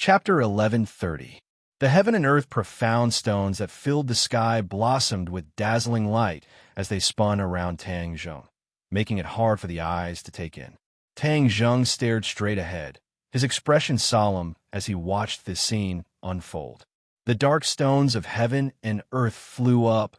Chapter 11:30. The heaven and earth profound stones that filled the sky blossomed with dazzling light as they spun around Tang Zheng, making it hard for the eyes to take in. Tang Zheng stared straight ahead, his expression solemn as he watched this scene unfold. The dark stones of heaven and earth flew up,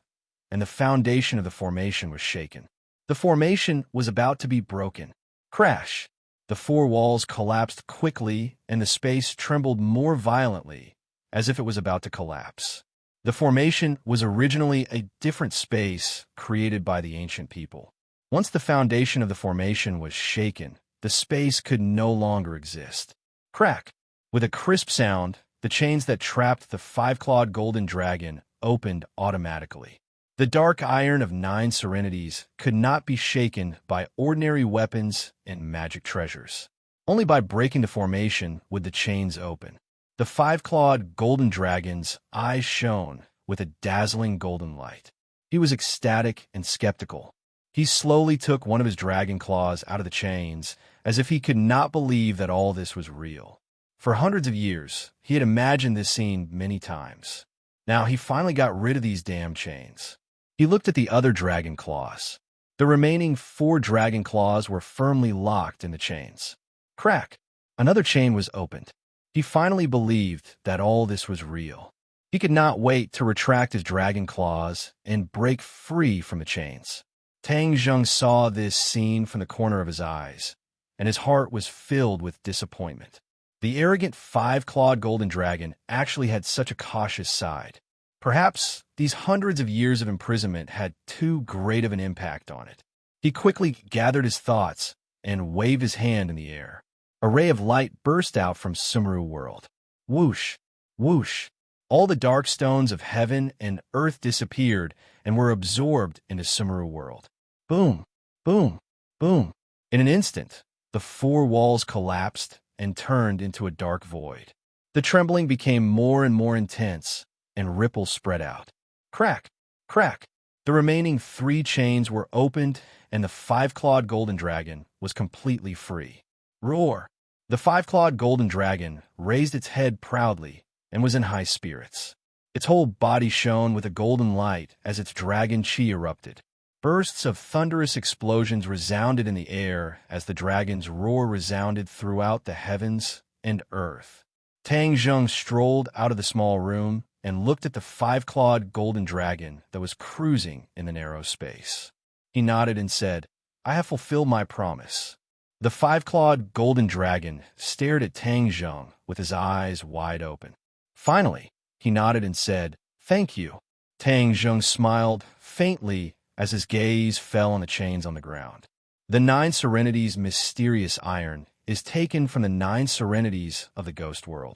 and the foundation of the formation was shaken. The formation was about to be broken. Crash! The four walls collapsed quickly, and the space trembled more violently, as if it was about to collapse. The formation was originally a different space created by the ancient people. Once the foundation of the formation was shaken, the space could no longer exist. Crack! With a crisp sound, the chains that trapped the five-clawed golden dragon opened automatically. The dark iron of 9 serenities could not be shaken by ordinary weapons and magic treasures. Only by breaking the formation would the chains open. The five-clawed golden dragon's eyes shone with a dazzling golden light. He was ecstatic and skeptical. He slowly took one of his dragon claws out of the chains, as if he could not believe that all this was real. For hundreds of years, he had imagined this scene many times. Now he finally got rid of these damn chains. He looked at the other dragon claws. The remaining 4 dragon claws were firmly locked in the chains. Crack! Another chain was opened. He finally believed that all this was real. He could not wait to retract his dragon claws and break free from the chains. Tang Zheng saw this scene from the corner of his eyes, and his heart was filled with disappointment. The arrogant 5-clawed golden dragon actually had such a cautious side. Perhaps these hundreds of years of imprisonment had too great of an impact on it. He quickly gathered his thoughts and waved his hand in the air. A ray of light burst out from Sumeru world. Whoosh! Whoosh! All the dark stones of heaven and earth disappeared and were absorbed into Sumeru world. Boom! Boom! Boom! In an instant, the 4 walls collapsed and turned into a dark void. The trembling became more and more intense, and ripples spread out. Crack! Crack! The remaining 3 chains were opened, and the 5-clawed golden dragon was completely free. Roar! The 5-clawed golden dragon raised its head proudly and was in high spirits. Its whole body shone with a golden light as its dragon chi erupted. Bursts of thunderous explosions resounded in the air as the dragon's roar resounded throughout the heavens and earth. Tang Zheng strolled out of the small room and looked at the 5-clawed golden dragon that was cruising in the narrow space. He nodded and said, "I have fulfilled my promise." The 5-clawed golden dragon stared at Tang Zheng with his eyes wide open. Finally, he nodded and said, "Thank you." Tang Zheng smiled faintly as his gaze fell on the chains on the ground. The 9 serenities' mysterious iron is taken from the 9 serenities of the ghost world.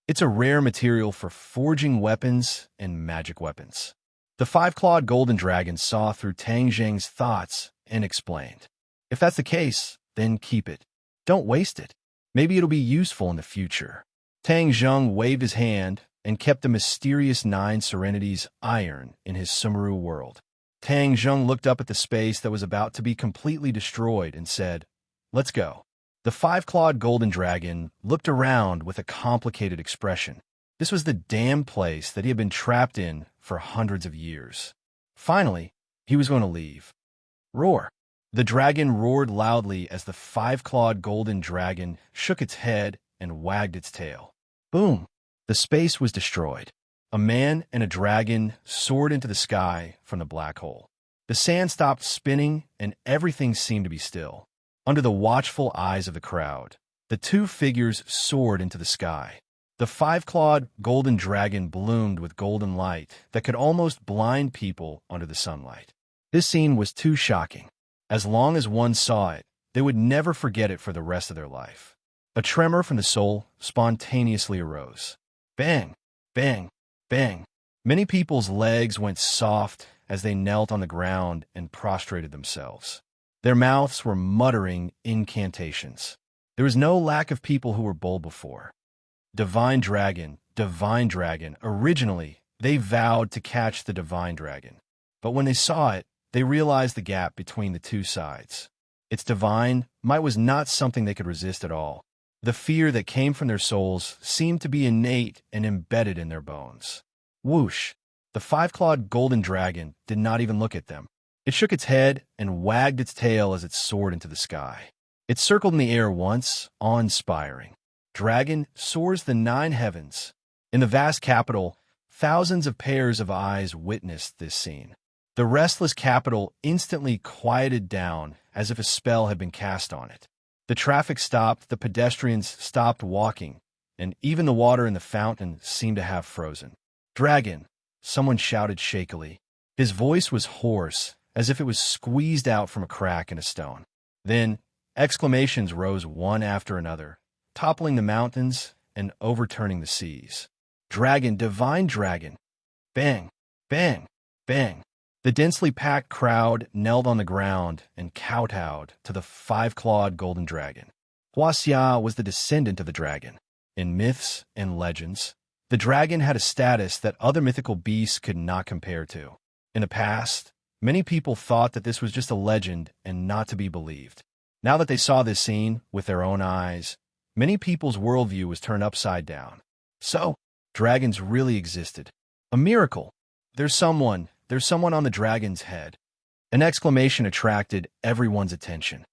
It's a rare material for forging weapons and magic weapons. The 5-clawed golden dragon saw through Tang Zheng's thoughts and explained, "If that's the case, then keep it. Don't waste it. Maybe it'll be useful in the future." Tang Zheng waved his hand and kept the mysterious 9 serenities iron in his Sumeru world. Tang Zheng looked up at the space that was about to be completely destroyed and said, "Let's go." The 5-clawed golden dragon looked around with a complicated expression. This was the damned place that he had been trapped in for hundreds of years. Finally, he was going to leave. Roar! The dragon roared loudly as the 5-clawed golden dragon shook its head and wagged its tail. Boom! The space was destroyed. A man and a dragon soared into the sky from the black hole. The sand stopped spinning and everything seemed to be still. Under the watchful eyes of the crowd, the 2 figures soared into the sky. The 5-clawed golden dragon bloomed with golden light that could almost blind people under the sunlight. This scene was too shocking. As long as one saw it, they would never forget it for the rest of their life. A tremor from the soul spontaneously arose. Bang! Bang! Bang! Many people's legs went soft as they knelt on the ground and prostrated themselves. Their mouths were muttering incantations. There was no lack of people who were bold before. Divine dragon, divine dragon. Originally, they vowed to catch the divine dragon. But when they saw it, they realized the gap between the 2 sides. Its divine might was not something they could resist at all. The fear that came from their souls seemed to be innate and embedded in their bones. Whoosh! The five-clawed golden dragon did not even look at them. It shook its head and wagged its tail as it soared into the sky. It circled in the air once, awe-inspiring. Dragon soars the 9 heavens. In the vast capital, thousands of pairs of eyes witnessed this scene. The restless capital instantly quieted down as if a spell had been cast on it. The traffic stopped, the pedestrians stopped walking, and even the water in the fountain seemed to have frozen. "Dragon!" someone shouted shakily. His voice was hoarse, as if it was squeezed out from a crack in a stone. Then, exclamations rose one after another, toppling the mountains and overturning the seas. "Dragon! Divine dragon!" Bang! Bang! Bang! The densely packed crowd knelt on the ground and kowtowed to the five-clawed golden dragon. Huaxia was the descendant of the dragon. In myths and legends, the dragon had a status that other mythical beasts could not compare to. In the past, many people thought that this was just a legend and not to be believed. Now that they saw this scene with their own eyes, many people's worldview was turned upside down. So, dragons really existed. A miracle! There's someone on the dragon's head. An exclamation attracted everyone's attention.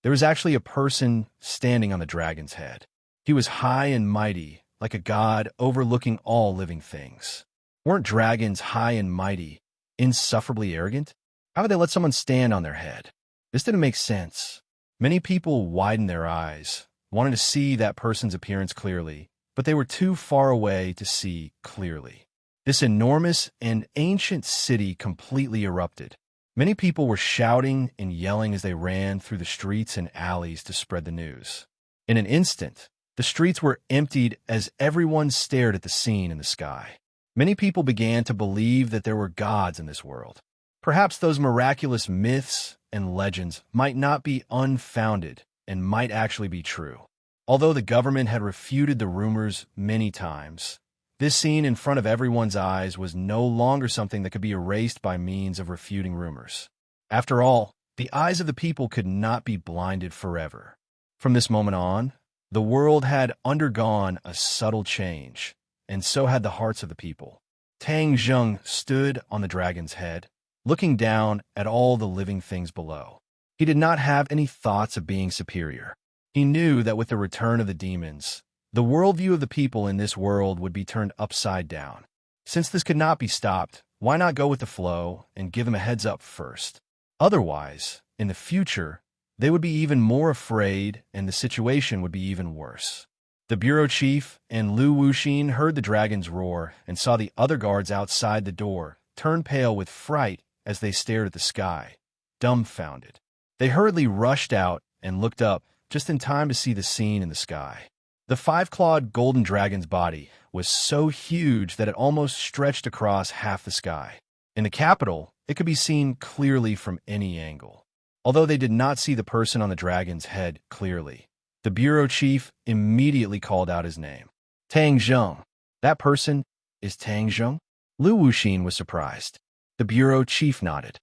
There was actually a person standing on the dragon's head. He was high and mighty, like a god overlooking all living things. Weren't dragons high and mighty, insufferably arrogant? How would they let someone stand on their head? This didn't make sense. Many people widened their eyes, wanting to see that person's appearance clearly, but they were too far away to see clearly. This enormous and ancient city completely erupted. Many people were shouting and yelling as they ran through the streets and alleys to spread the news. In an instant, the streets were emptied as everyone stared at the scene in the sky. Many people began to believe that there were gods in this world. Perhaps those miraculous myths and legends might not be unfounded and might actually be true. Although the government had refuted the rumors many times, this scene in front of everyone's eyes was no longer something that could be erased by means of refuting rumors. After all, the eyes of the people could not be blinded forever. From this moment on, the world had undergone a subtle change, and so had the hearts of the people. Tang Zheng stood on the dragon's head, looking down at all the living things below. He did not have any thoughts of being superior. He knew that with the return of the demons, the worldview of the people in this world would be turned upside down. Since this could not be stopped, why not go with the flow and give them a heads up first? Otherwise, in the future, they would be even more afraid and the situation would be even worse. The bureau chief and Lu Wuxin heard the dragon's roar and saw the other guards outside the door turn pale with fright as they stared at the sky, dumbfounded. They hurriedly rushed out and looked up just in time to see the scene in the sky. The five-clawed golden dragon's body was so huge that it almost stretched across half the sky. In the capital, it could be seen clearly from any angle. Although they did not see the person on the dragon's head clearly, the bureau chief immediately called out his name. "Tang Zheng." "That person is Tang Zheng?" Lu Wuxin was surprised. The bureau chief nodded.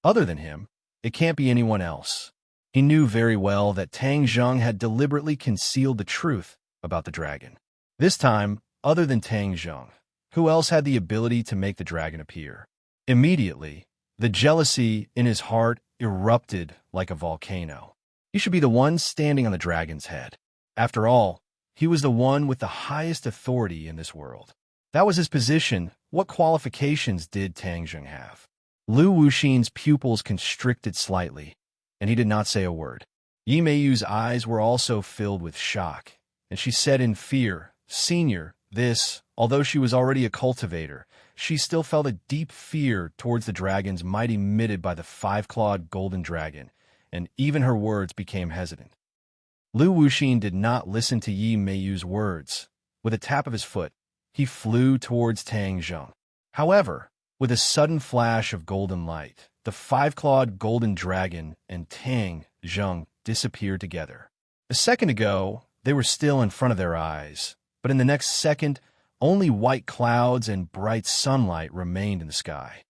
"Other than him, it can't be anyone else." He knew very well that Tang Zheng had deliberately concealed the truth about the dragon. This time, other than Tang Zheng, who else had the ability to make the dragon appear? Immediately, the jealousy in his heart erupted like a volcano. He should be the one standing on the dragon's head. After all, he was the one with the highest authority in this world. That was his position. What qualifications did Tang Zheng have? Lu Wuxin's pupils constricted slightly, and he did not say a word. Yi Meiyu's eyes were also filled with shock, and she said in fear, "Senior, this," although she was already a cultivator, she still felt a deep fear towards the dragons might emitted by the five-clawed golden dragon, and even her words became hesitant. Lu Wuxin did not listen to Yi Meiyu's words. With a tap of his foot, he flew towards Tang Zheng. However, with a sudden flash of golden light, the five-clawed golden dragon and Tang Zheng disappeared together. A second ago, they were still in front of their eyes, but in the next second, only white clouds and bright sunlight remained in the sky.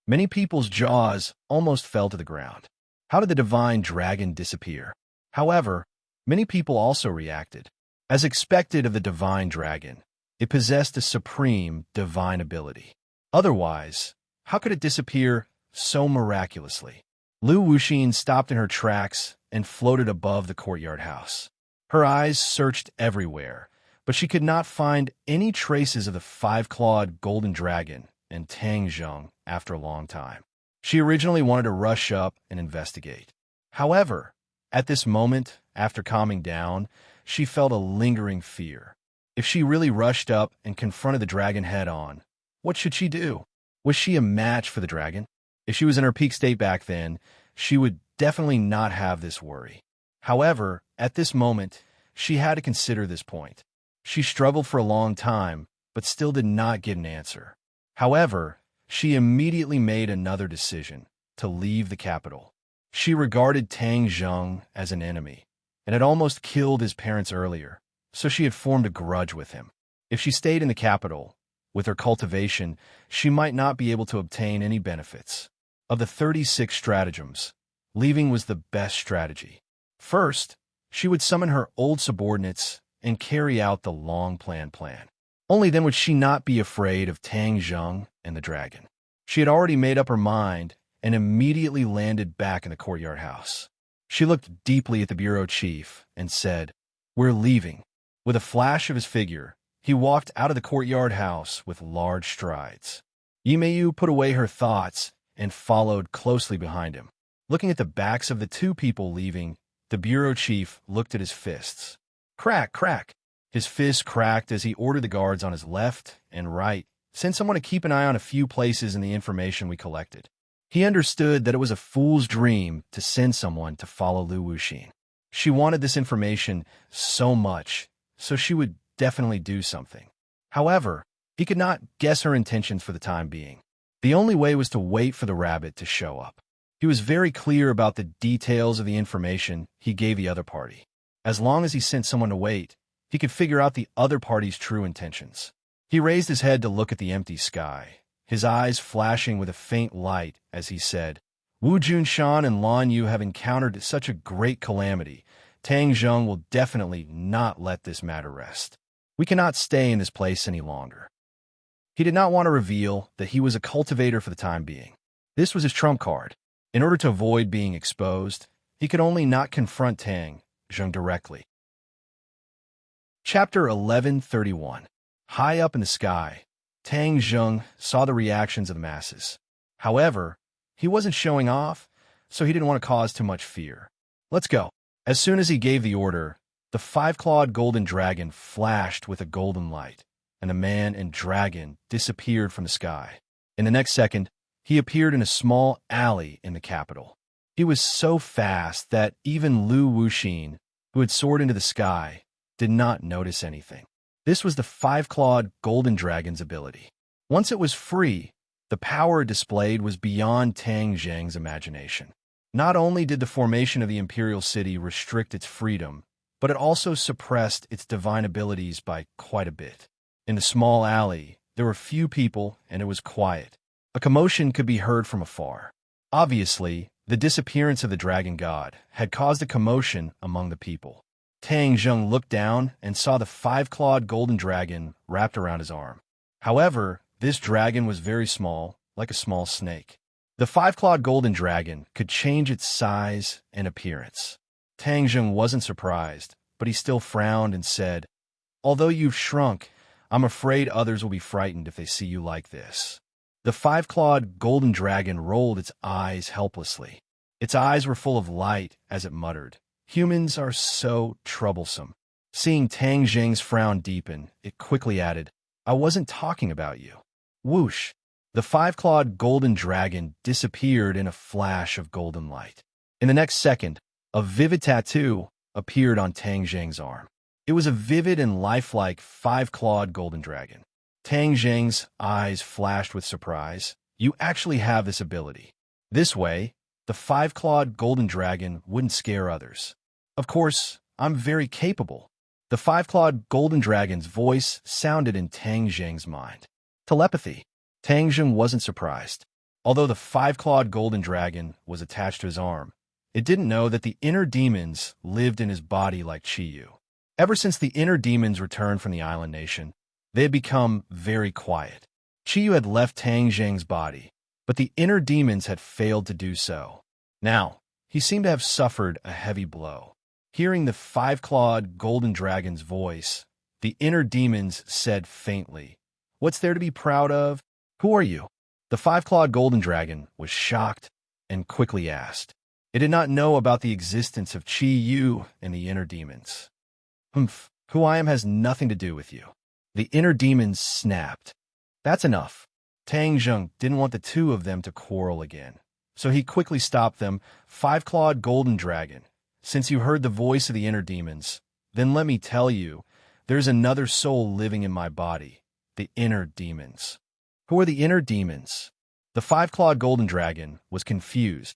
Many people's jaws almost fell to the ground. How did the divine dragon disappear? However, Many people also reacted. As expected of the divine dragon, it possessed a supreme divine ability. Otherwise, how could it disappear so miraculously? Lu Wuxin stopped in her tracks and floated above the courtyard house. Her eyes searched everywhere, but she could not find any traces of the five-clawed golden dragon and Tang Zheng after a long time. She originally wanted to rush up and investigate. However, at this moment, after calming down, she felt a lingering fear. If she really rushed up and confronted the dragon head-on, what should she do? Was she a match for the dragon? If she was in her peak state back then, she would definitely not have this worry. However, at this moment, she had to consider this point. She struggled for a long time, but still did not get an answer. However, she immediately made another decision, to leave the capital. She regarded Tang Zheng as an enemy, and had almost killed his parents earlier, so she had formed a grudge with him. If she stayed in the capital, with her cultivation, she might not be able to obtain any benefits. Of the 36 stratagems, leaving was the best strategy. First, she would summon her old subordinates and carry out the long-planned plan. Only then would she not be afraid of Tang Zheng and the dragon. She had already made up her mind and immediately landed back in the courtyard house. She looked deeply at the bureau chief and said, "We're leaving." With a flash of his figure, he walked out of the courtyard house with large strides. Yimayu put away her thoughts and followed closely behind him. Looking at the backs of the two people leaving, the bureau chief looked at his fists. Crack, crack. His fists cracked as he ordered the guards on his left and right, send someone to keep an eye on a few places in the information we collected. He understood that it was a fool's dream to send someone to follow Lu Wuxin. She wanted this information so much, so she would definitely do something. However, he could not guess her intentions for the time being. The only way was to wait for the rabbit to show up. He was very clear about the details of the information he gave the other party. As long as he sent someone to wait, he could figure out the other party's true intentions. He raised his head to look at the empty sky, his eyes flashing with a faint light as he said, "Wu Junshan and Lan Yu have encountered such a great calamity. Tang Zheng will definitely not let this matter rest. We cannot stay in this place any longer." He did not want to reveal that he was a cultivator for the time being. This was his trump card. In order to avoid being exposed, he could only not confront Tang Zheng directly. Chapter 1131. High up in the sky, Tang Zheng saw the reactions of the masses. However, he wasn't showing off, so he didn't want to cause too much fear. "Let's go." As soon as he gave the order, the five-clawed golden dragon flashed with a golden light, and the man and dragon disappeared from the sky. In the next second, he appeared in a small alley in the capital. He was so fast that even Lu Wuxin, who had soared into the sky, did not notice anything. This was the five-clawed golden dragon's ability. Once it was free, the power it displayed was beyond Tang Zheng's imagination. Not only did the formation of the imperial city restrict its freedom, but it also suppressed its divine abilities by quite a bit. In the small alley, there were few people and it was quiet. A commotion could be heard from afar. Obviously, the disappearance of the dragon god had caused a commotion among the people. Tang Zheng looked down and saw the five-clawed golden dragon wrapped around his arm. However, this dragon was very small, like a small snake. The five-clawed golden dragon could change its size and appearance. Tang Zheng wasn't surprised, but he still frowned and said, "Although you've shrunk, I'm afraid others will be frightened if they see you like this." The five-clawed golden dragon rolled its eyes helplessly. Its eyes were full of light as it muttered, "Humans are so troublesome." Seeing Tang Zheng's frown deepen, it quickly added, "I wasn't talking about you." Whoosh! The five-clawed golden dragon disappeared in a flash of golden light. In the next second, a vivid tattoo appeared on Tang Zheng's arm. It was a vivid and lifelike five-clawed golden dragon. Tang Zheng's eyes flashed with surprise. "You actually have this ability. This way, the five-clawed golden dragon wouldn't scare others." "Of course, I'm very capable." The five-clawed golden dragon's voice sounded in Tang Zheng's mind. Telepathy. Tang Zheng wasn't surprised. Although the five-clawed golden dragon was attached to his arm, It didn't know that the inner demons lived in his body like Chiyu. Ever since the inner demons returned from the island nation, they had become very quiet. Chiyu had left Tang Zheng's body, but the inner demons had failed to do so. Now, he seemed to have suffered a heavy blow. Hearing the five-clawed golden dragon's voice, the inner demons said faintly, "What's there to be proud of? Who are you?" The five-clawed golden dragon was shocked and quickly asked. It did not know about the existence of Chi Yu and the inner demons. Who I am has nothing to do with you." The inner demons snapped. That's enough. Tang Zheng didn't want the two of them to quarrel again, so he quickly stopped them. "Five-clawed golden dragon, since you heard the voice of the inner demons, then let me tell you, there's another soul living in my body, the inner demons." "Who are the inner demons?" The five-clawed golden dragon was confused.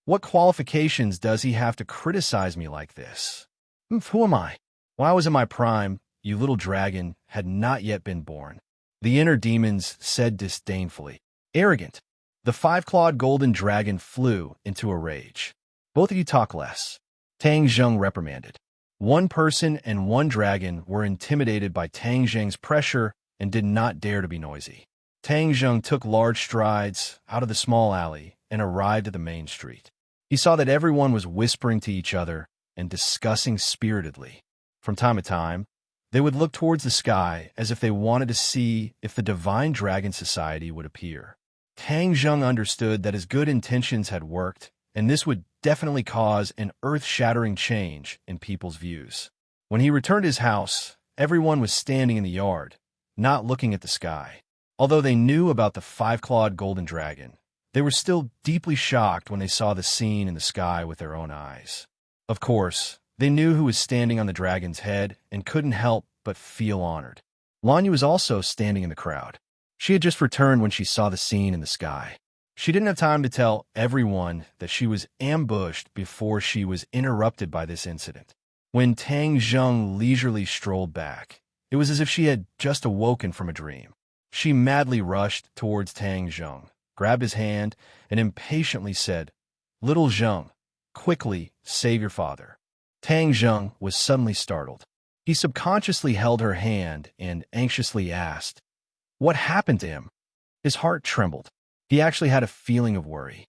"What qualifications does he have to criticize me like this? Who am I? When I was in my prime, you little dragon had not yet been born." The inner demons said disdainfully. "Arrogant." The five-clawed golden dragon flew into a rage. "Both of you talk less," Tang Zheng reprimanded. One person and one dragon were intimidated by Tang Zheng's pressure and did not dare to be noisy. Tang Zheng took large strides out of the small alley and arrived at the main street. He saw that everyone was whispering to each other and discussing spiritedly. From time to time, they would look towards the sky as if they wanted to see if the Divine Dragon Society would appear. Tang Zheng understood that his good intentions had worked, and this would definitely cause an earth-shattering change in people's views. When he returned to his house, everyone was standing in the yard, not looking at the sky. Although they knew about the five-clawed golden dragon, they were still deeply shocked when they saw the scene in the sky with their own eyes. Of course, they knew who was standing on the dragon's head and couldn't help but feel honored. Lanyu was also standing in the crowd. She had just returned when she saw the scene in the sky. She didn't have time to tell everyone that she was ambushed before she was interrupted by this incident. When Tang Zheng leisurely strolled back, it was as if she had just awoken from a dream. She madly rushed towards Tang Zheng, grabbed his hand, and impatiently said, "Little Zheng, quickly save your father." Tang Zheng was suddenly startled. He subconsciously held her hand and anxiously asked, "What happened to him?" His heart trembled. He actually had a feeling of worry.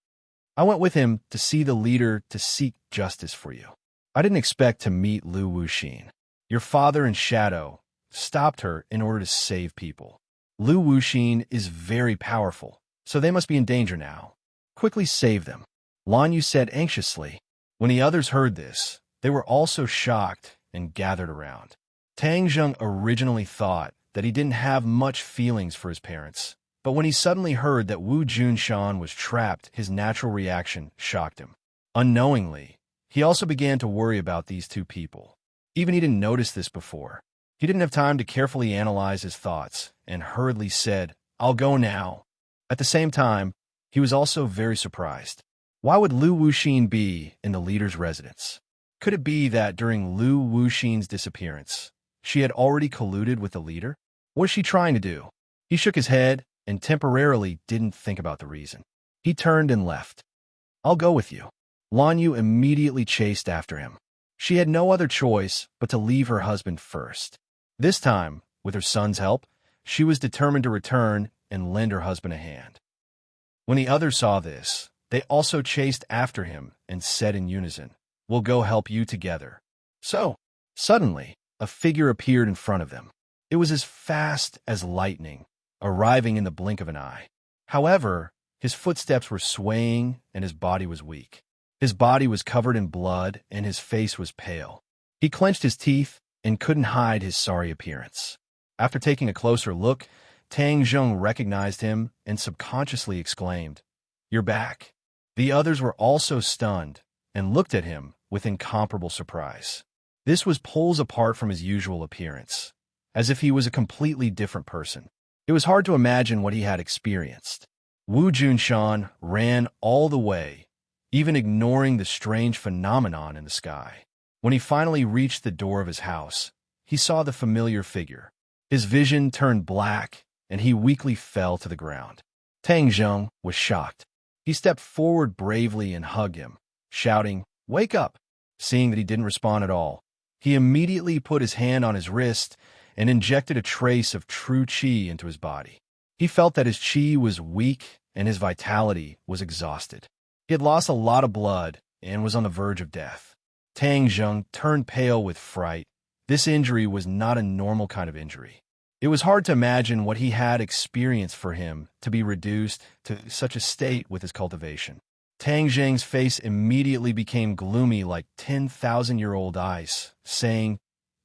"I went with him to see the leader to seek justice for you. I didn't expect to meet Lu Wuxin. Your father in Shadow stopped her in order to save people. Lu Wuxin is very powerful, so they must be in danger now. Quickly save them," Lanyu said anxiously. When the others heard this, they were also shocked and gathered around. Tang Zheng originally thought that he didn't have much feelings for his parents, but when he suddenly heard that Wu Junshan was trapped, his natural reaction shocked him. Unknowingly, he also began to worry about these two people. Even he didn't notice this before. He didn't have time to carefully analyze his thoughts and hurriedly said, "I'll go now." At the same time, he was also very surprised. Why would Lu Wuxin be in the leader's residence? Could it be that during Lu Wuxin's disappearance, she had already colluded with the leader? What was she trying to do? He shook his head and temporarily didn't think about the reason. He turned and left. "I'll go with you." Lanyu immediately chased after him. She had no other choice but to leave her husband first. This time, with her son's help, she was determined to return and lend her husband a hand. When the others saw this, they also chased after him and said in unison, "We'll go help you together." So, suddenly, a figure appeared in front of them. It was as fast as lightning, arriving in the blink of an eye. However, his footsteps were swaying and his body was weak. His body was covered in blood and his face was pale. He clenched his teeth and couldn't hide his sorry appearance. After taking a closer look, Tang Zheng recognized him and subconsciously exclaimed, "You're back." The others were also stunned and looked at him with incomparable surprise. This was poles apart from his usual appearance, as if he was a completely different person. It was hard to imagine what he had experienced. Wu Junshan ran all the way, even ignoring the strange phenomenon in the sky. When he finally reached the door of his house, he saw the familiar figure. His vision turned black, and he weakly fell to the ground. Tang Zheng was shocked. He stepped forward bravely and hugged him, shouting, wake up." Seeing that he didn't respond at all, he immediately put his hand on his wrist and injected a trace of true qi into his body. He felt that his qi was weak and his vitality was exhausted. He had lost a lot of blood and was on the verge of death. Tang Zheng turned pale with fright. This injury was not a normal kind of injury. It was hard to imagine what he had experienced for him to be reduced to such a state with his cultivation. Tang Zheng's face immediately became gloomy like 10,000-year-old ice, saying,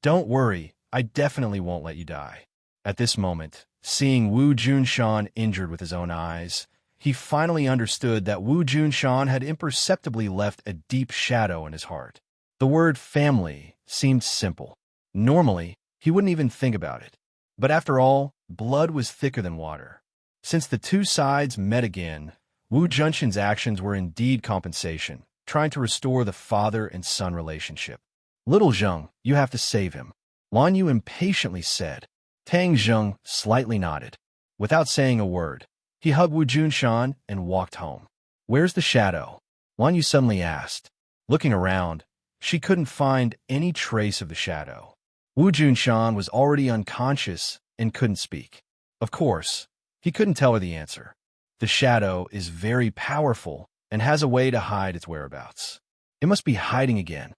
"Don't worry, I definitely won't let you die." At this moment, seeing Wu Junshan injured with his own eyes, he finally understood that Wu Junshan had imperceptibly left a deep shadow in his heart. The word family seemed simple. Normally, he wouldn't even think about it. But after all, blood was thicker than water. Since the two sides met again, Wu Junshan's actions were indeed compensation, trying to restore the father and son relationship. "Little Zheng, you have to save him," Lan Yu impatiently said. Tang Zheng slightly nodded. Without saying a word, he hugged Wu Junshan and walked home. "Where's the shadow?" Lan Yu suddenly asked. Looking around, she couldn't find any trace of the shadow. Wu Junshan was already unconscious and couldn't speak. Of course, he couldn't tell her the answer. The shadow is very powerful and has a way to hide its whereabouts. It must be hiding again.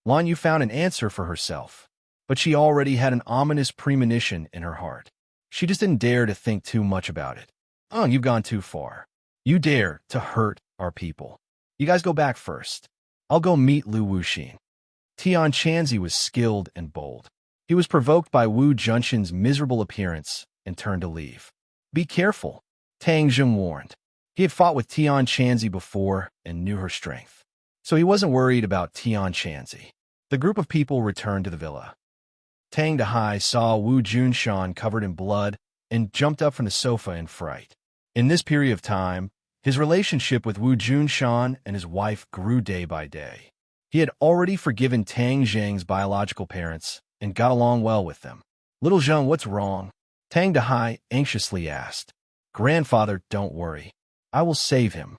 Lan Yu found an answer for herself, but she already had an ominous premonition in her heart. She just didn't dare to think too much about it. "Oh, you've gone too far. You dare to hurt our people. You guys go back first. I'll go meet Lu Wuxin." Tian Chanzi was skilled and bold. He was provoked by Wu Junshan's miserable appearance and turned to leave. "Be careful," Tang Zheng warned. He had fought with Tian Chanzi before and knew her strength, so he wasn't worried about Tian Chanzi. The group of people returned to the villa. Tang Dehai saw Wu Junshan covered in blood and jumped up from the sofa in fright. In this period of time, his relationship with Wu Junshan and his wife grew day by day. He had already forgiven Tang Zheng's biological parents and got along well with them. "Little Zheng, what's wrong?" Tang Dehai anxiously asked. "Grandfather, don't worry. I will save him."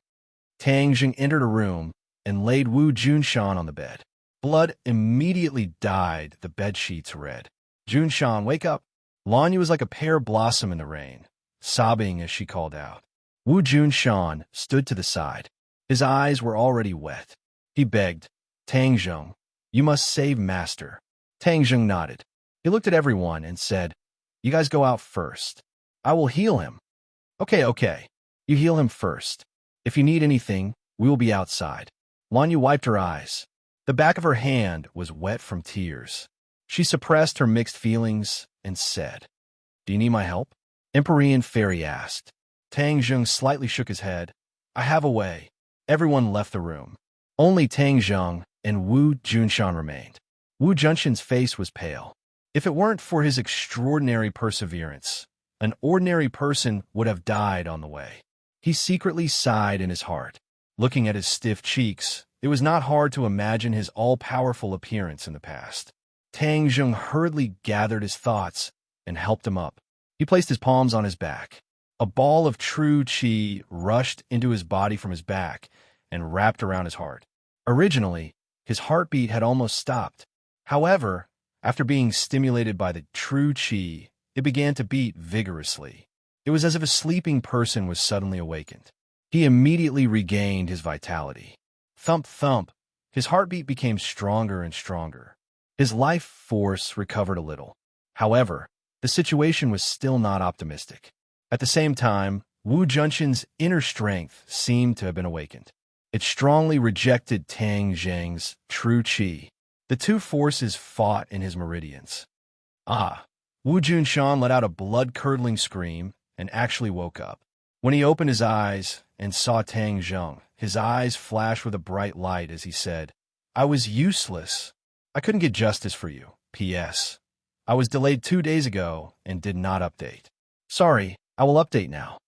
Tang Zheng entered a room and laid Wu Junshan on the bed. Blood immediately dyed the bedsheets red. "Junshan, wake up." Lan Yu was like a pear blossom in the rain, sobbing as she called out. Wu Junshan stood to the side. His eyes were already wet. He begged, "Tang Zheng, you must save Master." Tang Zheng nodded. He looked at everyone and said, "You guys go out first. I will heal him." Okay. You heal him first. If you need anything, we will be outside." Lan Yu wiped her eyes. The back of her hand was wet from tears. She suppressed her mixed feelings and said, "Do you need my help?" Empyrean Fairy asked. Tang Zheng slightly shook his head. "I have a way." Everyone left the room. Only Tang Zheng and Wu Junshan remained. Wu Junshan's face was pale. If it weren't for his extraordinary perseverance, an ordinary person would have died on the way. He secretly sighed in his heart. Looking at his stiff cheeks, it was not hard to imagine his all-powerful appearance in the past. Tang Zheng hurriedly gathered his thoughts and helped him up. He placed his palms on his back. A ball of true qi rushed into his body from his back and wrapped around his heart. Originally, his heartbeat had almost stopped. However, after being stimulated by the true qi, it began to beat vigorously. It was as if a sleeping person was suddenly awakened. He immediately regained his vitality. Thump, thump, his heartbeat became stronger and stronger. His life force recovered a little. However, the situation was still not optimistic. At the same time, Wu Junshan's inner strength seemed to have been awakened. It strongly rejected Tang Zheng's true qi. The two forces fought in his meridians. "Ah!" Wu Junshan let out a blood-curdling scream and actually woke up. When he opened his eyes and saw Tang Zheng, his eyes flashed with a bright light as he said, "I was useless. I couldn't get justice for you. P.S. I was delayed 2 days ago and did not update. Sorry, I will update now."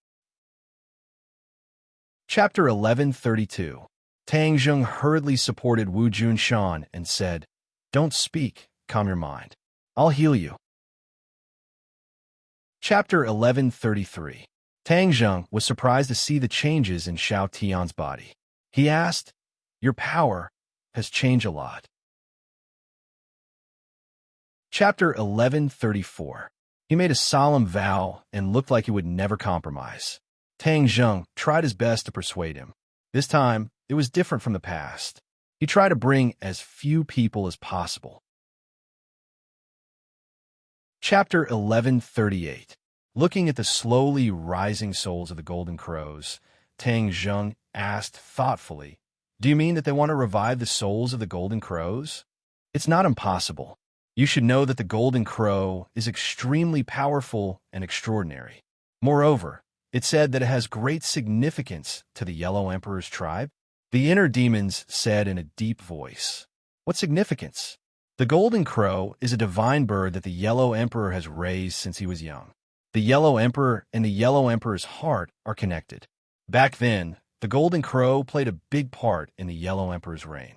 Chapter 1132. Tang Zheng hurriedly supported Wu Junshan and said, "Don't speak, calm your mind. I'll heal you." Chapter 1133. Tang Zheng was surprised to see the changes in Xiao Tian's body. He asked, "Your power, has changed a lot. Chapter 1134. He made a solemn vow and looked like he would never compromise. Tang Zheng tried his best to persuade him. This time, it was different from the past. He tried to bring as few people as possible. Chapter 1138. Looking at the slowly rising souls of the golden crows, Tang Zheng asked thoughtfully, "Do you mean that they want to revive the souls of the golden crows?" "It's not impossible. You should know that the golden crow is extremely powerful and extraordinary. Moreover, it said that it has great significance to the Yellow Emperor's tribe." The inner demons said in a deep voice, "What significance?" "The golden crow is a divine bird that the Yellow Emperor has raised since he was young. The Yellow Emperor and the Yellow Emperor's heart are connected. Back then, the golden crow played a big part in the Yellow Emperor's reign."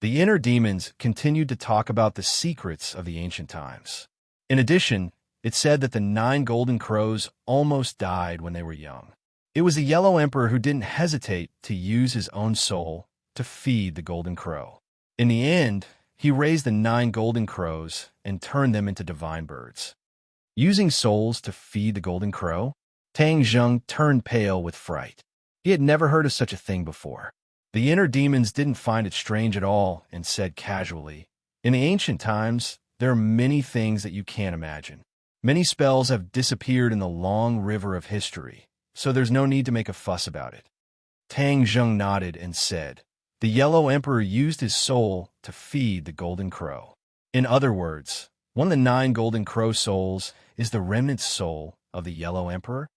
The inner demons continued to talk about the secrets of the ancient times. In addition, it said that the 9 golden crows almost died when they were young. It was the Yellow Emperor who didn't hesitate to use his own soul to feed the golden crow. In the end, he raised the 9 golden crows and turned them into divine birds. Using souls to feed the golden crow? Tang Zheng turned pale with fright. He had never heard of such a thing before. The inner demons didn't find it strange at all and said casually, "In the ancient times, there are many things that you can't imagine. Many spells have disappeared in the long river of history, so there's no need to make a fuss about it." Tang Zheng nodded and said, "The Yellow Emperor used his soul to feed the golden crow. In other words, one of the 9 golden crow souls is the remnant soul of the Yellow Emperor?"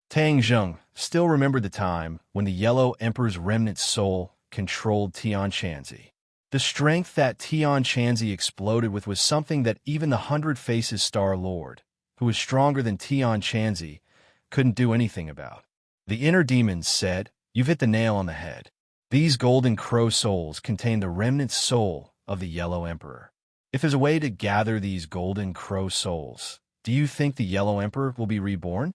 Tang Zheng still remembered the time when the Yellow Emperor's remnant soul controlled Tian Chanzi. The strength that Tian Chanzi exploded with was something that even the 100 Faces Star Lord, who was stronger than Tian Chanzi, couldn't do anything about. The inner demons said, "You've hit the nail on the head. These golden crow souls contain the remnant soul of the Yellow Emperor. If there's a way to gather these golden crow souls, do you think the Yellow Emperor will be reborn?"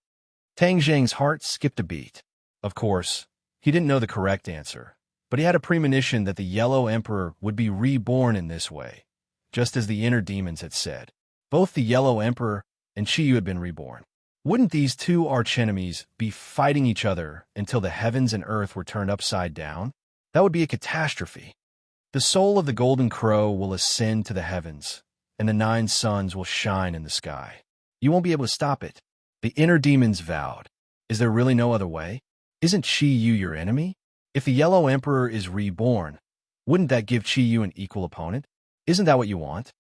Tang Zheng's heart skipped a beat. Of course, he didn't know the correct answer, but he had a premonition that the Yellow Emperor would be reborn in this way, just as the inner demons had said. Both the Yellow Emperor and Qi Yu had been reborn. Wouldn't these 2 archenemies be fighting each other until the heavens and earth were turned upside down? That would be a catastrophe. The soul of the golden crow will ascend to the heavens, and the 9 suns will shine in the sky. You won't be able to stop it. The inner demons vowed, "Is there really no other way? Isn't Qi Yu your enemy? If the Yellow Emperor is reborn, wouldn't that give Qi Yu an equal opponent? Isn't that what you want?"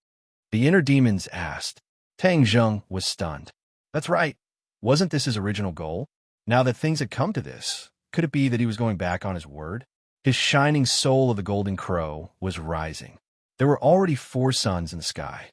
The inner demons asked. Tang Zheng was stunned. That's right. Wasn't this his original goal? Now that things had come to this, could it be that he was going back on his word? His shining soul of the golden crow was rising. There were already 4 suns in the sky.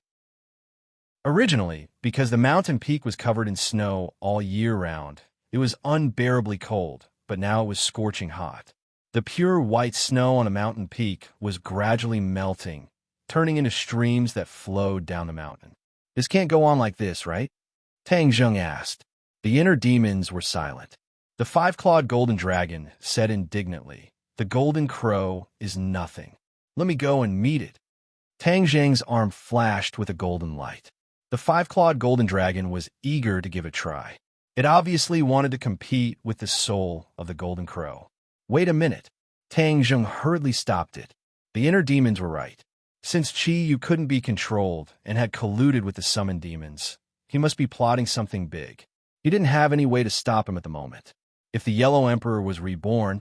Originally, because the mountain peak was covered in snow all year round, it was unbearably cold, but now it was scorching hot. The pure white snow on the mountain peak was gradually melting, turning into streams that flowed down the mountain. "This can't go on like this, right?" Tang Zheng asked. The inner demons were silent. The 5-clawed golden dragon said indignantly, "The golden crow is nothing. Let me go and meet it." Tang Zheng's arm flashed with a golden light. The 5-clawed golden dragon was eager to give a try. It obviously wanted to compete with the soul of the golden crow. "Wait a minute." Tang Zheng hurriedly stopped it. The inner demons were right. Since Qi Yu couldn't be controlled and had colluded with the summoned demons, he must be plotting something big. He didn't have any way to stop him at the moment. If the Yellow Emperor was reborn,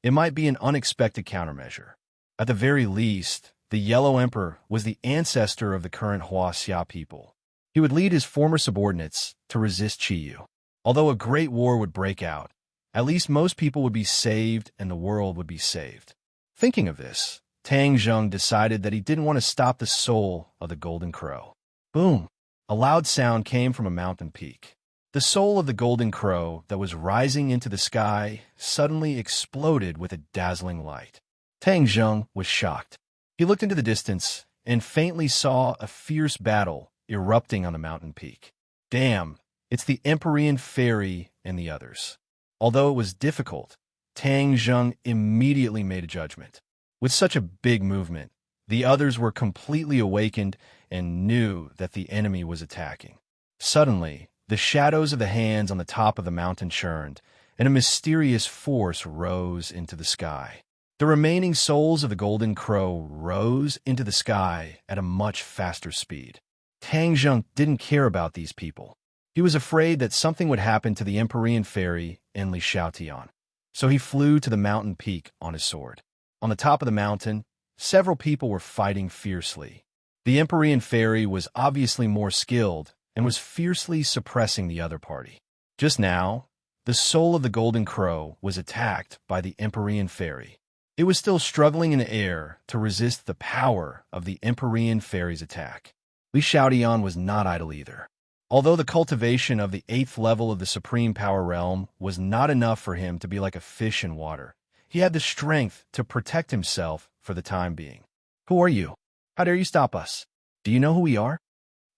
it might be an unexpected countermeasure. At the very least, the Yellow Emperor was the ancestor of the current Huaxia people. He would lead his former subordinates to resist Qi Yu. Although a great war would break out, at least most people would be saved and the world would be saved. Thinking of this, Tang Zheng decided that he didn't want to stop the soul of the golden crow. Boom! A loud sound came from a mountain peak. The soul of the golden crow that was rising into the sky suddenly exploded with a dazzling light. Tang Zheng was shocked. He looked into the distance and faintly saw a fierce battle erupting on the mountain peak. Damn, it's the Empyrean Fairy and the others. Although it was difficult, Tang Zheng immediately made a judgment. With such a big movement, the others were completely awakened and knew that the enemy was attacking. Suddenly, the shadows of the hands on the top of the mountain churned, and a mysterious force rose into the sky. The remaining souls of the golden crow rose into the sky at a much faster speed. Tang Zheng didn't care about these people. He was afraid that something would happen to the Empyrean fairy and Li Xiaotian. So he flew to the mountain peak on his sword. On the top of the mountain, several people were fighting fiercely. The Empyrean fairy was obviously more skilled and was fiercely suppressing the other party. Just now, the soul of the golden crow was attacked by the Empyrean fairy. It was still struggling in the air to resist the power of the Empyrean fairy's attack. Li Xiaotian was not idle either. Although the cultivation of the 8th level of the Supreme Power Realm was not enough for him to be like a fish in water, he had the strength to protect himself for the time being. "Who are you? How dare you stop us? Do you know who we are?"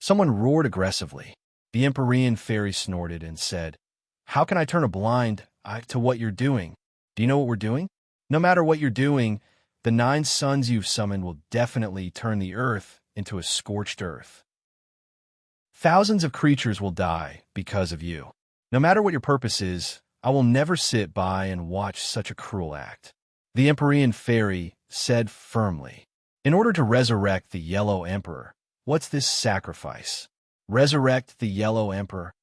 Someone roared aggressively. The Empyrean fairy snorted and said, "How can I turn a blind eye to what you're doing? Do you know what we're doing? No matter what you're doing, the 9 suns you've summoned will definitely turn the earth into a scorched earth. Thousands of creatures will die because of you. No matter what your purpose is, I will never sit by and watch such a cruel act." The Empyrean fairy said firmly, "In order to resurrect the Yellow Emperor, what's this sacrifice? Resurrect the Yellow Emperor?"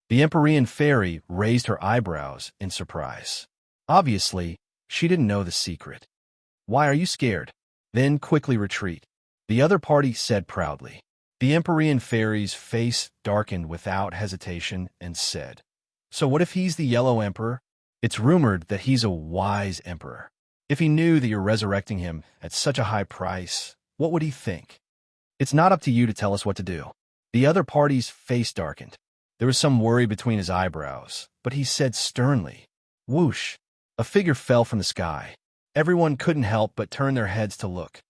The Empyrean fairy raised her eyebrows in surprise. Obviously, she didn't know the secret. "Why are you scared? Then quickly retreat," the other party said proudly. The Empyrean fairy's face darkened without hesitation and said, "So what if he's the Yellow Emperor? It's rumored that he's a wise emperor. If he knew that you're resurrecting him at such a high price, what would he think?" "It's not up to you to tell us what to do." The other party's face darkened. There was some worry between his eyebrows, but he said sternly, "Whoosh!" A figure fell from the sky. Everyone couldn't help but turn their heads to look.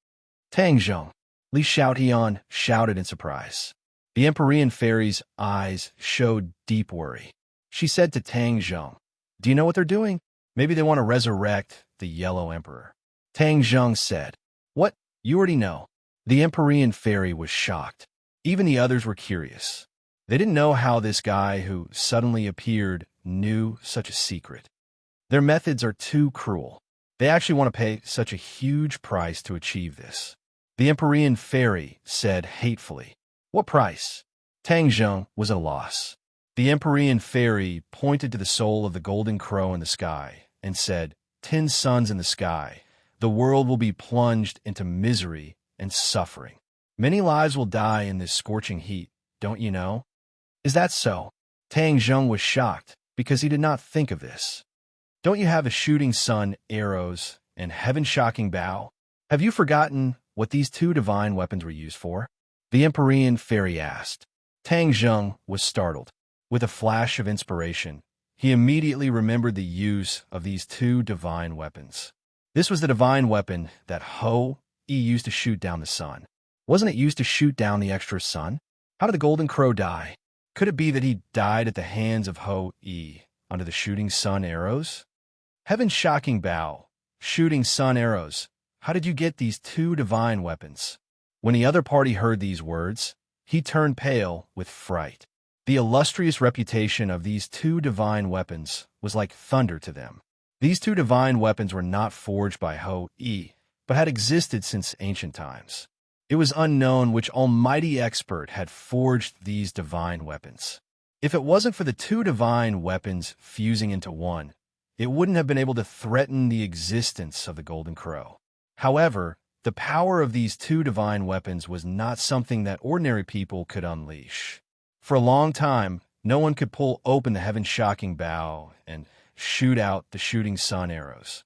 "Tang Zheng!" Li Xiaotian shouted in surprise. The Empyrean fairy's eyes showed deep worry. She said to Tang Zheng, "Do you know what they're doing? Maybe they want to resurrect the Yellow Emperor." Tang Zheng said, "What? You already know." The Empyrean fairy was shocked. Even the others were curious. They didn't know how this guy who suddenly appeared knew such a secret. Their methods are too cruel. They actually want to pay such a huge price to achieve this. The Empyrean fairy said hatefully, "What price?" Tang Zheng was at a loss. The Empyrean fairy pointed to the soul of the golden crow in the sky and said, 10 suns in the sky. The world will be plunged into misery and suffering. Many lives will die in this scorching heat, don't you know?" "Is that so?" Tang Zheng was shocked because he did not think of this. "Don't you have a shooting sun, arrows, and heaven-shocking bow? Have you forgotten what these 2 divine weapons were used for?" The Empyrean fairy asked. Tang Zheng was startled. With a flash of inspiration, he immediately remembered the use of these 2 divine weapons. This was the divine weapon that Ho-E used to shoot down the sun. Wasn't it used to shoot down the extra sun? How did the golden crow die? Could it be that he died at the hands of Ho-E under the shooting sun arrows? Heaven-shocking bow, shooting sun arrows. How did you get these 2 divine weapons? When the other party heard these words, he turned pale with fright. The illustrious reputation of these 2 divine weapons was like thunder to them. These 2 divine weapons were not forged by Ho-E, but had existed since ancient times. It was unknown which almighty expert had forged these divine weapons. If it wasn't for the 2 divine weapons fusing into one, it wouldn't have been able to threaten the existence of the golden crow. However, the power of these 2 divine weapons was not something that ordinary people could unleash. For a long time, no one could pull open the heaven-shocking bow and shoot out the shooting sun arrows.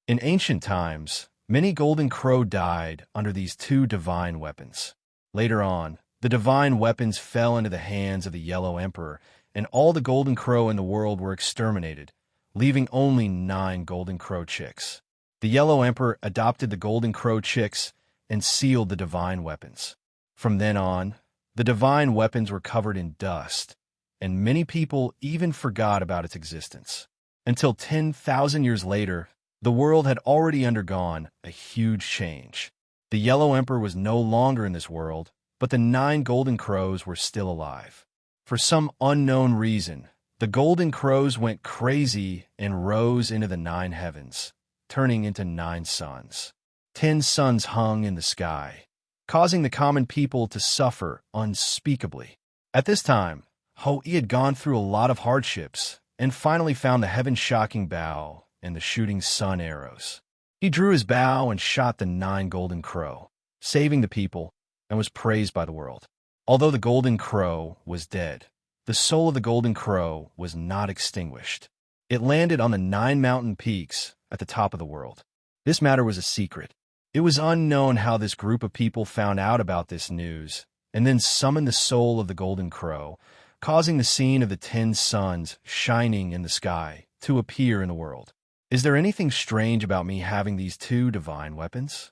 In ancient times, many golden crow died under these 2 divine weapons. Later on, the divine weapons fell into the hands of the Yellow Emperor, and all the golden crow in the world were exterminated, leaving only 9 golden crow chicks. The Yellow Emperor adopted the golden crow chicks and sealed the divine weapons. From then on, the divine weapons were covered in dust, and many people even forgot about its existence. Until 10,000 years later, The world had already undergone a huge change. The Yellow Emperor was no longer in this world, but the 9 golden crows were still alive. For some unknown reason, the golden crows went crazy and rose into the 9 heavens, turning into 9 suns. 10 suns hung in the sky, causing the common people to suffer unspeakably. At this time, Hou-Yi had gone through a lot of hardships and finally found the heaven-shocking bow and the shooting sun arrows. He drew his bow and shot the 9 golden crow, saving the people, and was praised by the world. Although the golden crow was dead, the soul of the golden crow was not extinguished. It landed on the 9 mountain peaks at the top of the world. This matter was a secret. It was unknown how this group of people found out about this news and then summoned the soul of the golden crow, causing the scene of the 10 suns shining in the sky to appear in the world. Is there anything strange about me having these 2 divine weapons?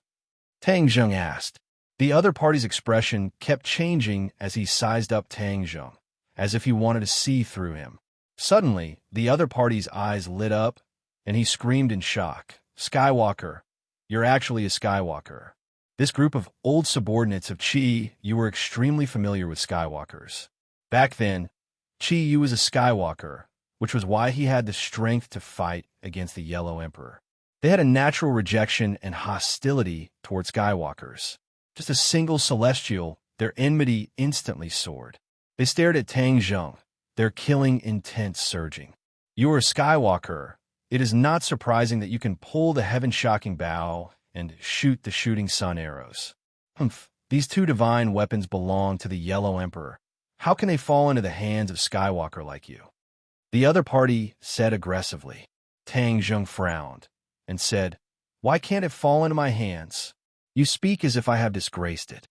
Tang Zheng asked. The other party's expression kept changing as he sized up Tang Zheng, as if he wanted to see through him. Suddenly, the other party's eyes lit up, and he screamed in shock, "Skywalker! You're actually a Skywalker." This group of old subordinates of Qi Yu were extremely familiar with Skywalkers. Back then, Qi Yu was a Skywalker, which was why he had the strength to fight against the Yellow Emperor. They had a natural rejection and hostility toward Skywalkers. Just a single celestial, their enmity instantly soared. They stared at Tang Zheng, their killing intent surging. "You are a Skywalker. It is not surprising that you can pull the heaven-shocking bow and shoot the shooting sun arrows. Humph, these 2 divine weapons belong to the Yellow Emperor. How can they fall into the hands of Skywalker like you?" The other party said aggressively. Tang Zheng frowned and said, "Why can't it fall into my hands? You speak as if I have disgraced it.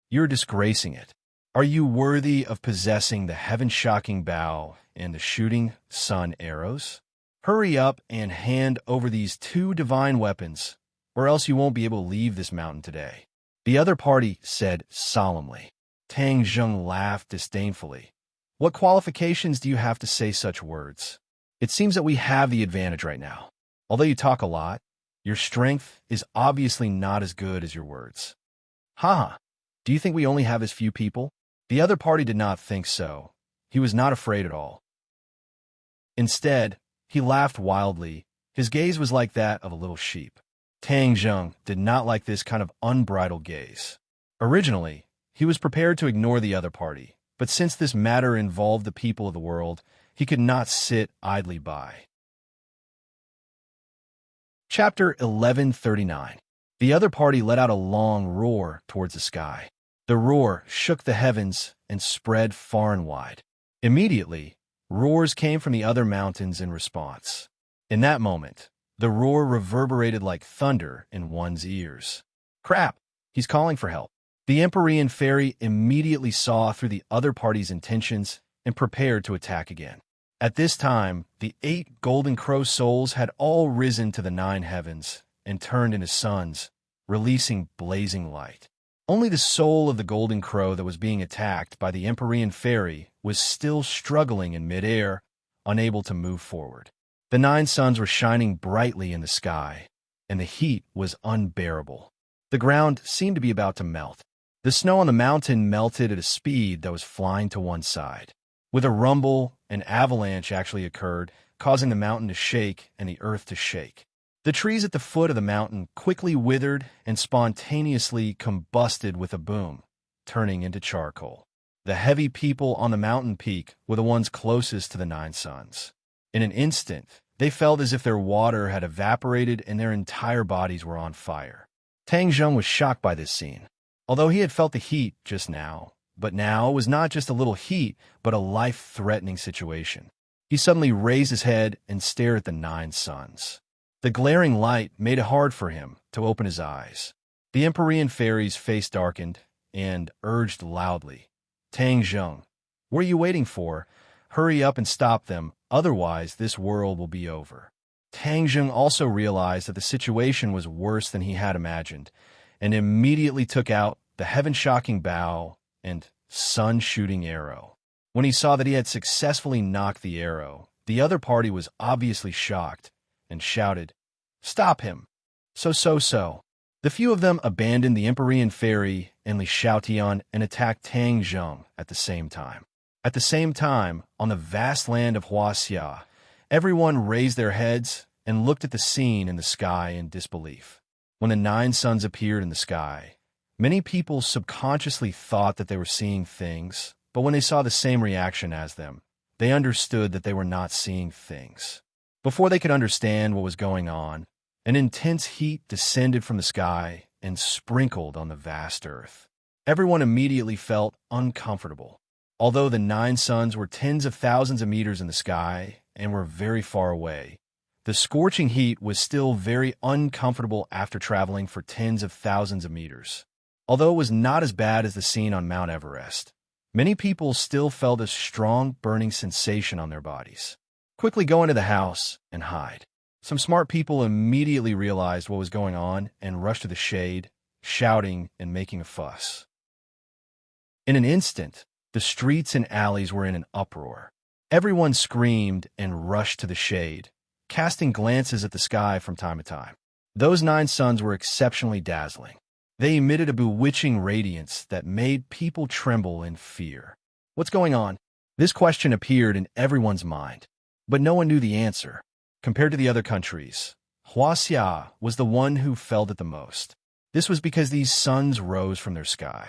You're disgracing it. Are you worthy of possessing the heaven-shocking bow and the shooting sun arrows? Hurry up and hand over these 2 divine weapons, or else you won't be able to leave this mountain today." The other party said solemnly. Tang Zheng laughed disdainfully. "What qualifications do you have to say such words? It seems that we have the advantage right now. Although you talk a lot, your strength is obviously not as good as your words." "Ha! Do you think we only have as few people?" The other party did not think so. He was not afraid at all. Instead, he laughed wildly. His gaze was like that of a little sheep. Tang Zheng did not like this kind of unbridled gaze. Originally, he was prepared to ignore the other party, but since this matter involved the people of the world, he could not sit idly by. Chapter 1139. The other party let out a long roar towards the sky. The roar shook the heavens and spread far and wide. Immediately, roars came from the other mountains in response. In that moment, the roar reverberated like thunder in one's ears. "Crap! He's calling for help." The Empyrean fairy immediately saw through the other party's intentions and prepared to attack again. At this time, the 8 golden crow souls had all risen to the 9 heavens and turned into suns, releasing blazing light. Only the soul of the golden crow that was being attacked by the Empyrean fairy was still struggling in midair, unable to move forward. The 9 suns were shining brightly in the sky, and the heat was unbearable. The ground seemed to be about to melt. The snow on the mountain melted at a speed that was flying to one side. With a rumble, an avalanche actually occurred, causing the mountain to shake and the earth to shake. The trees at the foot of the mountain quickly withered and spontaneously combusted with a boom, turning into charcoal. The heavy people on the mountain peak were the ones closest to the 9 suns. In an instant, they felt as if their water had evaporated and their entire bodies were on fire. Tang Zheng was shocked by this scene. Although he had felt the heat just now, but now it was not just a little heat, but a life-threatening situation. He suddenly raised his head and stared at the 9 suns. The glaring light made it hard for him to open his eyes. The Empyrean fairy's face darkened and urged loudly, "Tang Zheng, what are you waiting for? Hurry up and stop them, otherwise this world will be over." Tang Zheng also realized that the situation was worse than he had imagined, and immediately took out the heaven-shocking bow and sun-shooting arrow. When he saw that he had successfully knocked the arrow, the other party was obviously shocked and shouted, Stop him! So. The few of them abandoned the Empyrean Ferry and Li Xiaotian and attacked Tang Zheng at the same time. At the same time, on the vast land of Huaxia, everyone raised their heads and looked at the scene in the sky in disbelief. When the 9 suns appeared in the sky, many people subconsciously thought that they were seeing things, but when they saw the same reaction as them, they understood that they were not seeing things. Before they could understand what was going on, an intense heat descended from the sky and sprinkled on the vast earth. Everyone immediately felt uncomfortable. Although the 9 suns were tens of thousands of meters in the sky and were very far away, the scorching heat was still very uncomfortable after traveling for tens of thousands of meters. Although it was not as bad as the scene on Mount Everest, many people still felt a strong burning sensation on their bodies. Quickly go into the house and hide. Some smart people immediately realized what was going on and rushed to the shade, shouting and making a fuss. In an instant, the streets and alleys were in an uproar. Everyone screamed and rushed to the shade, casting glances at the sky from time to time. Those 9 suns were exceptionally dazzling. They emitted a bewitching radiance that made people tremble in fear. What's going on? This question appeared in everyone's mind, but no one knew the answer. Compared to the other countries, Huaxia was the one who felt it the most. This was because these suns rose from their sky.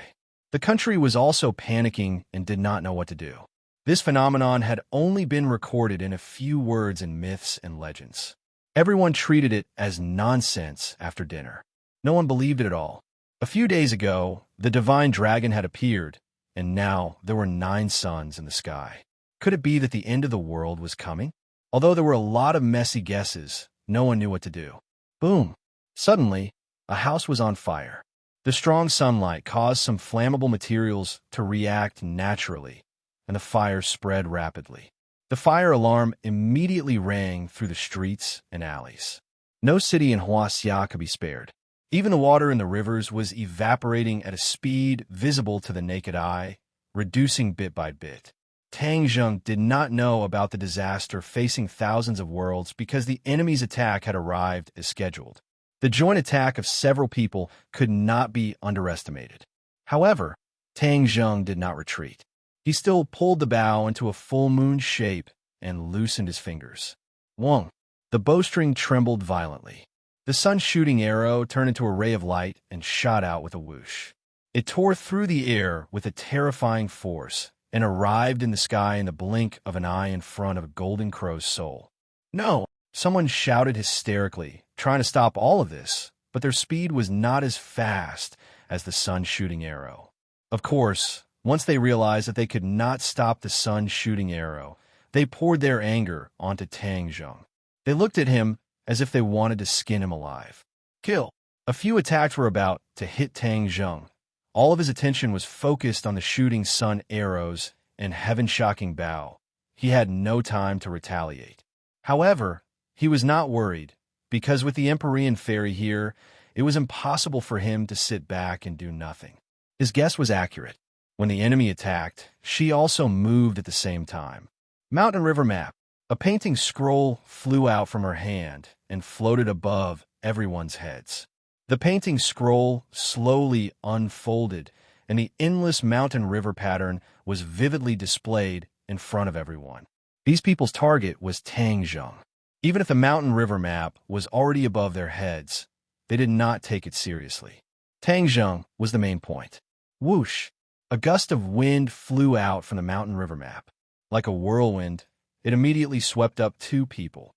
The country was also panicking and did not know what to do. This phenomenon had only been recorded in a few words in myths and legends. Everyone treated it as nonsense after dinner. No one believed it at all. A few days ago, the divine dragon had appeared, and now there were 9 suns in the sky. Could it be that the end of the world was coming? Although there were a lot of messy guesses, no one knew what to do. Boom! Suddenly, a house was on fire. The strong sunlight caused some flammable materials to react naturally, and the fire spread rapidly. The fire alarm immediately rang through the streets and alleys. No city in Huaxia could be spared. Even the water in the rivers was evaporating at a speed visible to the naked eye, reducing bit by bit. Tang Zheng did not know about the disaster facing thousands of worlds because the enemy's attack had arrived as scheduled. The joint attack of several people could not be underestimated. However, Tang Zheng did not retreat. He still pulled the bow into a full moon shape and loosened his fingers. Wong! The bowstring trembled violently. The sun-shooting arrow turned into a ray of light and shot out with a whoosh. It tore through the air with a terrifying force and arrived in the sky in the blink of an eye in front of a golden crow's soul. No! Someone shouted hysterically, trying to stop all of this, but their speed was not as fast as the sun-shooting arrow. Of course, once they realized that they could not stop the sun-shooting arrow, they poured their anger onto Tang Zheng. They looked at him as if they wanted to skin him alive. Kill! A few attacks were about to hit Tang Zheng. All of his attention was focused on the shooting sun arrows and heaven-shocking bow. He had no time to retaliate. However, he was not worried, because with the Empyrean Ferry here, it was impossible for him to sit back and do nothing. His guess was accurate. When the enemy attacked, she also moved at the same time. Mountain River Map. A painting scroll flew out from her hand and floated above everyone's heads. The painting scroll slowly unfolded, and the endless mountain river pattern was vividly displayed in front of everyone. These people's target was Tang Zheng. Even if the mountain river map was already above their heads, they did not take it seriously. Tang Zheng was the main point. Whoosh! A gust of wind flew out from the mountain river map. Like a whirlwind, it immediately swept up 2 people.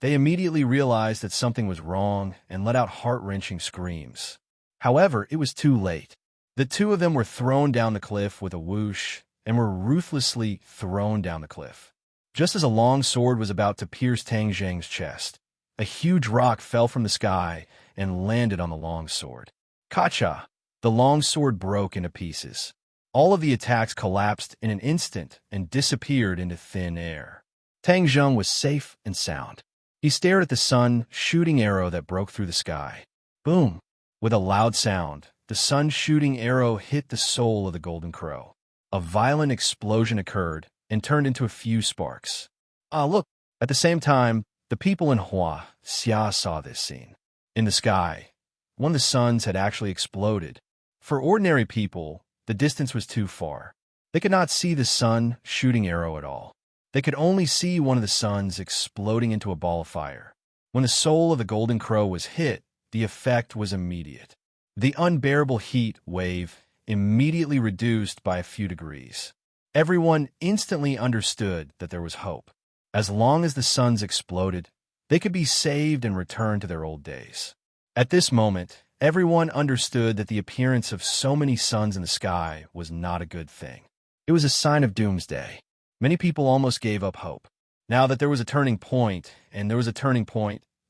They immediately realized that something was wrong and let out heart-wrenching screams. However, it was too late. The 2 of them were thrown down the cliff with a whoosh and were ruthlessly thrown down the cliff. Just as a long sword was about to pierce Tang Zheng's chest, a huge rock fell from the sky and landed on the long sword. Kacha! The long sword broke into pieces. All of the attacks collapsed in an instant and disappeared into thin air. Tang Zheng was safe and sound. He stared at the sun-shooting arrow that broke through the sky. Boom! With a loud sound, the sun-shooting arrow hit the soul of the golden crow. A violent explosion occurred and turned into a few sparks. Look! At the same time, The people in Hua Xia saw this scene. In the sky, one of the suns had actually exploded. For ordinary people, the distance was too far. They could not see the sun shooting arrow at all. They could only see one of the suns exploding into a ball of fire. When the soul of the golden crow was hit, the effect was immediate. The unbearable heat wave immediately reduced by a few degrees. Everyone instantly understood that there was hope. As long as the suns exploded, they could be saved and return to their old days. At this moment, everyone understood that the appearance of so many suns in the sky was not a good thing. It was a sign of doomsday. Many people almost gave up hope. Now that there was a turning point,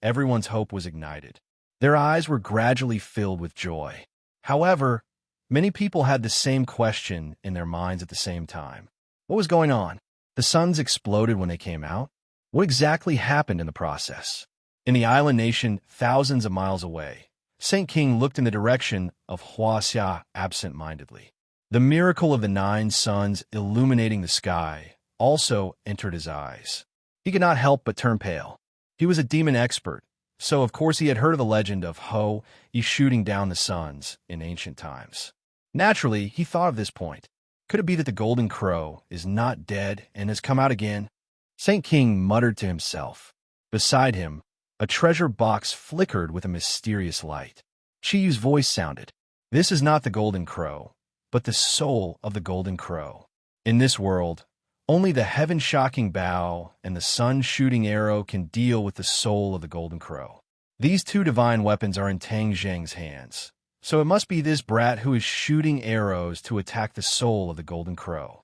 everyone's hope was ignited. Their eyes were gradually filled with joy. However, many people had the same question in their minds at the same time. What was going on? The suns exploded when they came out? What exactly happened in the process? In the island nation, thousands of miles away, Saint King looked in the direction of Huaxia absent-mindedly. The miracle of the 9 suns illuminating the sky also entered his eyes. He could not help but turn pale. He was a demon expert, so of course he had heard of the legend of Ho Yi shooting down the suns in ancient times. Naturally, he thought of this point. Could it be that the golden crow is not dead and has come out again? Saint King muttered to himself. Beside him, a treasure box flickered with a mysterious light. Chiyu's voice sounded. This is not the golden crow, but the soul of the golden crow. In this world, only the heaven-shocking bow and the sun-shooting arrow can deal with the soul of the golden crow. These 2 divine weapons are in Tang Zheng's hands, so it must be this brat who is shooting arrows to attack the soul of the golden crow.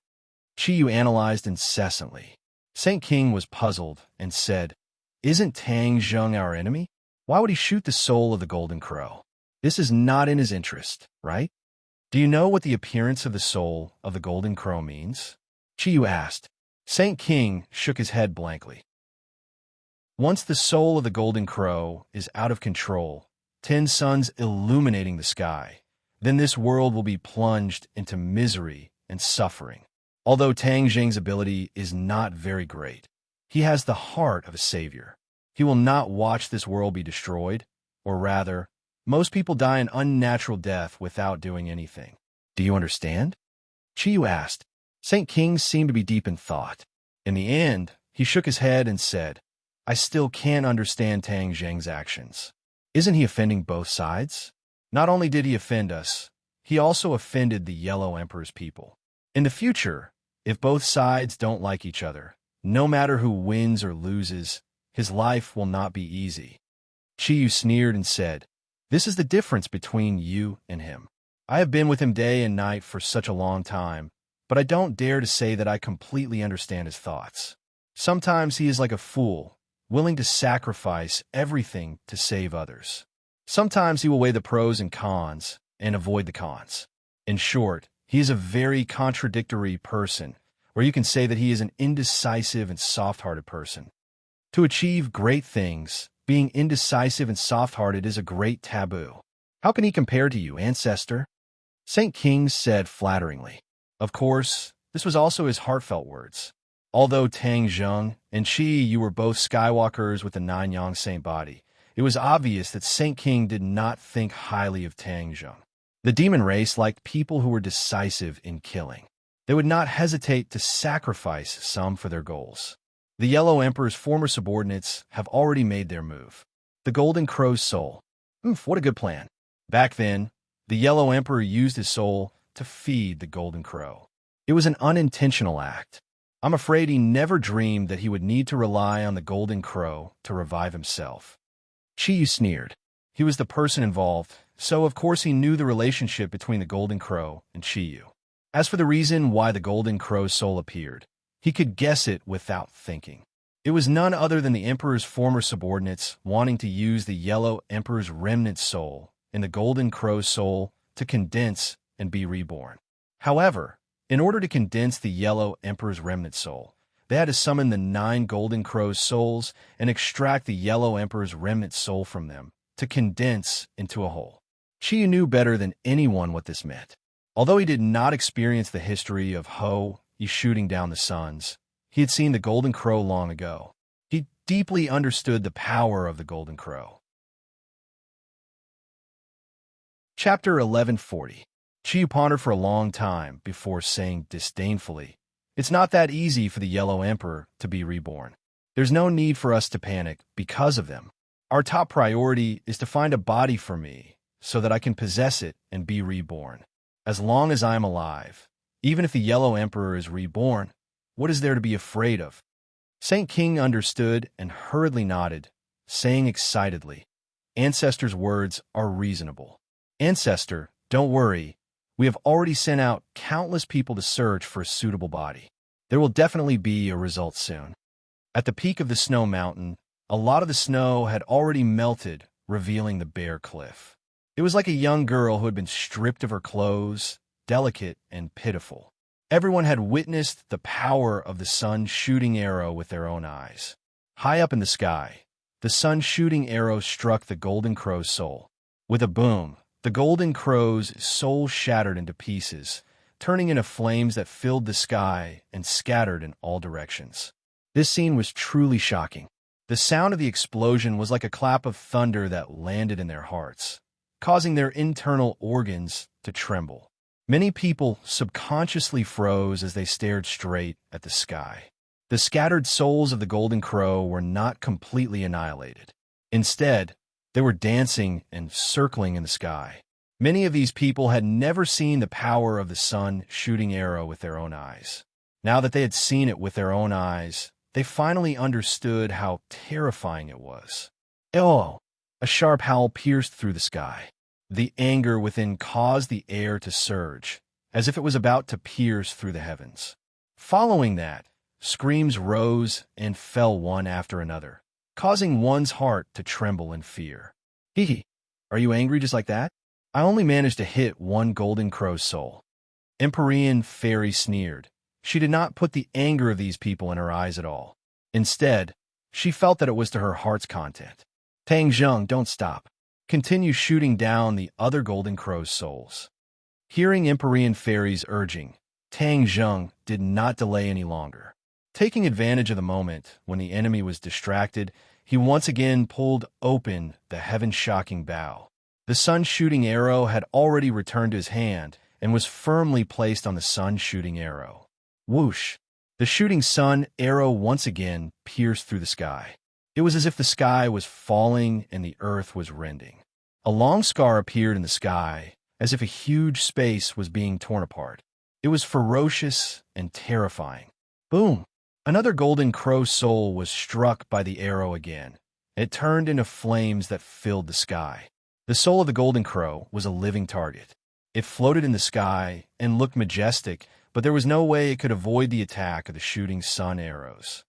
Chiyu analyzed incessantly. Saint King was puzzled and said, "Isn't Tang Zheng our enemy? Why would he shoot the soul of the golden crow? This is not in his interest, right? Do you know what the appearance of the soul of the golden crow means?" Chiyu asked. Saint King shook his head blankly. Once the soul of the golden crow is out of control, 10 suns illuminating the sky, then this world will be plunged into misery and suffering. Although Tang Zheng's ability is not very great, he has the heart of a savior. He will not watch this world be destroyed, or rather, most people die an unnatural death without doing anything. Do you understand? Chiyu asked. Saint King seemed to be deep in thought. In the end, he shook his head and said, "I still can't understand Tang Zheng's actions. Isn't he offending both sides? Not only did he offend us, he also offended the Yellow Emperor's people. In the future, if both sides don't like each other, no matter who wins or loses, his life will not be easy." Chiyu sneered and said, "This is the difference between you and him. I have been with him day and night for such a long time, but I don't dare to say that I completely understand his thoughts. Sometimes he is like a fool, willing to sacrifice everything to save others. Sometimes he will weigh the pros and cons and avoid the cons. In short, he is a very contradictory person, where you can say that he is an indecisive and soft-hearted person. To achieve great things, being indecisive and soft-hearted is a great taboo. How can he compare to you, ancestor?" Saint King said flatteringly. Of course, this was also his heartfelt words. Although Tang Zheng and Chi were both Skywalkers with the 9 Yang Saint body, it was obvious that Saint King did not think highly of Tang Zheng. The demon race liked people who were decisive in killing. They would not hesitate to sacrifice some for their goals. The Yellow Emperor's former subordinates have already made their move. The Golden Crow's soul. What a good plan. Back then, the Yellow Emperor used his soul to feed the Golden Crow. It was an unintentional act. I'm afraid he never dreamed that he would need to rely on the Golden Crow to revive himself. Chiyu sneered. He was the person involved, so of course he knew the relationship between the Golden Crow and Chiyu. As for the reason why the Golden Crow's soul appeared, he could guess it without thinking. It was none other than the Emperor's former subordinates wanting to use the Yellow Emperor's remnant soul and the Golden Crow's soul to condense and be reborn. However, in order to condense the Yellow Emperor's remnant soul, they had to summon the 9 Golden Crow's souls and extract the Yellow Emperor's remnant soul from them to condense into a whole. Chiyu knew better than anyone what this meant. Although he did not experience the history of Ho Yi shooting down the suns, he had seen the Golden Crow long ago. He deeply understood the power of the golden crow. Chapter 1140. Chiyu pondered for a long time before saying disdainfully, "It's not that easy for the Yellow Emperor to be reborn. There's no need for us to panic because of them. Our top priority is to find a body for me so that I can possess it and be reborn. As long as I'm alive, even if the Yellow Emperor is reborn, what is there to be afraid of?" Saint King understood and hurriedly nodded, saying excitedly, "Ancestor's words are reasonable. Ancestor, don't worry. We have already sent out countless people to search for a suitable body. There will definitely be a result soon." At the peak of the snow mountain, a lot of the snow had already melted, revealing the bare cliff. It was like a young girl who had been stripped of her clothes, delicate and pitiful. Everyone had witnessed the power of the sun shooting arrow with their own eyes. High up in the sky, the sun shooting arrow struck the golden crow's soul. With a boom, the golden crow's soul shattered into pieces, turning into flames that filled the sky and scattered in all directions. This scene was truly shocking. The sound of the explosion was like a clap of thunder that landed in their hearts, causing their internal organs to tremble. Many people subconsciously froze as they stared straight at the sky. The scattered souls of the golden crow were not completely annihilated. Instead, they were dancing and circling in the sky. Many of these people had never seen the power of the sun shooting arrow with their own eyes. Now that they had seen it with their own eyes, they finally understood how terrifying it was. Oh! A sharp howl pierced through the sky. The anger within caused the air to surge, as if it was about to pierce through the heavens. Following that, screams rose and fell one after another, causing one's heart to tremble in fear. "Hee, are you angry just like that? I only managed to hit one golden crow's soul." Empyrean Fairy sneered. She did not put the anger of these people in her eyes at all. Instead, she felt that it was to her heart's content. "Tang Zheng, don't stop. Continue shooting down the other golden crow's souls." Hearing Empyrean Fairy's urging, Tang Zheng did not delay any longer. Taking advantage of the moment when the enemy was distracted, he once again pulled open the heaven-shocking bow. The sun-shooting arrow had already returned to his hand and was firmly placed on the sun-shooting arrow. Whoosh! The shooting sun arrow once again pierced through the sky. It was as if the sky was falling and the earth was rending. A long scar appeared in the sky, as if a huge space was being torn apart. It was ferocious and terrifying. Boom! Another golden crow soul was struck by the arrow again. It turned into flames that filled the sky. The soul of the golden crow was a living target. It floated in the sky and looked majestic, but there was no way it could avoid the attack of the shooting sun arrows.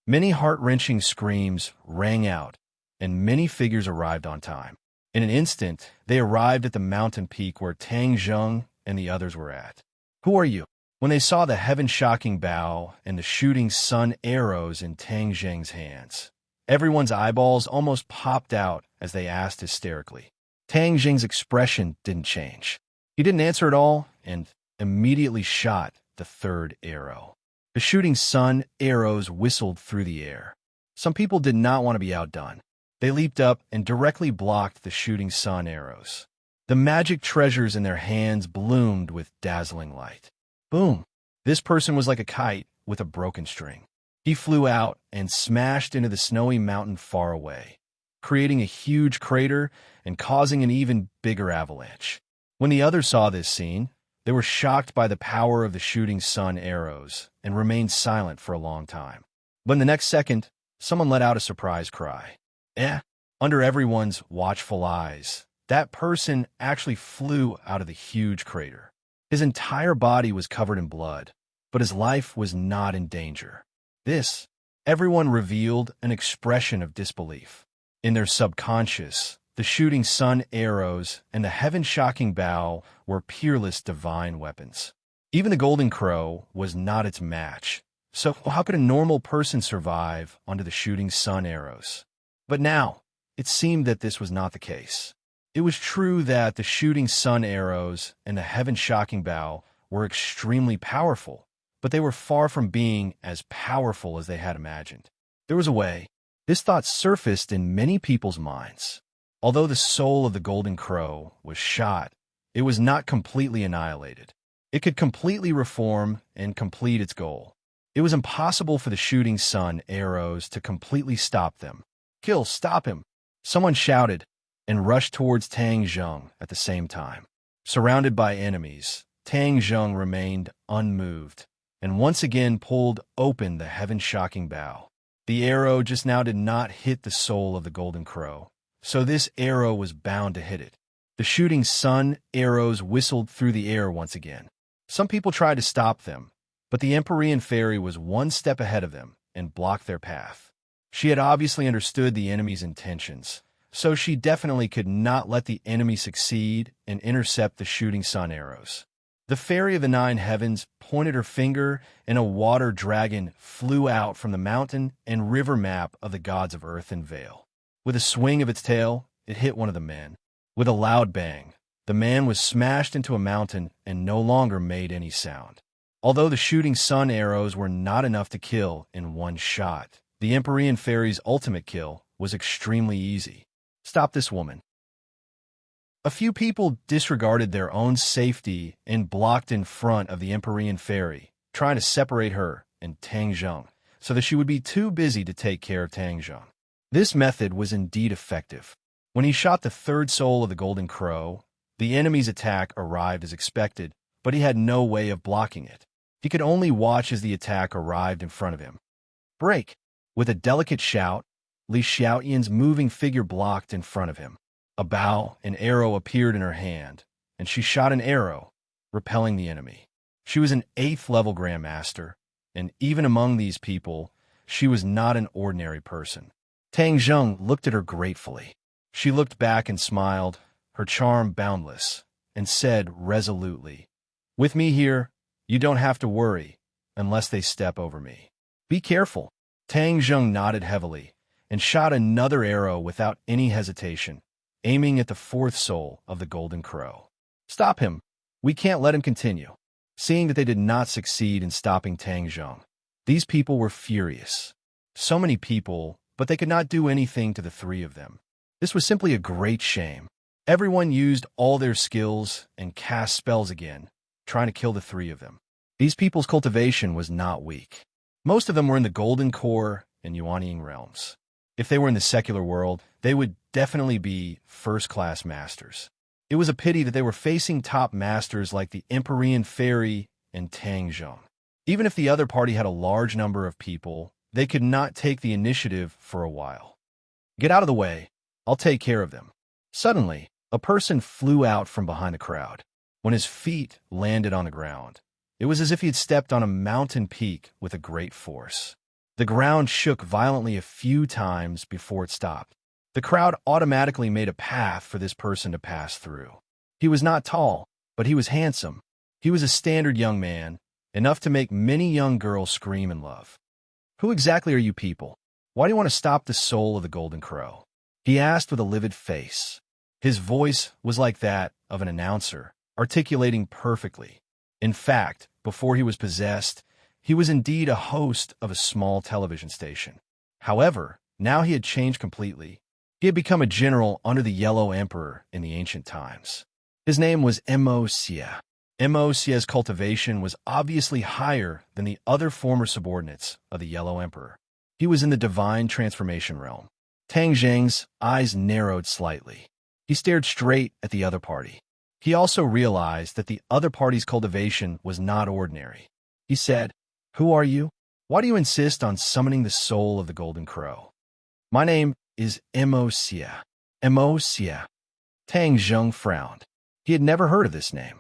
Many heart-wrenching screams rang out, and many figures arrived on time. In an instant, they arrived at the mountain peak where Tang Zheng and the others were at. "Who are you?" When they saw the heaven-shocking bow and the shooting sun arrows in Tang Zheng's hands, everyone's eyeballs almost popped out as they asked hysterically. Tang Zheng's expression didn't change. He didn't answer at all and immediately shot the third arrow. The shooting sun arrows whistled through the air. Some people did not want to be outdone. They leaped up and directly blocked the shooting sun arrows. The magic treasures in their hands bloomed with dazzling light. Boom! This person was like a kite with a broken string. He flew out and smashed into the snowy mountain far away, creating a huge crater and causing an even bigger avalanche. When the others saw this scene, they were shocked by the power of the shooting sun arrows and remained silent for a long time. But in the next second, someone let out a surprise cry. Under everyone's watchful eyes, that person actually flew out of the huge crater. His entire body was covered in blood, but his life was not in danger. Everyone revealed an expression of disbelief. In their subconscious, the shooting sun arrows and the heaven-shocking bow were peerless divine weapons. Even the golden crow was not its match. So how could a normal person survive under the shooting sun arrows? But now, it seemed that this was not the case. It was true that the shooting sun arrows and the heaven-shocking bow were extremely powerful, but they were far from being as powerful as they had imagined. There was a way. This thought surfaced in many people's minds. Although the soul of the golden crow was shot, it was not completely annihilated. It could completely reform and complete its goal. It was impossible for the shooting sun arrows to completely stop them. "Kill, stop him!" Someone shouted and rushed towards Tang Zheng at the same time. Surrounded by enemies, Tang Zheng remained unmoved and once again pulled open the heaven-shocking bow. The arrow just now did not hit the soul of the golden crow, so this arrow was bound to hit it. The shooting sun arrows whistled through the air once again. Some people tried to stop them, but the Empyrean fairy was one step ahead of them and blocked their path. She had obviously understood the enemy's intentions, so she definitely could not let the enemy succeed and intercept the shooting sun arrows. The fairy of the nine heavens pointed her finger, and a water dragon flew out from the mountain and river map of the gods of earth and Vale. With a swing of its tail, it hit one of the men. With a loud bang, the man was smashed into a mountain and no longer made any sound. Although the shooting sun arrows were not enough to kill in one shot, the Empyrean fairy's ultimate kill was extremely easy. Stop this woman. A few people disregarded their own safety and blocked in front of the Empyrean fairy, trying to separate her and Tang Zheng so that she would be too busy to take care of Tang Zheng. This method was indeed effective. When he shot the third soul of the golden crow, the enemy's attack arrived as expected, but he had no way of blocking it. He could only watch as the attack arrived in front of him. "Break!" With a delicate shout, Li Xiaoyan's moving figure blocked in front of him. A bow and arrow appeared in her hand, and she shot an arrow, repelling the enemy. She was an 8th level Grandmaster, and even among these people, she was not an ordinary person. Tang Zheng looked at her gratefully. She looked back and smiled, her charm boundless, and said resolutely, "With me here, you don't have to worry, unless they step over me. Be careful." Tang Zheng nodded heavily and shot another arrow without any hesitation, aiming at the 4th soul of the golden crow. "Stop him. We can't let him continue." Seeing that they did not succeed in stopping Tang Zheng, these people were furious. So many people, but they could not do anything to the three of them. This was simply a great shame. Everyone used all their skills and cast spells again, trying to kill the three of them. These people's cultivation was not weak. Most of them were in the Golden Core and Yuanying realms. If they were in the secular world, they would definitely be first-class masters. It was a pity that they were facing top masters like the Empyrean Fairy and Tang Zheng. Even if the other party had a large number of people, they could not take the initiative for a while. "Get out of the way. I'll take care of them." Suddenly, a person flew out from behind the crowd. When his feet landed on the ground, it was as if he had stepped on a mountain peak with a great force. The ground shook violently a few times before it stopped. The crowd automatically made a path for this person to pass through. He was not tall, but he was handsome. He was a standard young man, enough to make many young girls scream in love. "Who exactly are you people? Why do you want to stop the soul of the golden crow?" he asked with a livid face. His voice was like that of an announcer, articulating perfectly. In fact, before he was possessed, he was indeed a host of a small television station. However, now he had changed completely. He had become a general under the Yellow Emperor in the ancient times. His name was Mo Xie. Mo Xie's cultivation was obviously higher than the other former subordinates of the Yellow Emperor. He was in the divine transformation realm. Tang Zheng's eyes narrowed slightly. He stared straight at the other party. He also realized that the other party's cultivation was not ordinary. He said, "Who are you? Why do you insist on summoning the soul of the golden crow?" "My name is Mo Xie." Mo Xie. Tang Zheng frowned. He had never heard of this name.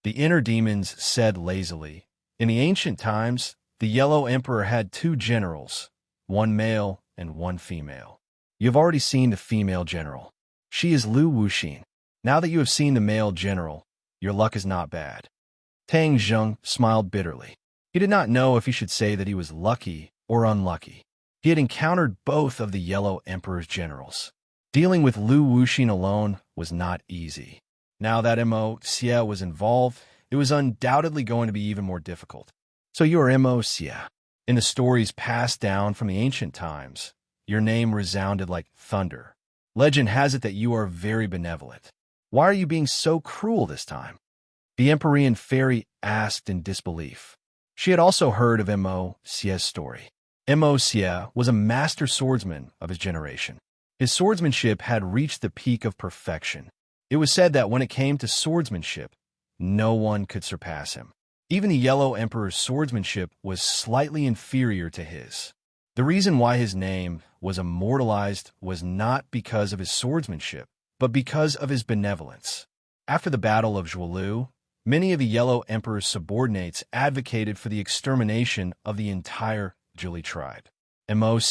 The inner demons said lazily, "In the ancient times, the Yellow Emperor had 2 generals, one male and one female. You have already seen the female general. She is Lu Wuxin. Now that you have seen the male general, your luck is not bad." Tang Zheng smiled bitterly. He did not know if he should say that he was lucky or unlucky. He had encountered both of the Yellow Emperor's generals. Dealing with Lu Wuxin alone was not easy. Now that Mo Xie was involved, it was undoubtedly going to be even more difficult. "So you are Mo Xie." In the stories passed down from the ancient times, your name resounded like thunder. Legend has it that you are very benevolent. Why are you being so cruel this time? The Empyrean fairy asked in disbelief. She had also heard of Mo''s story. Mo'' was a master swordsman of his generation. His swordsmanship had reached the peak of perfection. It was said that when it came to swordsmanship, no one could surpass him. Even the Yellow Emperor's swordsmanship was slightly inferior to his. The reason why his name was immortalized was not because of his swordsmanship, but because of his benevolence. After the Battle of Zhuolu, many of the Yellow Emperor's subordinates advocated for the extermination of the entire Zhuli tribe. Mo'',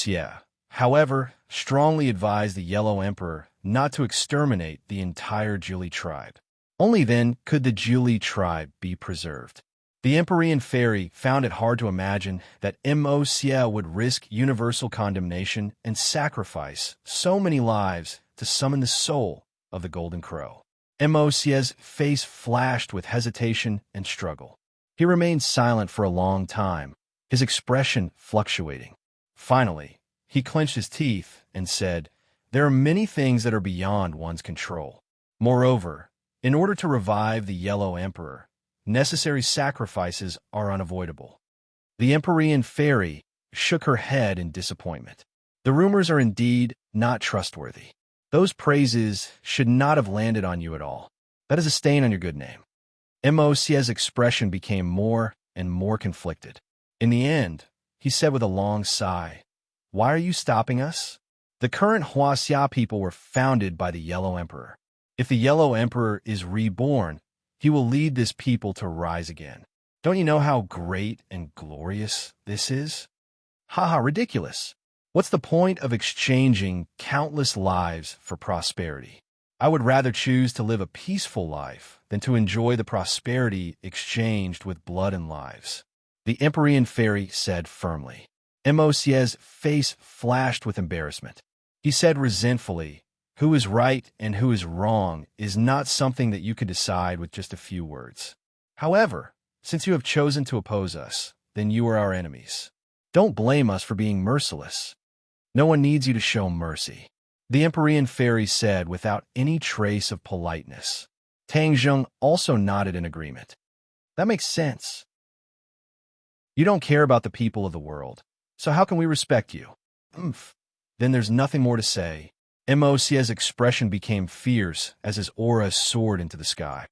however, strongly advised the Yellow Emperor not to exterminate the entire Zhuli tribe. Only then could the Zhuli tribe be preserved. The Empyrean fairy found it hard to imagine that Mo'' would risk universal condemnation and sacrifice so many lives to summon the soul of the Golden Crow. Mo''s face flashed with hesitation and struggle. He remained silent for a long time, his expression fluctuating. Finally, he clenched his teeth and said, "There are many things that are beyond one's control. Moreover, in order to revive the Yellow Emperor, necessary sacrifices are unavoidable." The Empyrean fairy shook her head in disappointment. "The rumors are indeed not trustworthy. Those praises should not have landed on you at all. That is a stain on your good name." Mo''s expression became more and more conflicted. In the end, he said with a long sigh, "Why are you stopping us? The current Huaxia people were founded by the Yellow Emperor. If the Yellow Emperor is reborn, he will lead this people to rise again. Don't you know how great and glorious this is? Haha, ridiculous. What's the point of exchanging countless lives for prosperity? I would rather choose to live a peaceful life than to enjoy the prosperity exchanged with blood and lives." The Empyrean fairy said firmly. Mo''s face flashed with embarrassment. He said resentfully, "Who is right and who is wrong is not something that you could decide with just a few words. However, since you have chosen to oppose us, then you are our enemies. Don't blame us for being merciless. No one needs you to show mercy." The Empyrean fairy said without any trace of politeness. Tang Zheng also nodded in agreement. "That makes sense. You don't care about the people of the world, so how can we respect you?" Then there's nothing more to say. Mo''s expression became fierce as his aura soared into the sky.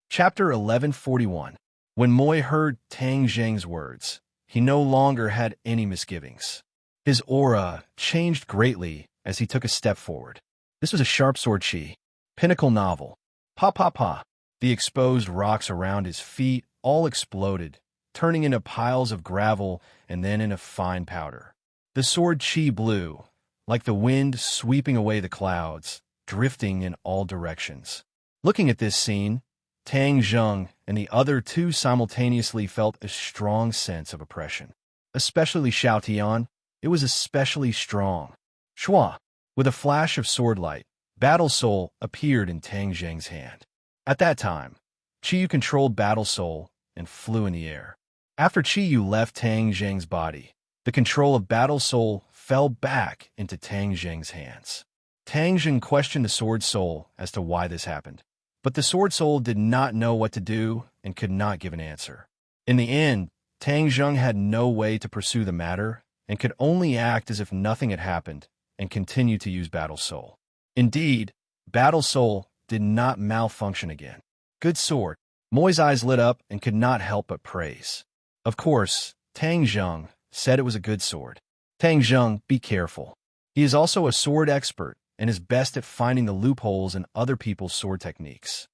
Chapter 1141. When Moi heard Tang Zheng's words, he no longer had any misgivings. His aura changed greatly as he took a step forward. This was a sharp sword chi. Pinnacle novel. Pa pa pa. The exposed rocks around his feet all exploded, turning into piles of gravel and then into fine powder. The sword chi blew, like the wind sweeping away the clouds, drifting in all directions. Looking at this scene, Tang Zheng and the other two simultaneously felt a strong sense of oppression. Especially Xiao Tian, it was especially strong. Shua, with a flash of sword light, Battle Soul appeared in Tang Zheng's hand. At that time, Qiyu controlled Battle Soul and flew in the air. After Qiyu left Tang Zheng's body, the control of Battle Soul fell back into Tang Zheng's hands. Tang Zheng questioned the Sword Soul as to why this happened, but the Sword Soul did not know what to do and could not give an answer. In the end, Tang Zheng had no way to pursue the matter and could only act as if nothing had happened and continue to use Battle Soul. Indeed, Battle Soul did not malfunction again. Good sword. Moi's eyes lit up and could not help but praise. Of course, Tang Zheng said it was a good sword. Tang Zheng, be careful. He is also a sword expert and is best at finding the loopholes in other people's sword techniques.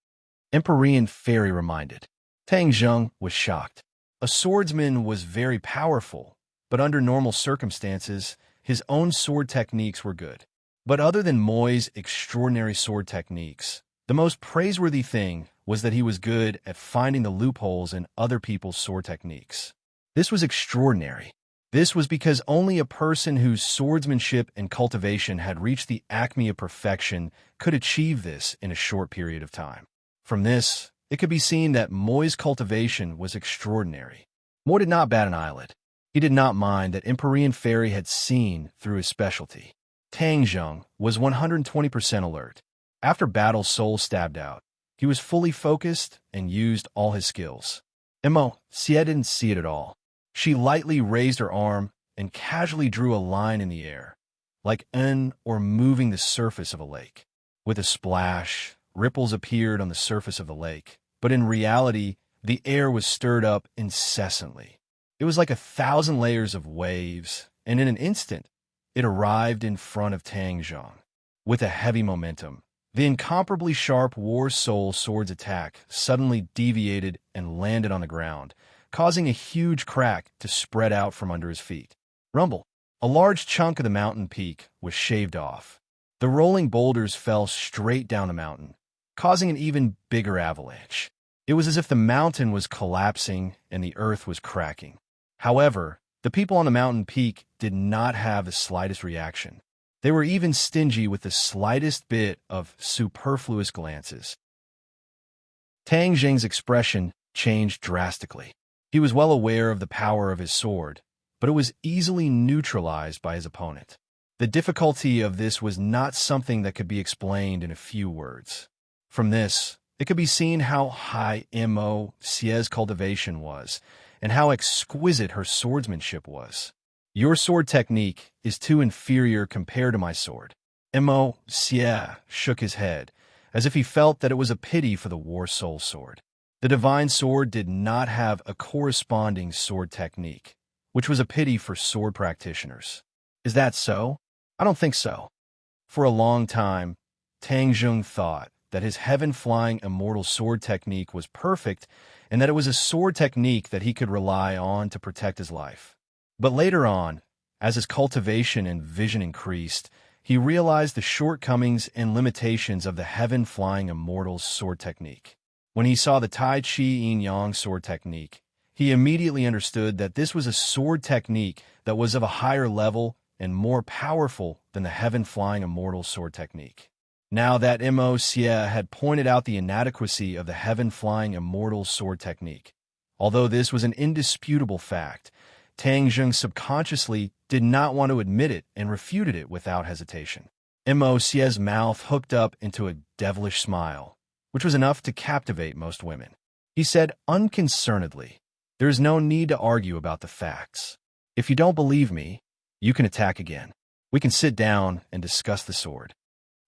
Empyrean fairy reminded. Tang Zheng was shocked. A swordsman was very powerful, but under normal circumstances, his own sword techniques were good. But other than Moi's extraordinary sword techniques, the most praiseworthy thing was that he was good at finding the loopholes in other people's sword techniques. This was extraordinary. This was because only a person whose swordsmanship and cultivation had reached the acme of perfection could achieve this in a short period of time. From this, it could be seen that Moi's cultivation was extraordinary. Moi did not bat an eyelid. He did not mind that Empyrean Fairy had seen through his specialty. Tang Zheng was 120% alert. After Battle's soul stabbed out, he was fully focused and used all his skills. Mo Xie didn't see it at all. She lightly raised her arm and casually drew a line in the air, like or moving the surface of a lake. With a splash, ripples appeared on the surface of the lake, but in reality, the air was stirred up incessantly. It was like 1,000 layers of waves, and in an instant, it arrived in front of Tang Zheng. With a heavy momentum, the incomparably sharp War Soul Sword's attack suddenly deviated and landed on the ground, causing a huge crack to spread out from under his feet. Rumble! A large chunk of the mountain peak was shaved off. The rolling boulders fell straight down the mountain, causing an even bigger avalanche. It was as if the mountain was collapsing and the earth was cracking. However, the people on the mountain peak did not have the slightest reaction. They were even stingy with the slightest bit of superfluous glances. Tang Zheng's expression changed drastically. He was well aware of the power of his sword, but it was easily neutralized by his opponent. The difficulty of this was not something that could be explained in a few words. From this, it could be seen how high Mo Xie's cultivation was, and how exquisite her swordsmanship was. Your sword technique is too inferior compared to my sword. Mo Xie shook his head, as if he felt that it was a pity for the War Soul Sword. The Divine Sword did not have a corresponding sword technique, which was a pity for sword practitioners. Is that so? I don't think so. For a long time, Tang Zheng thought that his heaven-flying immortal sword technique was perfect and that it was a sword technique that he could rely on to protect his life. But later on, as his cultivation and vision increased, he realized the shortcomings and limitations of the heaven-flying immortal sword technique. When he saw the Tai Chi Yin-Yang sword technique, he immediately understood that this was a sword technique that was of a higher level and more powerful than the heaven-flying immortal sword technique. Now that Mo Xie had pointed out the inadequacy of the heaven-flying immortal sword technique, although this was an indisputable fact, Tang Zheng subconsciously did not want to admit it and refuted it without hesitation. Mo Xie's mouth hooked up into a devilish smile, which was enough to captivate most women. He said unconcernedly, "There is no need to argue about the facts. If you don't believe me, you can attack again. We can sit down and discuss the sword."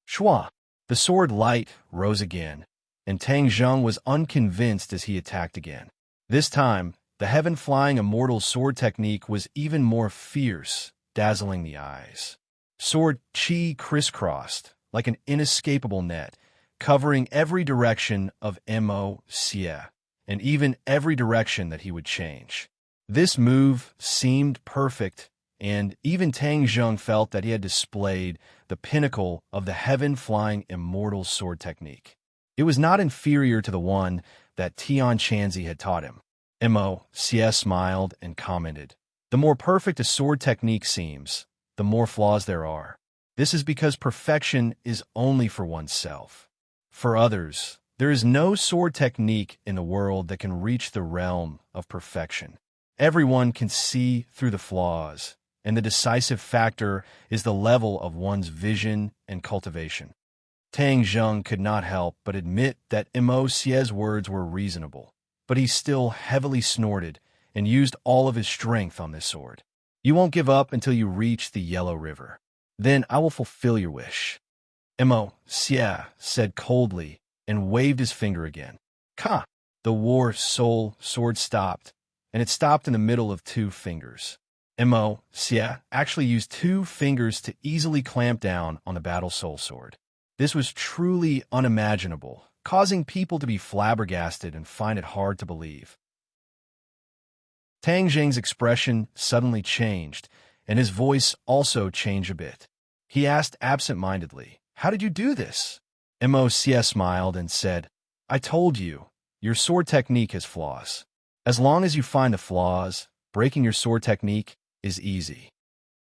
Shua! The sword light rose again, and Tang Zheng was unconvinced as he attacked again. This time, the heaven-flying immortal sword technique was even more fierce, dazzling the eyes. Sword chi crisscrossed like an inescapable net, covering every direction of Mo Xie, and even every direction that he would change. This move seemed perfect, and even Tang Zheng felt that he had displayed the pinnacle of the heaven-flying immortal sword technique. It was not inferior to the one that Tian Chanzi had taught him. Mo Xie smiled and commented, "The more perfect a sword technique seems, the more flaws there are. This is because perfection is only for oneself. For others, there is no sword technique in the world that can reach the realm of perfection. Everyone can see through the flaws, and the decisive factor is the level of one's vision and cultivation." Tang Zheng could not help but admit that Mo Xie's words were reasonable, but he still heavily snorted and used all of his strength on this sword. "You won't give up until you reach the Yellow River. Then I will fulfill your wish." Mo Xie said coldly and waved his finger again. Ka! The War Soul Sword stopped, and it stopped in the middle of 2 fingers. Mo Xie actually used 2 fingers to easily clamp down on the Battle Soul Sword. This was truly unimaginable, causing people to be flabbergasted and find it hard to believe. Tang Zheng's expression suddenly changed, and his voice also changed a bit. He asked absent-mindedly, "How did you do this?" Mo Xie smiled and said, "I told you, your sword technique has flaws. As long as you find the flaws, breaking your sword technique is easy."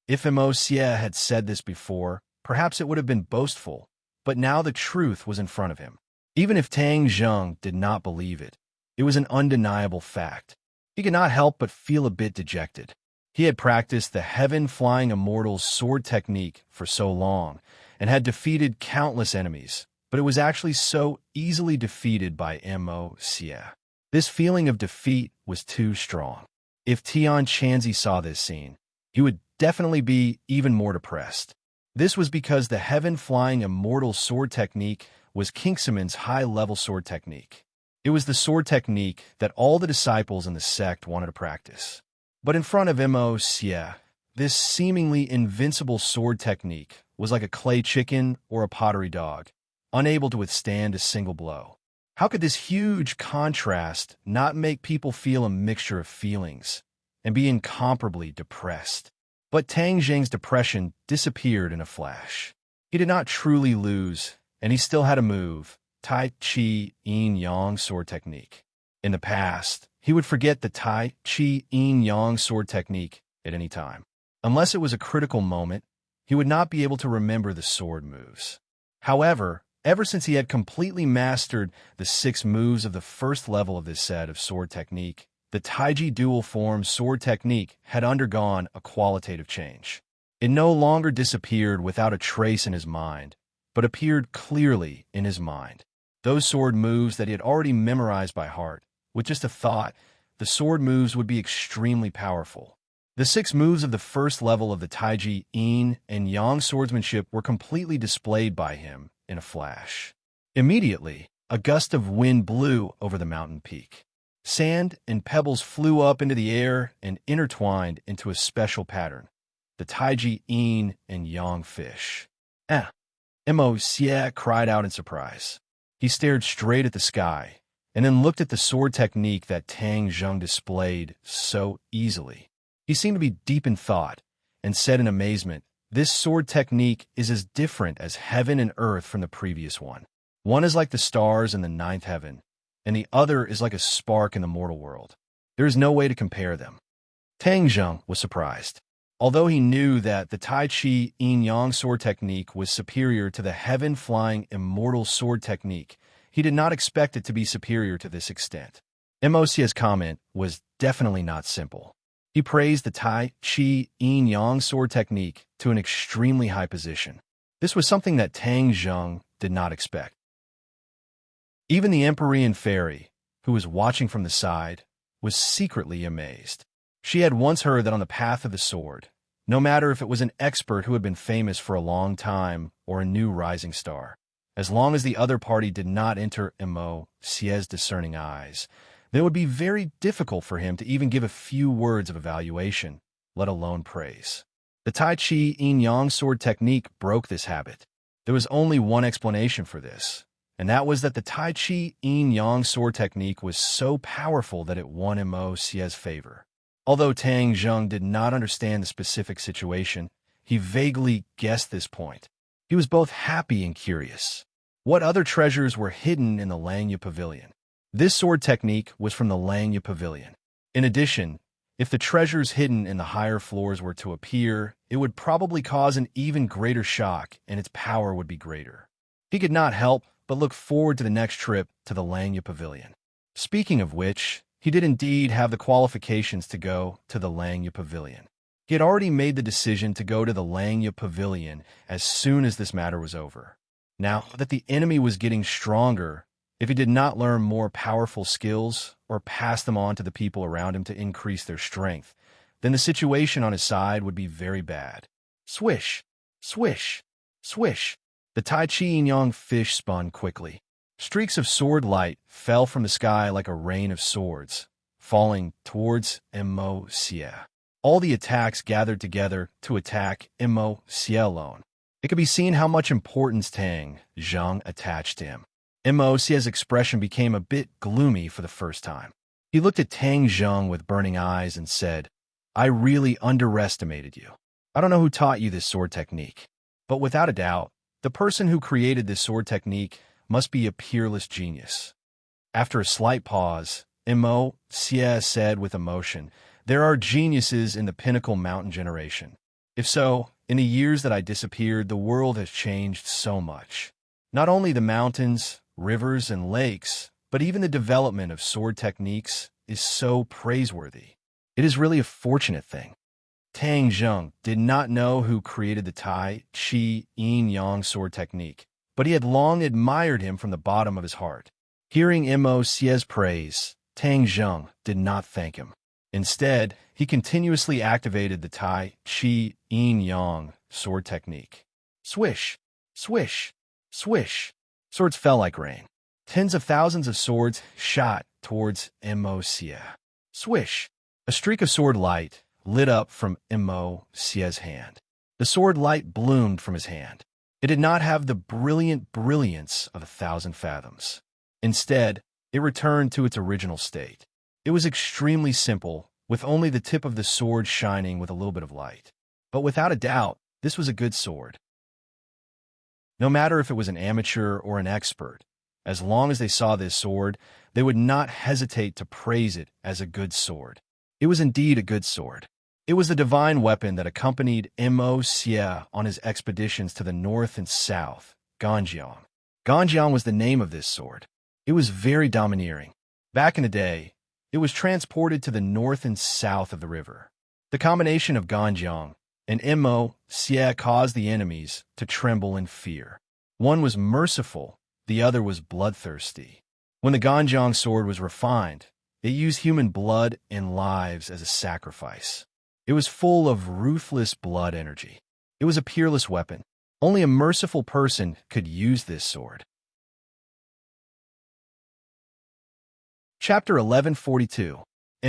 If Mo Xie had said this before, perhaps it would have been boastful, but now the truth was in front of him. Even if Tang Zheng did not believe it, it was an undeniable fact. He could not help but feel a bit dejected. He had practiced the heaven-flying immortal's sword technique for so long and had defeated countless enemies, but it was actually so easily defeated by Mo Xie. This feeling of defeat was too strong. If Tian Chanzi saw this scene, he would definitely be even more depressed. This was because the heaven-flying immortal sword technique was Kingsiman's high-level sword technique. It was the sword technique that all the disciples in the sect wanted to practice. But in front of Mo Xie, this seemingly invincible sword technique was like a clay chicken or a pottery dog, unable to withstand a single blow. How could this huge contrast not make people feel a mixture of feelings and be incomparably depressed? But Tang Zheng's depression disappeared in a flash. He did not truly lose, and he still had a move, Tai Chi Yin Yang sword technique. In the past, he would forget the Tai Chi Yin Yang sword technique at any time. Unless it was a critical moment, he would not be able to remember the sword moves. However, ever since he had completely mastered the 6 moves of the first level of this set of sword technique, the Taiji dual form sword technique had undergone a qualitative change. It no longer disappeared without a trace in his mind, but appeared clearly in his mind. Those sword moves that he had already memorized by heart, with just a thought, the sword moves would be extremely powerful. The 6 moves of the first level of the Taiji Yin and Yang swordsmanship were completely displayed by him in a flash. Immediately, a gust of wind blew over the mountain peak. Sand and pebbles flew up into the air and intertwined into a special pattern, the Taiji Yin and Yang fish. Mo Xie cried out in surprise. He stared straight at the sky, and then looked at the sword technique that Tang Zheng displayed so easily. He seemed to be deep in thought, and said in amazement, "This sword technique is as different as heaven and earth from the previous one. One is like the stars in the 9th heaven, and the other is like a spark in the mortal world. There is no way to compare them." Tang Zheng was surprised. Although he knew that the Tai Chi Yin Yang sword technique was superior to the heaven-flying immortal sword technique, he did not expect it to be superior to this extent. Mo Xie's comment was definitely not simple. He praised the Tai Chi Yin Yang sword technique to an extremely high position. This was something that Tang Zheng did not expect. Even the Empyrean fairy, who was watching from the side, was secretly amazed. She had once heard that on the path of the sword, no matter if it was an expert who had been famous for a long time or a new rising star, as long as the other party did not enter Mo Xie's discerning eyes, then it would be very difficult for him to even give a few words of evaluation, let alone praise. The Tai Chi Yin Yang sword technique broke this habit. There was only one explanation for this, and that was that the Tai Chi Yin Yang sword technique was so powerful that it won Mo Xie's favor. Although Tang Zheng did not understand the specific situation, he vaguely guessed this point. He was both happy and curious. What other treasures were hidden in the Langya Pavilion? This sword technique was from the Langya Pavilion. In addition, if the treasures hidden in the higher floors were to appear, it would probably cause an even greater shock and its power would be greater. He could not help but look forward to the next trip to the Langya Pavilion. Speaking of which, he did indeed have the qualifications to go to the Langya Pavilion. He had already made the decision to go to the Langya Pavilion as soon as this matter was over. Now that the enemy was getting stronger, if he did not learn more powerful skills or pass them on to the people around him to increase their strength, then the situation on his side would be very bad. Swish, swish, swish. The Tai Chi Yin Yang fish spun quickly. Streaks of sword light fell from the sky like a rain of swords, falling towards Mo Xie. All the attacks gathered together to attack Mo Xie alone. It could be seen how much importance Tang Zheng attached to him. Mo Xie's expression became a bit gloomy for the first time. He looked at Tang Zheng with burning eyes and said, "I really underestimated you. I don't know who taught you this sword technique, but without a doubt, the person who created this sword technique must be a peerless genius." After a slight pause, Mo Xie said with emotion, "There are geniuses in the Pinnacle Mountain generation. If so, in the years that I disappeared, the world has changed so much. Not only the mountains, rivers, and lakes, but even the development of sword techniques is so praiseworthy. It is really a fortunate thing. Tang Zheng did not know who created the Tai Chi Yin-Yang sword technique, but he had long admired him from the bottom of his heart. Hearing Mo Xie's praise, Tang Zheng did not thank him. Instead, he continuously activated the Tai Chi Yin-Yang sword technique. Swish, swish, swish. Swords fell like rain. Tens of thousands of swords shot towards Mo Xie. Swish. A streak of sword light lit up from Mo Xie's hand. The sword light bloomed from his hand. It did not have the brilliant brilliance of 1,000 fathoms. Instead, it returned to its original state. It was extremely simple, with only the tip of the sword shining with a little bit of light. But without a doubt, this was a good sword. No matter if it was an amateur or an expert, as long as they saw this sword, they would not hesitate to praise it as a good sword. It was indeed a good sword. It was the divine weapon that accompanied Mo Xie on his expeditions to the north and south, Ganjiang. Ganjiang was the name of this sword. It was very domineering. Back in the day, it was transported to the north and south of the river. The combination of Ganjiang and Mo Xie caused the enemies to tremble in fear. One was merciful, the other was bloodthirsty. When the Ganjiang sword was refined, it used human blood and lives as a sacrifice. It was full of ruthless blood energy. It was a peerless weapon. Only a merciful person could use this sword. Chapter 1142.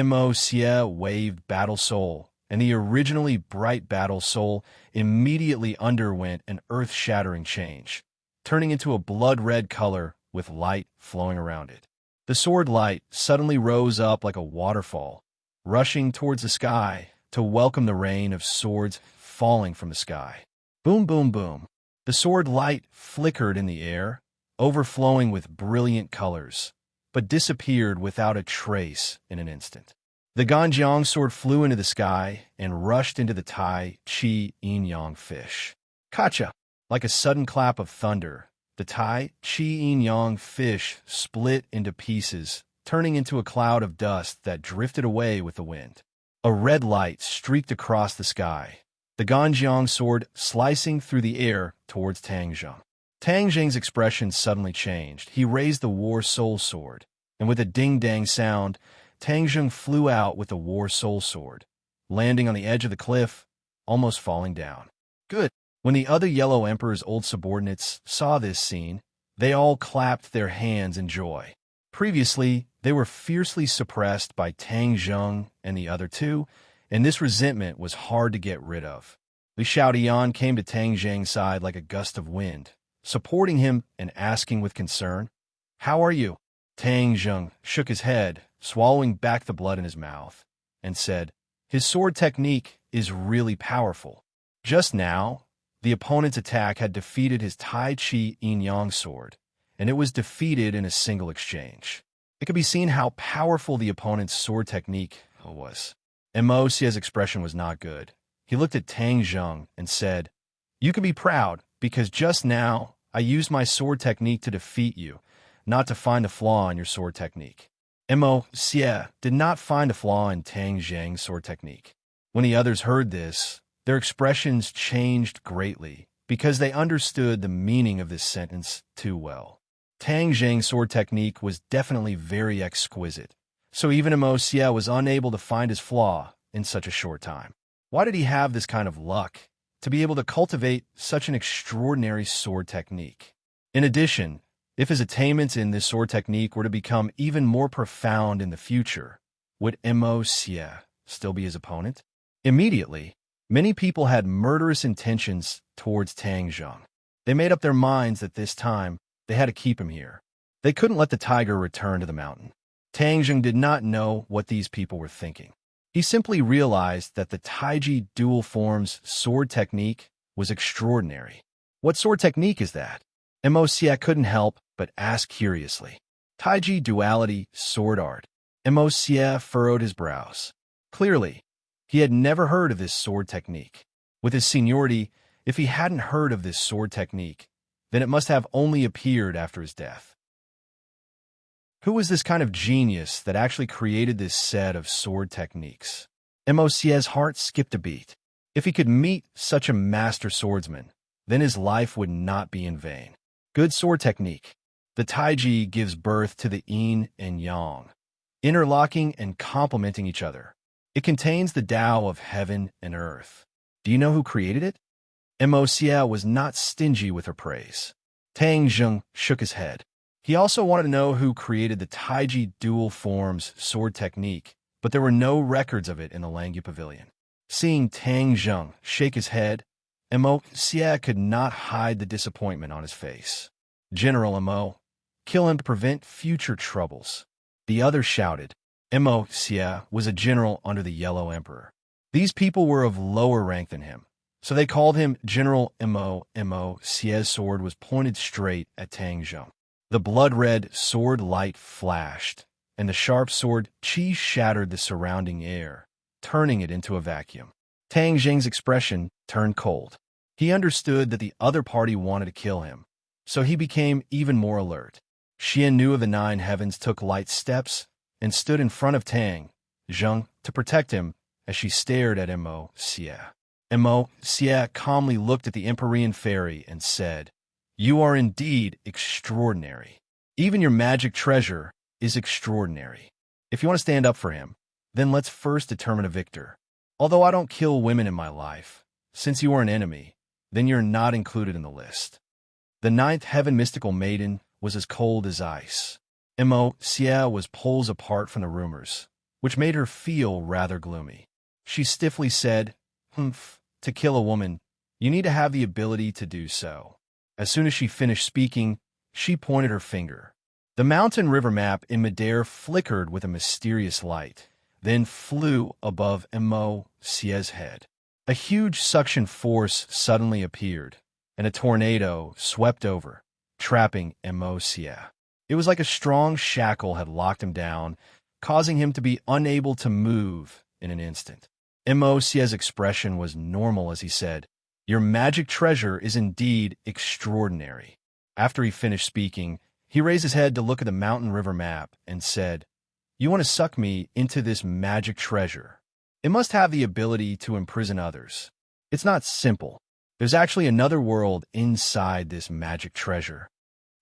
Mo Xie waved Battle Soul, and the originally bright Battle Soul immediately underwent an earth-shattering change, turning into a blood-red color with light flowing around it. The sword light suddenly rose up like a waterfall, rushing towards the sky to welcome the rain of swords falling from the sky. Boom, boom, boom. The sword light flickered in the air, overflowing with brilliant colors, but disappeared without a trace in an instant. The Ganjiang sword flew into the sky and rushed into the Tai Chi Yin-Yang fish. Kacha! Like a sudden clap of thunder, the Tai Chi Yin-Yang fish split into pieces, turning into a cloud of dust that drifted away with the wind. A red light streaked across the sky, the Ganjiang sword slicing through the air towards Tang Zheng. Tang Zheng's expression suddenly changed. He raised the War Soul Sword, and with a ding-dang sound, Tang Zheng flew out with the War Soul Sword, landing on the edge of the cliff, almost falling down. Good. When the other Yellow Emperor's old subordinates saw this scene, they all clapped their hands in joy. Previously, they were fiercely suppressed by Tang Zheng and the other two, and this resentment was hard to get rid of. Li Xiaodian came to Tang Zheng's side like a gust of wind, supporting him and asking with concern, "How are you?" Tang Zheng shook his head, swallowing back the blood in his mouth, and said, "His sword technique is really powerful. Just now, the opponent's attack had defeated his Tai Chi Yin-Yang sword, and it was defeated in a single exchange." It could be seen how powerful the opponent's sword technique was. Mo Xie's expression was not good. He looked at Tang Zheng and said, "You can be proud, because just now I used my sword technique to defeat you, not to find a flaw in your sword technique." Mo Xie did not find a flaw in Tang Zheng's sword technique. When the others heard this, their expressions changed greatly, because they understood the meaning of this sentence too well. Tang Zheng's sword technique was definitely very exquisite, so even Mo Xie was unable to find his flaw in such a short time. Why did he have this kind of luck to be able to cultivate such an extraordinary sword technique? In addition, if his attainments in this sword technique were to become even more profound in the future, would Mo Xie still be his opponent? Immediately, many people had murderous intentions towards Tang Zheng. They made up their minds that this time they had to keep him here. They couldn't let the tiger return to the mountain. Tang Zheng did not know what these people were thinking. He simply realized that the Taiji dual forms sword technique was extraordinary. What sword technique is that? Mo Xie couldn't help but ask curiously. Taiji duality sword art. Mo Xie furrowed his brows. Clearly, he had never heard of this sword technique. With his seniority, if he hadn't heard of this sword technique, then it must have only appeared after his death. Who was this kind of genius that actually created this set of sword techniques? Moc's heart skipped a beat. If he could meet such a master swordsman, then his life would not be in vain. Good sword technique. The Taiji gives birth to the yin and yang, interlocking and complementing each other. It contains the Tao of heaven and earth. Do you know who created it? Moc was not stingy with her praise. Tang Zheng shook his head. He also wanted to know who created the Taiji dual forms sword technique, but there were no records of it in the Langyu Pavilion. Seeing Tang Zheng shake his head, Moc could not hide the disappointment on his face. General Mo, kill him to prevent future troubles. The others shouted. Moc was a general under the Yellow Emperor. These people were of lower rank than him, so they called him General Mo. Moc's sword was pointed straight at Tang Zheng. The blood-red sword light flashed, and the sharp sword chi shattered the surrounding air, turning it into a vacuum. Tang Zheng's expression turned cold. He understood that the other party wanted to kill him, so he became even more alert. Xian Nu of the Nine Heavens took light steps and stood in front of Tang Zheng to protect him as she stared at Moc. Moc calmly looked at the Empyrean fairy and said, "You are indeed extraordinary. Even your magic treasure is extraordinary. If you want to stand up for him, then let's first determine a victor. Although I don't kill women in my life, since you are an enemy, then you're not included in the list." The ninth heaven mystical maiden was as cold as ice. Moc was poles apart from the rumors, which made her feel rather gloomy. She stiffly said, "Humph, to kill a woman, you need to have the ability to do so." As soon as she finished speaking, she pointed her finger. The mountain river map in midair flickered with a mysterious light, then flew above Moc's head. A huge suction force suddenly appeared, and a tornado swept over, trapping Moc. It was like a strong shackle had locked him down, causing him to be unable to move in an instant. Moc's expression was normal as he said, "Your magic treasure is indeed extraordinary." After he finished speaking, he raised his head to look at the mountain river map and said, "You want to suck me into this magic treasure. It must have the ability to imprison others. It's not simple. There's actually another world inside this magic treasure.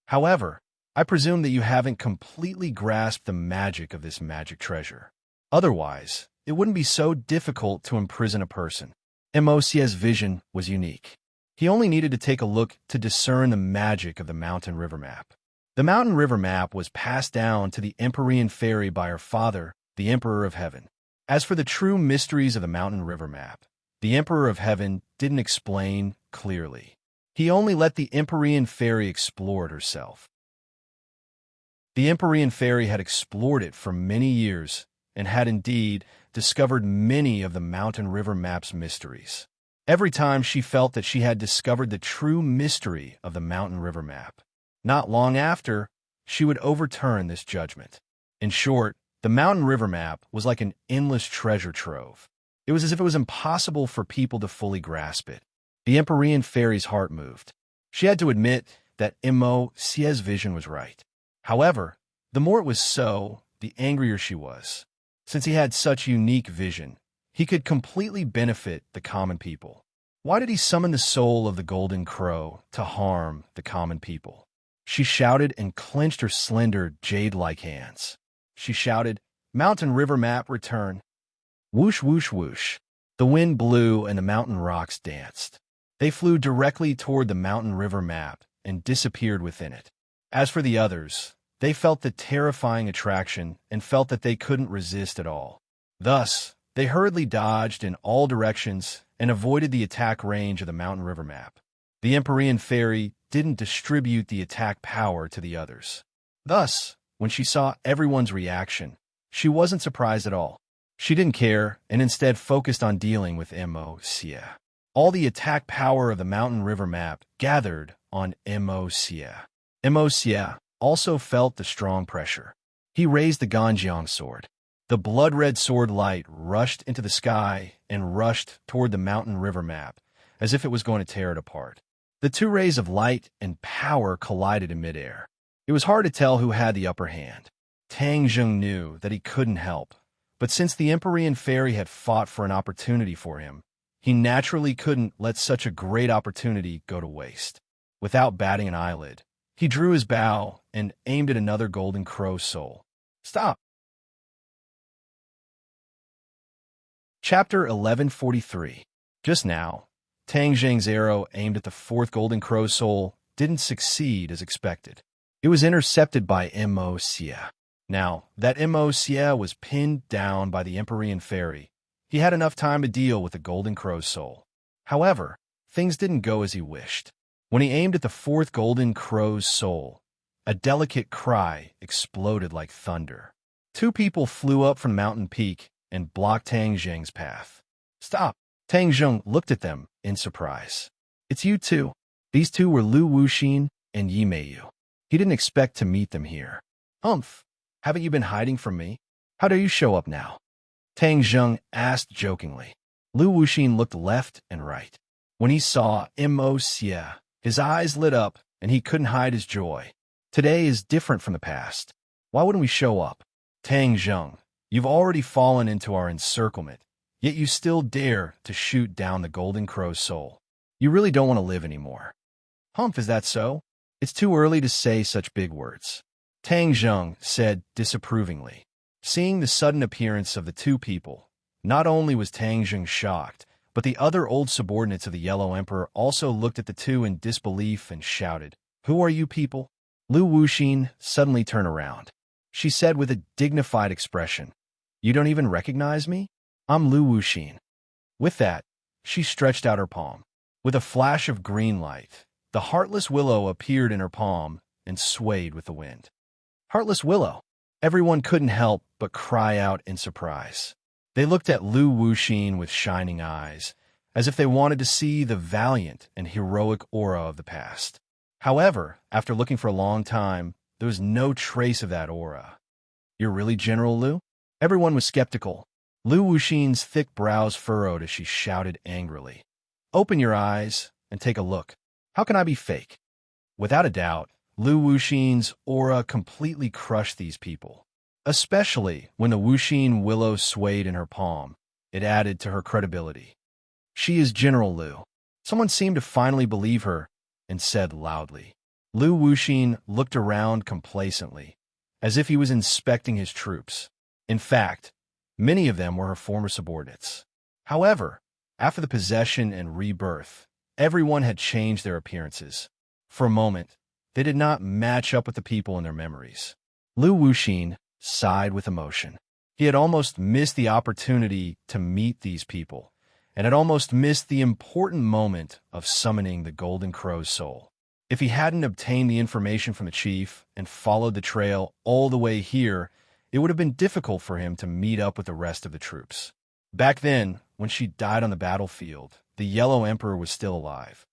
However, I presume that you haven't completely grasped the magic of this magic treasure. Otherwise, it wouldn't be so difficult to imprison a person." Moc's vision was unique. He only needed to take a look to discern the magic of the mountain river map. The mountain river map was passed down to the Empyrean fairy by her father, the Emperor of Heaven. As for the true mysteries of the mountain river map, the Emperor of Heaven didn't explain clearly. He only let the Empyrean fairy explore it herself. The Empyrean fairy had explored it for many years and had indeed discovered many of the mountain river map's mysteries. Every time she felt that she had discovered the true mystery of the mountain river map, not long after, she would overturn this judgment. In short, the mountain river map was like an endless treasure trove. It was as if it was impossible for people to fully grasp it. The Empyrean fairy's heart moved. She had to admit that Moc's vision was right. However, the more it was so, the angrier she was. Since he had such unique vision, he could completely benefit the common people. Why did he summon the soul of the golden crow to harm the common people? She shouted and clenched her slender, jade-like hands. She shouted, "Mountain river map, return." Whoosh, whoosh, whoosh. The wind blew and the mountain rocks danced. They flew directly toward the mountain river map and disappeared within it. As for the others, they felt the terrifying attraction and felt that they couldn't resist at all. Thus, they hurriedly dodged in all directions and avoided the attack range of the mountain river map. The Empyrean fairy didn't distribute the attack power to the others. Thus, when she saw everyone's reaction, she wasn't surprised at all. She didn't care and instead focused on dealing with Moc. All the attack power of the mountain river map gathered on Moc. Moc also felt the strong pressure. He raised the Ganjiang sword. The blood-red sword light rushed into the sky and rushed toward the mountain river map, as if it was going to tear it apart. The two rays of light and power collided in midair. It was hard to tell who had the upper hand. Tang Zheng knew that he couldn't help, but since the Empyrean fairy had fought for an opportunity for him, he naturally couldn't let such a great opportunity go to waste. Without batting an eyelid, he drew his bow and aimed at another golden crow soul. Stop! Chapter 1143. Just now, Tang Zheng's arrow aimed at the fourth golden crow soul didn't succeed as expected. It was intercepted by Mo Xie. Now, that Mo Xie was pinned down by the Empyrean fairy. He had enough time to deal with the golden crow's soul. However, things didn't go as he wished. When he aimed at the fourth golden crow's soul, a delicate cry exploded like thunder. Two people flew up from the mountain peak and blocked Tang Zheng's path. Stop! Tang Zheng looked at them in surprise. It's you two. These two were Lu Wuxin and Yi Meiyu. He didn't expect to meet them here. Humph! Haven't you been hiding from me? How do you show up now? Tang Zheng asked jokingly. Lu Wuxin looked left and right. When he saw Mo Xie, his eyes lit up and he couldn't hide his joy. Today is different from the past. Why wouldn't we show up? Tang Zheng, you've already fallen into our encirclement, yet you still dare to shoot down the golden crow's soul. You really don't want to live anymore. Humph, is that so? It's too early to say such big words. Tang Zheng said disapprovingly. Seeing the sudden appearance of the two people, not only was Tang Zheng shocked, but the other old subordinates of the Yellow Emperor also looked at the two in disbelief and shouted, "Who are you people?" Lu Wuxin suddenly turned around. She said with a dignified expression, "You don't even recognize me? I'm Lu Wuxin." With that, she stretched out her palm. With a flash of green light, the heartless willow appeared in her palm and swayed with the wind. Heartless willow! Everyone couldn't help but cry out in surprise. They looked at Lu Wuxin with shining eyes, as if they wanted to see the valiant and heroic aura of the past. However, after looking for a long time, there was no trace of that aura. You're really General Lu? Everyone was skeptical. Lu Wuxin's thick brows furrowed as she shouted angrily. Open your eyes and take a look. How can I be fake? Without a doubt, Lu Wuxin's aura completely crushed these people. Especially when the Wuxin willow swayed in her palm, it added to her credibility. She is General Lu. Someone seemed to finally believe her and said loudly. Lu Wuxin looked around complacently, as if he was inspecting his troops. In fact, many of them were her former subordinates. However, after the possession and rebirth, everyone had changed their appearances. For a moment, they did not match up with the people in their memories. Lu Wuxin sighed with emotion. He had almost missed the opportunity to meet these people, and had almost missed the important moment of summoning the Golden Crow's soul. If he hadn't obtained the information from the chief and followed the trail all the way here, it would have been difficult for him to meet up with the rest of the troops. Back then, when she died on the battlefield, the Yellow Emperor was still alive.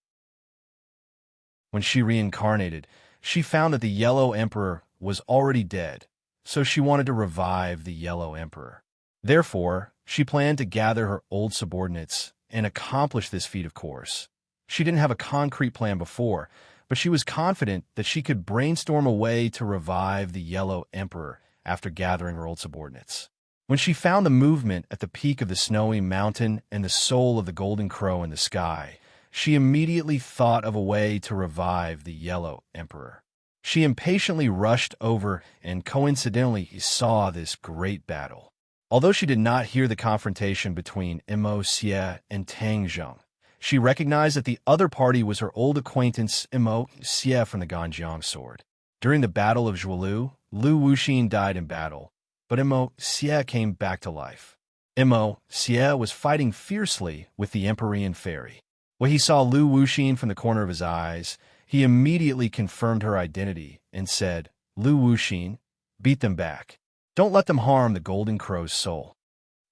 When she reincarnated, she found that the Yellow Emperor was already dead, so she wanted to revive the Yellow Emperor. Therefore, she planned to gather her old subordinates and accomplish this feat, of course. She didn't have a concrete plan before, but she was confident that she could brainstorm a way to revive the Yellow Emperor after gathering her old subordinates. When she found the movement at the peak of the snowy mountain and the soul of the golden crow in the sky, she immediately thought of a way to revive the Yellow Emperor. She impatiently rushed over and coincidentally saw this great battle. Although she did not hear the confrontation between Mo Xie and Tang Zheng, she recognized that the other party was her old acquaintance Mo Xie from the Ganjiang sword. During the Battle of Zhuolu, Lu Wuxin died in battle, but Mo Xie came back to life. Mo Xie was fighting fiercely with the Empyrean fairy. When he saw Lu Wuxin from the corner of his eyes, he immediately confirmed her identity and said, Lu Wuxin, beat them back. Don't let them harm the Golden Crow's soul.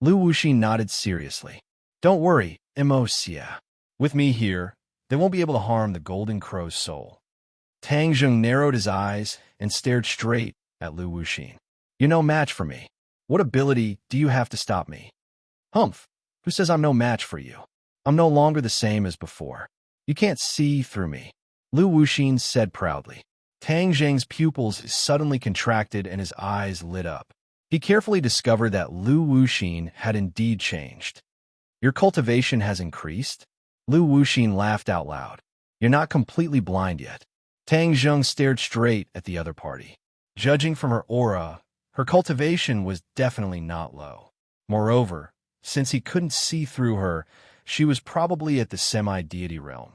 Lu Wuxin nodded seriously. Don't worry, Mo Xie. With me here, they won't be able to harm the Golden Crow's soul. Tang Zheng narrowed his eyes and stared straight at Lu Wuxin. You're no match for me. What ability do you have to stop me? Humph, who says I'm no match for you? I'm no longer the same as before. You can't see through me, Lu Wuxin said proudly. Tang Zheng's pupils suddenly contracted and his eyes lit up. He carefully discovered that Lu Wuxin had indeed changed. Your cultivation has increased? Lu Wuxin laughed out loud. You're not completely blind yet. Tang Zheng stared straight at the other party. Judging from her aura, her cultivation was definitely not low. Moreover, since he couldn't see through her, she was probably at the semi-deity realm.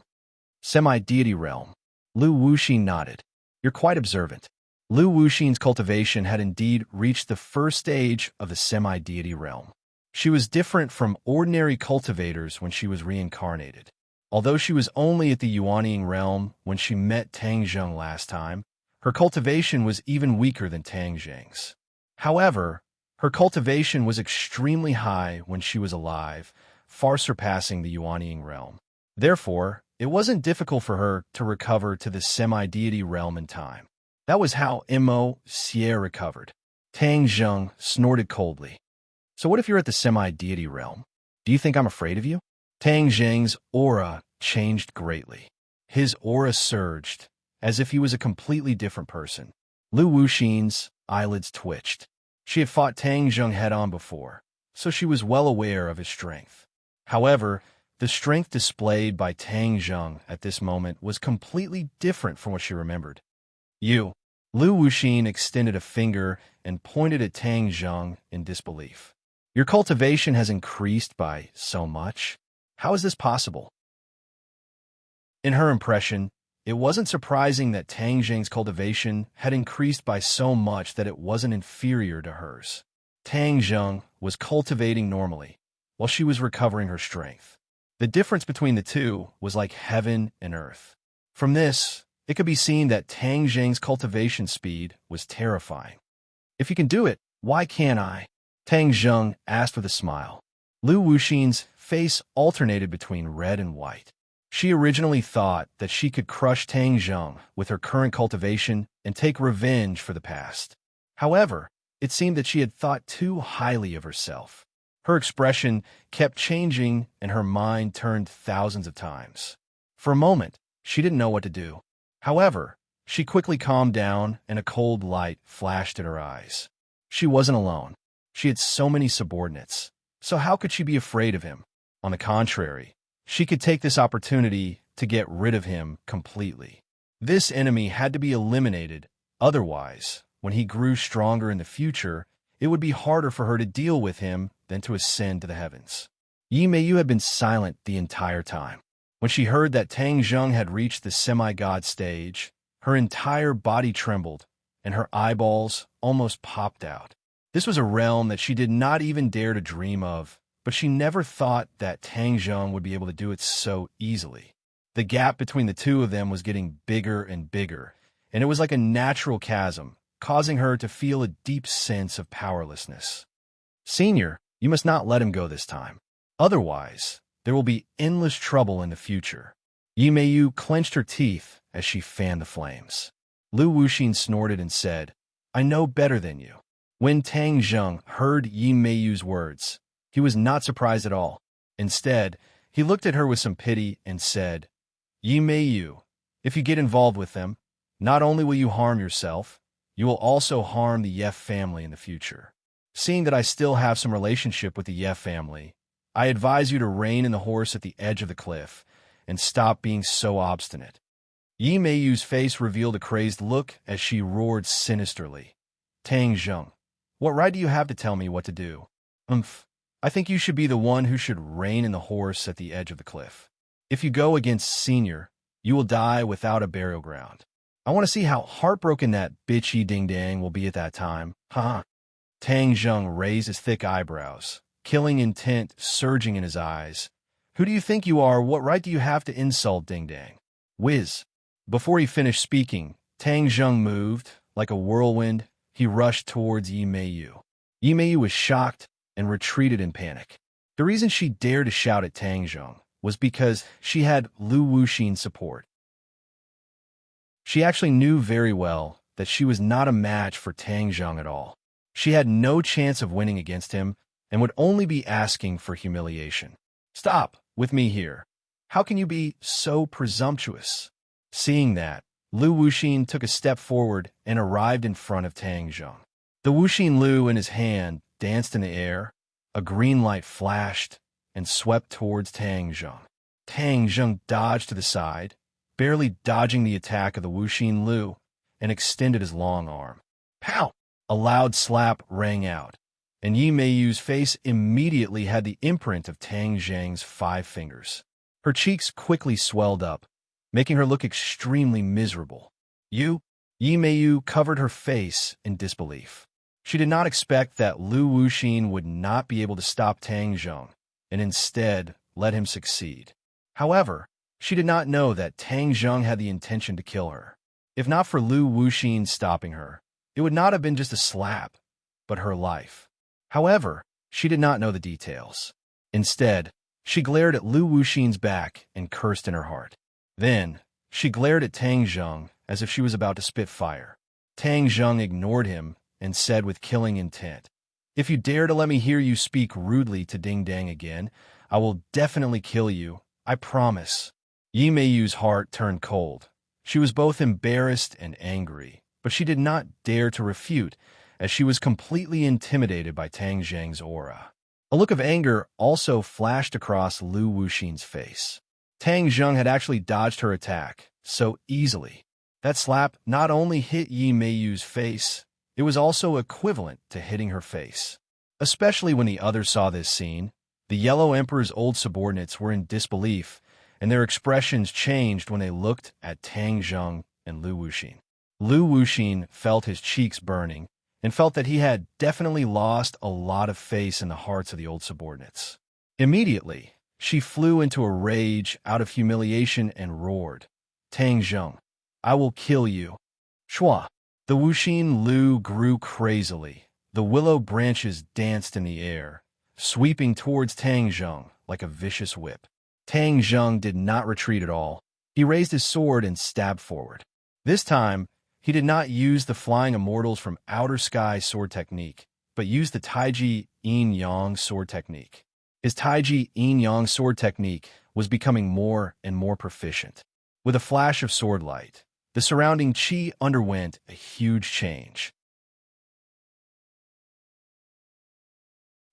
Semi-deity realm. Lu Wuxin nodded. You're quite observant. Lu Wuxin's cultivation had indeed reached the first stage of the semi-deity realm. She was different from ordinary cultivators when she was reincarnated. Although she was only at the Yuanying realm when she met Tang Zheng last time, her cultivation was even weaker than Tang Zheng's. However, her cultivation was extremely high when she was alive, far surpassing the Yuanying realm. Therefore, it wasn't difficult for her to recover to the semi-deity realm in time. That was how Mo Xie recovered. Tang Zheng snorted coldly. So what if you're at the semi-deity realm? Do you think I'm afraid of you? Tang Zheng's aura changed greatly. His aura surged, as if he was a completely different person. Lu Wuxin's eyelids twitched. She had fought Tang Zheng head-on before, so she was well aware of his strength. However, the strength displayed by Tang Zheng at this moment was completely different from what she remembered. You. Lu Wuxin extended a finger and pointed at Tang Zheng in disbelief. Your cultivation has increased by so much? How is this possible? In her impression, it wasn't surprising that Tang Zheng's cultivation had increased by so much that it wasn't inferior to hers. Tang Zheng was cultivating normally, while she was recovering her strength. The difference between the two was like heaven and earth. From this, it could be seen that Tang Zheng's cultivation speed was terrifying. If you can do it, why can't I? Tang Zheng asked with a smile. Lu Wuxin's face alternated between red and white. She originally thought that she could crush Tang Zheng with her current cultivation and take revenge for the past. However, it seemed that she had thought too highly of herself. Her expression kept changing and her mind turned thousands of times. For a moment, she didn't know what to do. However, she quickly calmed down and a cold light flashed in her eyes. She wasn't alone. She had so many subordinates. So how could she be afraid of him? On the contrary, she could take this opportunity to get rid of him completely. This enemy had to be eliminated. Otherwise, when he grew stronger in the future, it would be harder for her to deal with him than to ascend to the heavens. Yi Meiyu had been silent the entire time. When she heard that Tang Zheng had reached the semi-god stage, her entire body trembled, and her eyeballs almost popped out. This was a realm that she did not even dare to dream of, but she never thought that Tang Zheng would be able to do it so easily. The gap between the two of them was getting bigger and bigger, and it was like a natural chasm, causing her to feel a deep sense of powerlessness. Senior, you must not let him go this time. Otherwise, there will be endless trouble in the future. Yi Meiyu clenched her teeth as she fanned the flames. Lu Wuxin snorted and said, I know better than you. When Tang Zheng heard Yi Meiyu's words, he was not surprised at all. Instead, he looked at her with some pity and said, Yi Meiyu, if you get involved with them, not only will you harm yourself, you will also harm the Yef family in the future. Seeing that I still have some relationship with the Yef family, I advise you to rein in the horse at the edge of the cliff and stop being so obstinate. Yi Meiyu's face revealed a crazed look as she roared sinisterly. Tang Zheng, what right do you have to tell me what to do? I think you should be the one who should rein in the horse at the edge of the cliff. If you go against Senior, you will die without a burial ground. I want to see how heartbroken that bitchy ding-dang will be at that time. Ha! Tang Zheng raised his thick eyebrows, killing intent surging in his eyes. Who do you think you are? What right do you have to insult ding-dang? Whiz! Before he finished speaking, Tang Zheng moved. Like a whirlwind, he rushed towards Yi Meiyu. Yi Meiyu was shocked and retreated in panic. The reason she dared to shout at Tang Zheng was because she had Lu Wuxin's support. She actually knew very well that she was not a match for Tang Zheng at all. She had no chance of winning against him and would only be asking for humiliation. Stop with me here. How can you be so presumptuous? Seeing that, Lu Wuxin took a step forward and arrived in front of Tang Zheng. The Wuxin Lu in his hand danced in the air. A green light flashed and swept towards Tang Zheng. Tang Zheng dodged to the side, barely dodging the attack of the Wuxin Lu, and extended his long arm. Pow! A loud slap rang out, and Yi Meiyu's face immediately had the imprint of Tang Zheng's 5 fingers. Her cheeks quickly swelled up, making her look extremely miserable. Yi Meiyu covered her face in disbelief. She did not expect that Lu Wuxin would not be able to stop Tang Zheng, and instead let him succeed. However, she did not know that Tang Zheng had the intention to kill her. If not for Lu Wuxin stopping her, it would not have been just a slap, but her life. However, she did not know the details. Instead, she glared at Lu Wuxin's back and cursed in her heart. Then, she glared at Tang Zheng as if she was about to spit fire. Tang Zheng ignored him and said with killing intent, "If you dare to let me hear you speak rudely to Ding Dang again, I will definitely kill you, I promise." Yi Meiyu's heart turned cold. She was both embarrassed and angry, but she did not dare to refute, as she was completely intimidated by Tang Zheng's aura. A look of anger also flashed across Lu Wuxin's face. Tang Zheng had actually dodged her attack so easily. That slap not only hit Yi Meiyu's face, it was also equivalent to hitting her face. Especially when the others saw this scene, the Yellow Emperor's old subordinates were in disbelief, and their expressions changed when they looked at Tang Zheng and Lu Wuxin. Lu Wuxin felt his cheeks burning and felt that he had definitely lost a lot of face in the hearts of the old subordinates. Immediately, she flew into a rage out of humiliation and roared, "Tang Zheng, I will kill you." Shua! The Wuxin Lu grew crazily. The willow branches danced in the air, sweeping towards Tang Zheng like a vicious whip. Tang Zheng did not retreat at all. He raised his sword and stabbed forward. This time, he did not use the Flying Immortals from Outer Sky sword technique, but used the Taiji Yin Yang sword technique. His Taiji Yin Yang sword technique was becoming more and more proficient. With a flash of sword light, the surrounding qi underwent a huge change.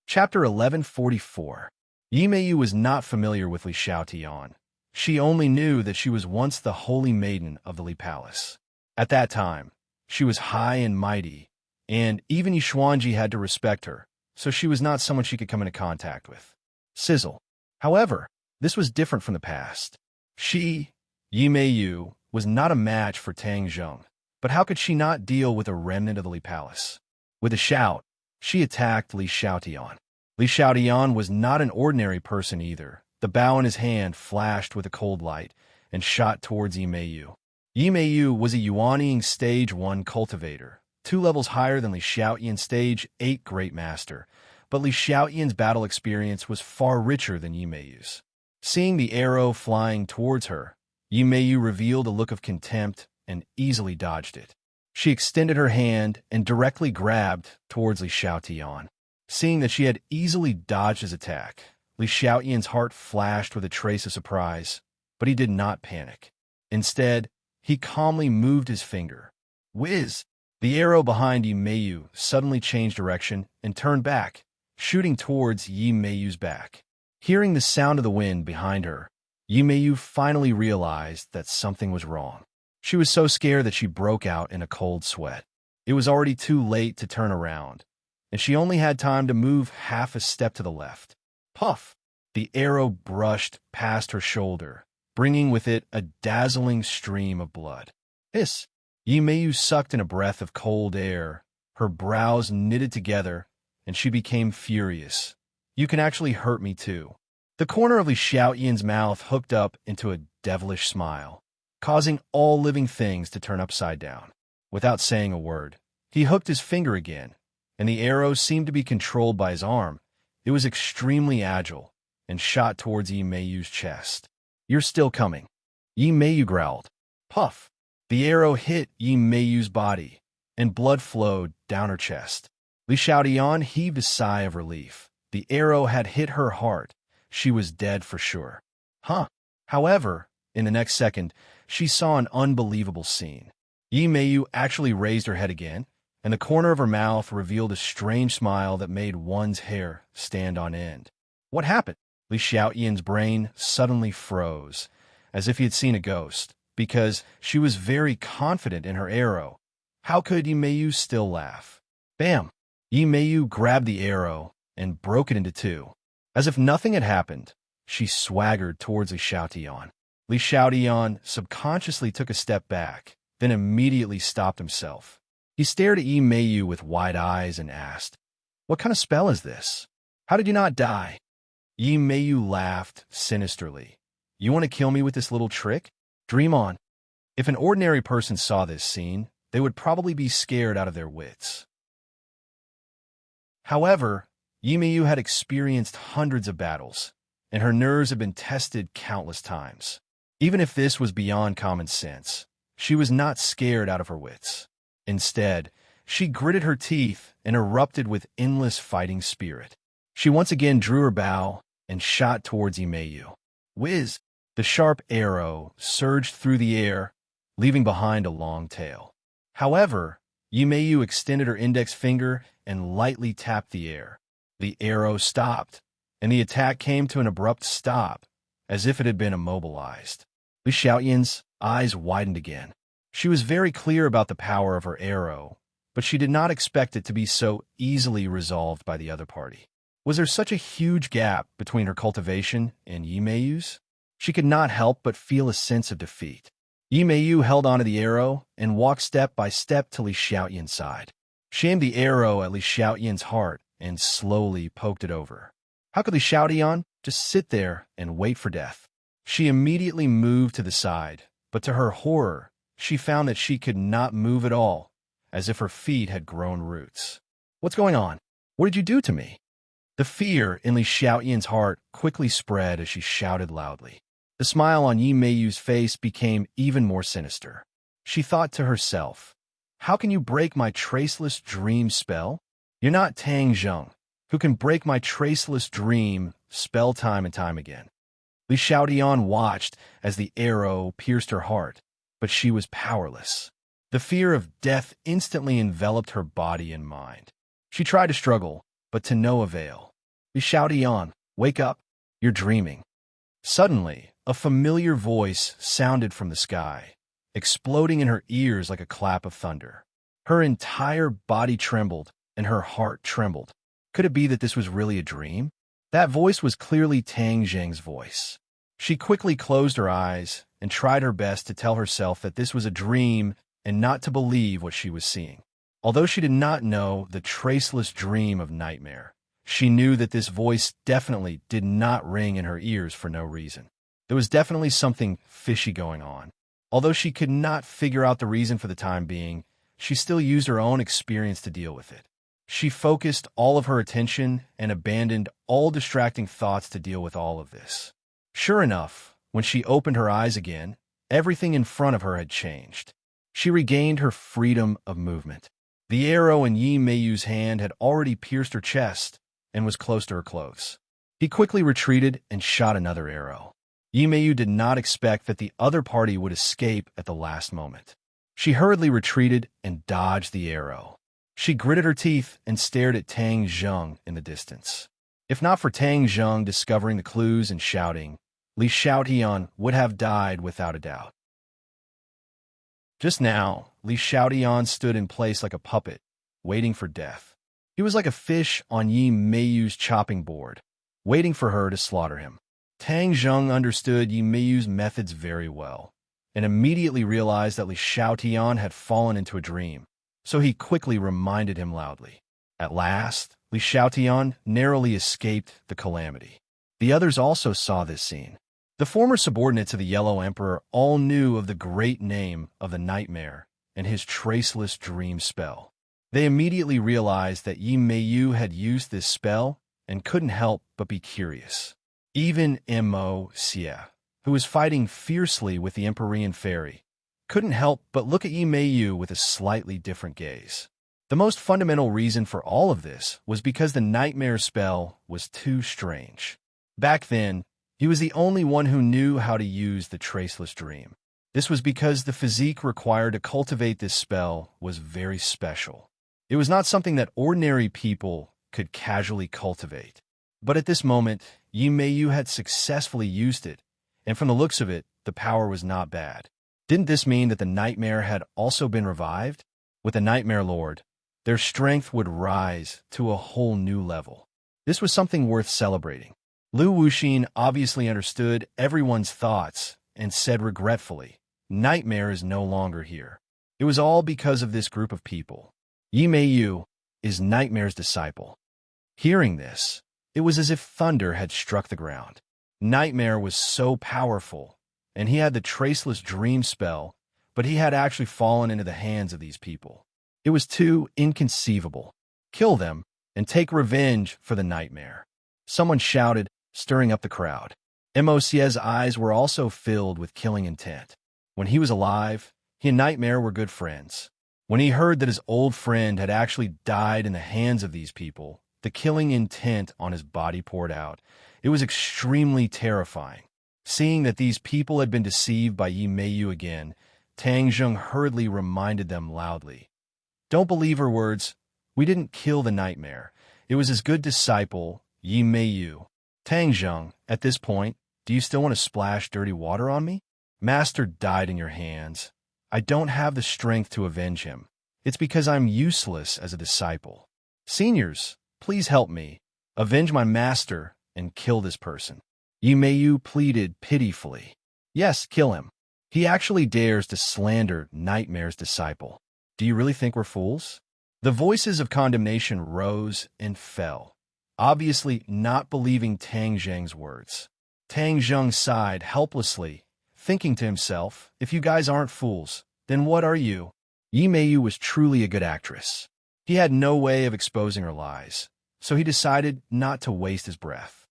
Chapter 1144. Yi Meiyu was not familiar with Li Xiaotian. She only knew that she was once the holy maiden of the Li Palace. At that time, she was high and mighty, and even Yi Xuanji had to respect her, so she was not someone she could come into contact with. Sizzle. However, this was different from the past. She, Yi Meiyu, was not a match for Tang Zheng, but how could she not deal with a remnant of the Li Palace? With a shout, she attacked Li Xiaotian. Li Xiaotian was not an ordinary person either. The bow in his hand flashed with a cold light and shot towards Yi Meiyu. Yi Meiyu was a Yuanying Stage 1 cultivator, 2 levels higher than Li Xiaotian's Stage 8 Great Master, but Li Xiaotian's battle experience was far richer than Yi Meiyu's. Seeing the arrow flying towards her, Yi Meiyu revealed a look of contempt and easily dodged it. She extended her hand and directly grabbed towards Li Xiaotian. Seeing that she had easily dodged his attack, Li Xiaotian's heart flashed with a trace of surprise, but he did not panic. Instead, he calmly moved his finger. Whiz! The arrow behind Yi Meiyu suddenly changed direction and turned back, shooting towards Yi Meiyu's back. Hearing the sound of the wind behind her, Yi Meiyu finally realized that something was wrong. She was so scared that she broke out in a cold sweat. It was already too late to turn around, and she only had time to move half a step to the left. Puff! The arrow brushed past her shoulder, bringing with it a dazzling stream of blood. Hiss! Yi Meiyu sucked in a breath of cold air. Her brows knitted together, and she became furious. You can actually hurt me too. The corner of Li Xiaotian's mouth hooked up into a devilish smile, causing all living things to turn upside down. Without saying a word, he hooked his finger again, and the arrow seemed to be controlled by his arm. It was extremely agile and shot towards Yi Meiyu's chest. You're still coming. Yi Meiyu growled. Puff! The arrow hit Yi Meiyu's body, and blood flowed down her chest. Li Xiaotian heaved a sigh of relief. The arrow had hit her heart. She was dead for sure. Huh. However, In the next second, she saw an unbelievable scene. Yi Meiyu actually raised her head again, and the corner of her mouth revealed a strange smile that made one's hair stand on end. What happened? Li Xiaoyan's brain suddenly froze, as if he had seen a ghost, because she was very confident in her arrow. How could Yi Meiyu still laugh? Bam! Yi Meiyu grabbed the arrow and broke it into two. As if nothing had happened, she swaggered towards Li Xiaotian. Li Xiaotian subconsciously took a step back, then immediately stopped himself. He stared at Yi Meiyu with wide eyes and asked, "What kind of spell is this? How did you not die?" Yi Meiyu laughed sinisterly. "You want to kill me with this little trick? Dream on." If an ordinary person saw this scene, they would probably be scared out of their wits. However, Yi Meiyu had experienced hundreds of battles, and her nerves had been tested countless times. Even if this was beyond common sense, she was not scared out of her wits. Instead, she gritted her teeth and erupted with endless fighting spirit. She once again drew her bow and shot towards Yi Meiyu. Whiz! The sharp arrow surged through the air, leaving behind a long tail. However, Yi Meiyu extended her index finger and lightly tapped the air. The arrow stopped, and the attack came to an abrupt stop, as if it had been immobilized. Li Xiaoyan's eyes widened again. She was very clear about the power of her arrow, but she did not expect it to be so easily resolved by the other party. Was there such a huge gap between her cultivation and Yi Meiyu's? She could not help but feel a sense of defeat. Yi Meiyu held onto the arrow and walked step by step to Li Xiaoyan's side. She aimed the arrow at Li Xiaoyan's heart and slowly poked it over. How could Li Xiaoyan just sit there and wait for death? She immediately moved to the side, but to her horror, she found that she could not move at all, as if her feet had grown roots. "What's going on? What did you do to me?" The fear in Li Xiaoyan's heart quickly spread as she shouted loudly. The smile on Yi Meiyu's face became even more sinister. She thought to herself, "How can you break my traceless dream spell? You're not Tang Zheng, who can break my traceless dream spell time and time again." Li Xiaotian watched as the arrow pierced her heart, but she was powerless. The fear of death instantly enveloped her body and mind. She tried to struggle, but to no avail. "Li Xiaotian, wake up. You're dreaming." Suddenly, a familiar voice sounded from the sky, exploding in her ears like a clap of thunder. Her entire body trembled, and her heart trembled. Could it be that this was really a dream? That voice was clearly Tang Zheng's voice. She quickly closed her eyes and tried her best to tell herself that this was a dream and not to believe what she was seeing. Although she did not know the traceless dream of nightmare, she knew that this voice definitely did not ring in her ears for no reason. There was definitely something fishy going on. Although she could not figure out the reason for the time being, she still used her own experience to deal with it. She focused all of her attention and abandoned all distracting thoughts to deal with all of this. Sure enough, when she opened her eyes again, everything in front of her had changed. She regained her freedom of movement. The arrow in Yi Meiyu's hand had already pierced her chest and was close to her clothes. He quickly retreated and shot another arrow. Yi Meiyu did not expect that the other party would escape at the last moment. She hurriedly retreated and dodged the arrow. She gritted her teeth and stared at Tang Zheng in the distance. If not for Tang Zheng discovering the clues and shouting, Li Xiaotian would have died without a doubt. Just now, Li Xiaotian stood in place like a puppet, waiting for death. He was like a fish on Yi Meiyu's chopping board, waiting for her to slaughter him. Tang Zheng understood Yi Meiyu's methods very well, and immediately realized that Li Xiaotian had fallen into a dream, so he quickly reminded him loudly. At last, Li Xiaotian narrowly escaped the calamity. The others also saw this scene. The former subordinates of the Yellow Emperor all knew of the great name of the nightmare and his traceless dream spell. They immediately realized that Yi Meiyu had used this spell and couldn't help but be curious. Even Mo Xie, who was fighting fiercely with the Empyrean fairy, couldn't help but look at Yi Meiyu with a slightly different gaze. The most fundamental reason for all of this was because the nightmare spell was too strange. Back then, He was the only one who knew how to use the traceless dream. This was because the physique required to cultivate this spell was very special. It was not something that ordinary people could casually cultivate. But at this moment, Yi Meiyu had successfully used it, and from the looks of it, the power was not bad. Didn't this mean that the Nightmare had also been revived? With the Nightmare Lord, their strength would rise to a whole new level. This was something worth celebrating. Lu Wuxin obviously understood everyone's thoughts and said regretfully, Nightmare is no longer here. It was all because of this group of people. Yi Meiyu is Nightmare's disciple. Hearing this, it was as if thunder had struck the ground. Nightmare was so powerful, and he had the traceless dream spell, but he had actually fallen into the hands of these people. It was too inconceivable. Kill them and take revenge for the Nightmare. Someone shouted, stirring up the crowd. Moc's eyes were also filled with killing intent. When he was alive, he and Nightmare were good friends. When he heard that his old friend had actually died in the hands of these people, the killing intent on his body poured out. It was extremely terrifying. Seeing that these people had been deceived by Yi Meiyu again, Tang Zheng hurriedly reminded them loudly. Don't believe her words. We didn't kill the Nightmare. It was his good disciple, Yi Meiyu. Tang Zheng, at this point, do you still want to splash dirty water on me? Master died in your hands. I don't have the strength to avenge him. It's because I'm useless as a disciple. Seniors, please help me. Avenge my master and kill this person. Yi Meiyu pleaded pitifully. Yes, kill him. He actually dares to slander Nightmare's disciple. Do you really think we're fools? The voices of condemnation rose and fell, obviously not believing Tang Zheng's words. Tang Zheng sighed helplessly, thinking to himself, if you guys aren't fools, then what are you? Yi Meiyu was truly a good actress. He had no way of exposing her lies, so he decided not to waste his breath.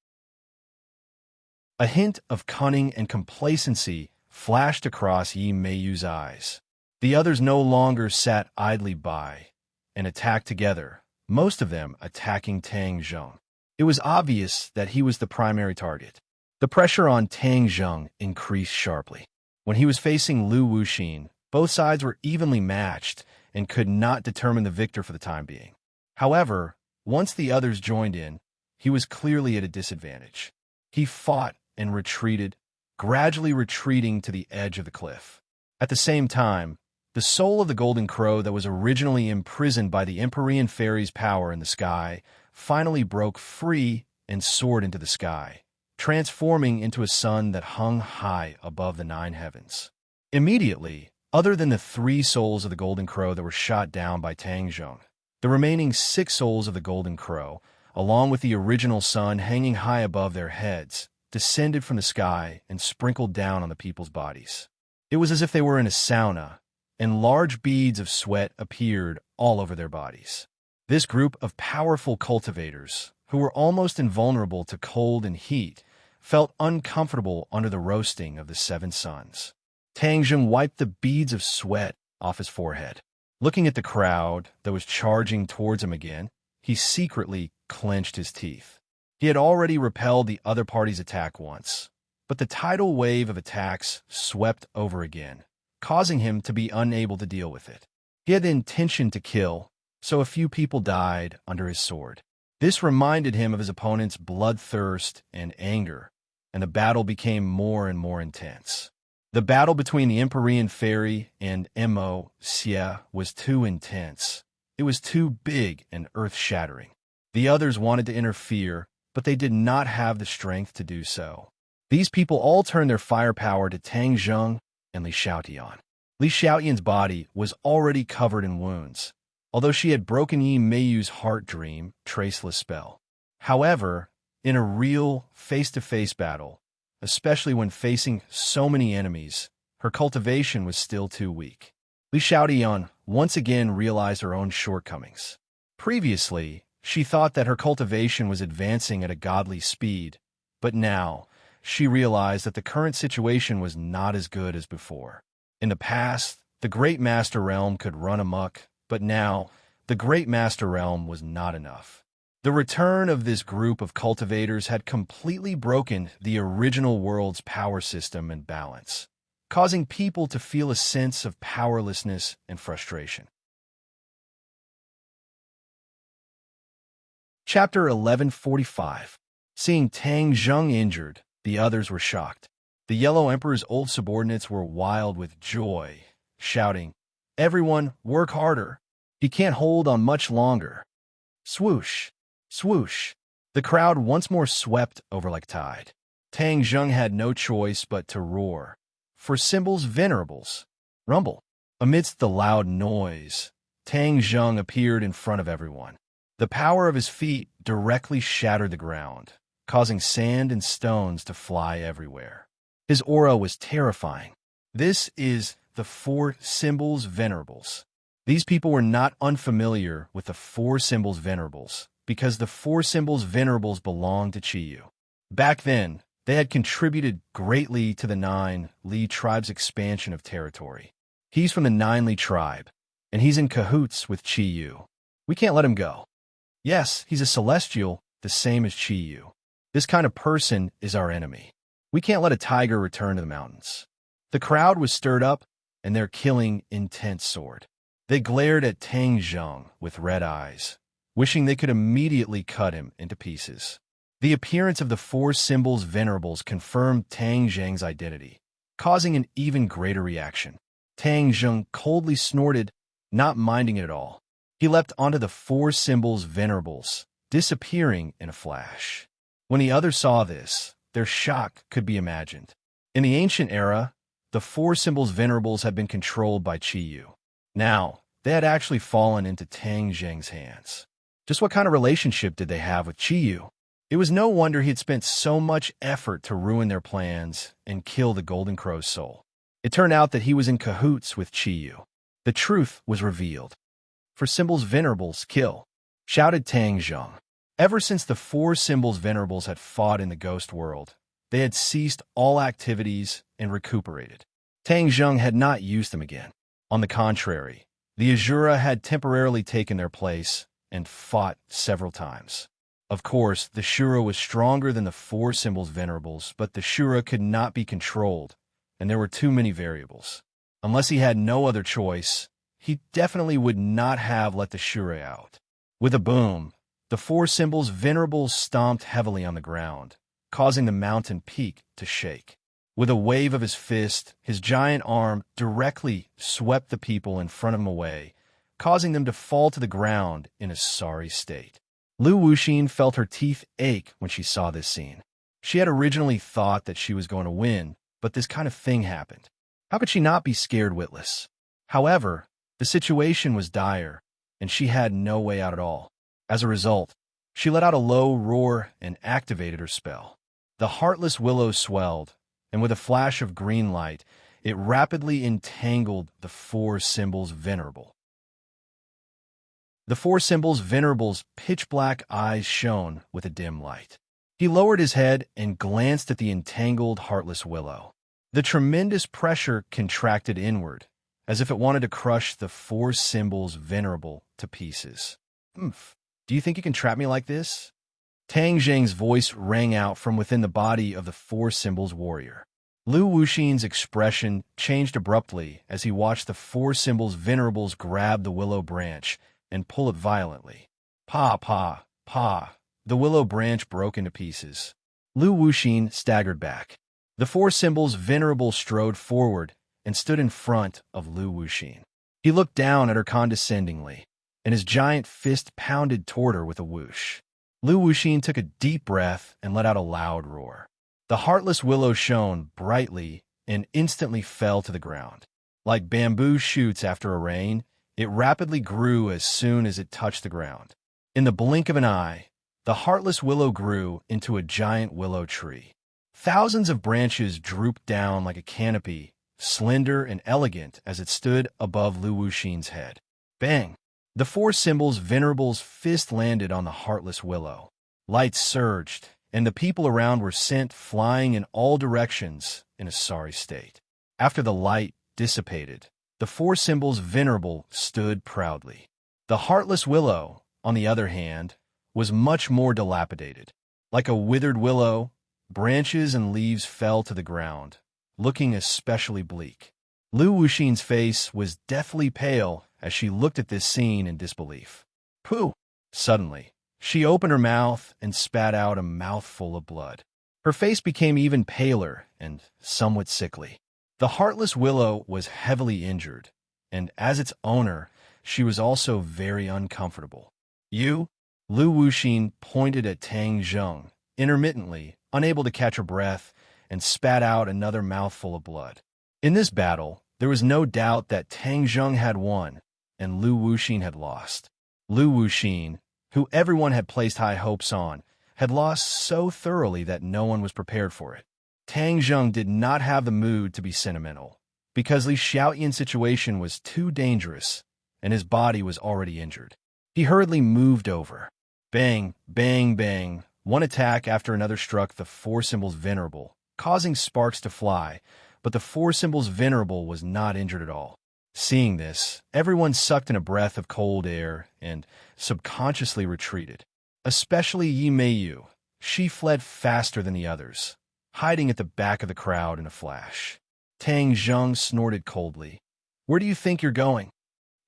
A hint of cunning and complacency flashed across Yi Meiyu's eyes. The others no longer sat idly by and attacked together, most of them attacking Tang Zheng. It was obvious that he was the primary target. The pressure on Tang Zheng increased sharply. When he was facing Lu Wuxin, both sides were evenly matched and could not determine the victor for the time being. However, once the others joined in, he was clearly at a disadvantage. He fought and retreated, gradually retreating to the edge of the cliff. At the same time, the soul of the golden crow that was originally imprisoned by the Empyrean fairy's power in the sky finally broke free and soared into the sky, transforming into a sun that hung high above the 9 heavens. Immediately, other than the 3 souls of the golden crow that were shot down by Tang Zheng, the remaining 6 souls of the golden crow, along with the original sun hanging high above their heads, descended from the sky and sprinkled down on the people's bodies. It was as if they were in a sauna, and large beads of sweat appeared all over their bodies. This group of powerful cultivators, who were almost invulnerable to cold and heat, felt uncomfortable under the roasting of the 7 suns. Tang Zheng wiped the beads of sweat off his forehead. Looking at the crowd that was charging towards him again, he secretly clenched his teeth. He had already repelled the other party's attack once, but the tidal wave of attacks swept over again, causing him to be unable to deal with it. He had the intention to kill, so a few people died under his sword. This reminded him of his opponent's bloodthirst and anger, and the battle became more and more intense. The battle between the Empyrean Fairy and Moc was too intense. It was too big and earth-shattering. The others wanted to interfere, but they did not have the strength to do so. These people all turned their firepower to Tang Zheng and Li Xiaotian. Li Xiaotian's body was already covered in wounds, although she had broken Yi Meiyu's heart dream traceless spell. However, in a real face-to-face battle, especially when facing so many enemies, her cultivation was still too weak. Li Xiaotian once again realized her own shortcomings. Previously, she thought that her cultivation was advancing at a godly speed, but now, she realized that the current situation was not as good as before. In the past, the Great Master Realm could run amok, but now, the Great Master Realm was not enough. The return of this group of cultivators had completely broken the original world's power system and balance, causing people to feel a sense of powerlessness and frustration. Chapter 1145. Seeing Tang Zheng injured, the others were shocked. The Yellow Emperor's old subordinates were wild with joy, shouting, "Everyone, work harder! He can't hold on much longer!" Swoosh! Swoosh! The crowd once more swept over like tide. Tang Zheng had no choice but to roar. "For Symbol's venerables!" Rumble! Amidst the loud noise, Tang Zheng appeared in front of everyone. The power of his feet directly shattered the ground, causing sand and stones to fly everywhere. His aura was terrifying. This is the Four Symbols Venerables. These people were not unfamiliar with the Four Symbols Venerables, because the Four Symbols Venerables belonged to Chiyu. Back then, they had contributed greatly to the Nine Li tribe's expansion of territory. He's from the Nine Li tribe, and he's in cahoots with Chiyu. We can't let him go. Yes, he's a celestial, the same as Chiyu. This kind of person is our enemy. We can't let a tiger return to the mountains. The crowd was stirred up, and their killing intent soared. They glared at Tang Zheng with red eyes, wishing they could immediately cut him into pieces. The appearance of the Four Symbols Venerables confirmed Tang Zheng's identity, causing an even greater reaction. Tang Zheng coldly snorted, not minding it at all. He leapt onto the Four Symbols Venerables, disappearing in a flash. When the others saw this, their shock could be imagined. In the ancient era, the Four Symbols Venerables had been controlled by Chiyu. Now, they had actually fallen into Tang Zheng's hands. Just what kind of relationship did they have with Chiyu? It was no wonder he had spent so much effort to ruin their plans and kill the Golden Crow's soul. It turned out that he was in cahoots with Chiyu. The truth was revealed. "For Symbols Venerables, kill!" shouted Tang Zheng. Ever since the Four Symbols Venerables had fought in the ghost world, they had ceased all activities and recuperated. Tang Zheng had not used them again. On the contrary, the Azura had temporarily taken their place and fought several times. Of course, the Shura was stronger than the Four Symbols Venerables, but the Shura could not be controlled, and there were too many variables. Unless he had no other choice, he definitely would not have let the Shura out. With a boom, the Four Symbols Venerables stomped heavily on the ground, causing the mountain peak to shake. With a wave of his fist, his giant arm directly swept the people in front of him away, causing them to fall to the ground in a sorry state. Lu Wuxin felt her teeth ache when she saw this scene. She had originally thought that she was going to win, but this kind of thing happened. How could she not be scared witless? However, the situation was dire, and she had no way out at all. As a result, she let out a low roar and activated her spell. The Heartless Willow swelled, and with a flash of green light, it rapidly entangled the Four Symbols Venerable. The Four Symbols Venerable's pitch-black eyes shone with a dim light. He lowered his head and glanced at the entangled Heartless Willow. The tremendous pressure contracted inward, as if it wanted to crush the Four Symbols Venerable to pieces. "Humph, do you think you can trap me like this?" Tang Zheng's voice rang out from within the body of the Four Symbols warrior. Lu Wuxin's expression changed abruptly as he watched the Four Symbols Venerables grab the willow branch and pull it violently. Pa, pa, pa. The willow branch broke into pieces. Lu Wuxin staggered back. The Four Symbols Venerable strode forward and stood in front of Lu Wuxin. He looked down at her condescendingly, and his giant fist pounded toward her with a whoosh. Lu Wuxin took a deep breath and let out a loud roar. The Heartless Willow shone brightly and instantly fell to the ground. Like bamboo shoots after a rain, it rapidly grew as soon as it touched the ground. In the blink of an eye, the Heartless Willow grew into a giant willow tree. Thousands of branches drooped down like a canopy, slender and elegant as it stood above Lu Wuxin's head. Bang! The Four Symbols Venerable's fist landed on the Heartless Willow. Lights surged, and the people around were sent flying in all directions in a sorry state. After the light dissipated, the Four Symbols Venerable stood proudly. The Heartless Willow, on the other hand, was much more dilapidated. Like a withered willow, branches and leaves fell to the ground, looking especially bleak. Lu Wuxin's face was deathly pale as she looked at this scene in disbelief. Pooh! Suddenly, she opened her mouth and spat out a mouthful of blood. Her face became even paler and somewhat sickly. The heartless willow was heavily injured, and as its owner, she was also very uncomfortable. You? Lu Wuxin pointed at Tang Zheng, intermittently, unable to catch her breath, and spat out another mouthful of blood. In this battle, there was no doubt that Tang Zheng had won, and Lu Wuxin had lost. Lu Wuxin, who everyone had placed high hopes on, had lost so thoroughly that no one was prepared for it. Tang Zheng did not have the mood to be sentimental, because Li Xiaoyan's situation was too dangerous, and his body was already injured. He hurriedly moved over. Bang, bang, bang. One attack after another struck the Four Symbols Venerable, causing sparks to fly, but the Four Symbols Venerable was not injured at all. Seeing this, everyone sucked in a breath of cold air and subconsciously retreated. Especially Yi Meiyu. She fled faster than the others, hiding at the back of the crowd in a flash. Tang Zheng snorted coldly. Where do you think you're going?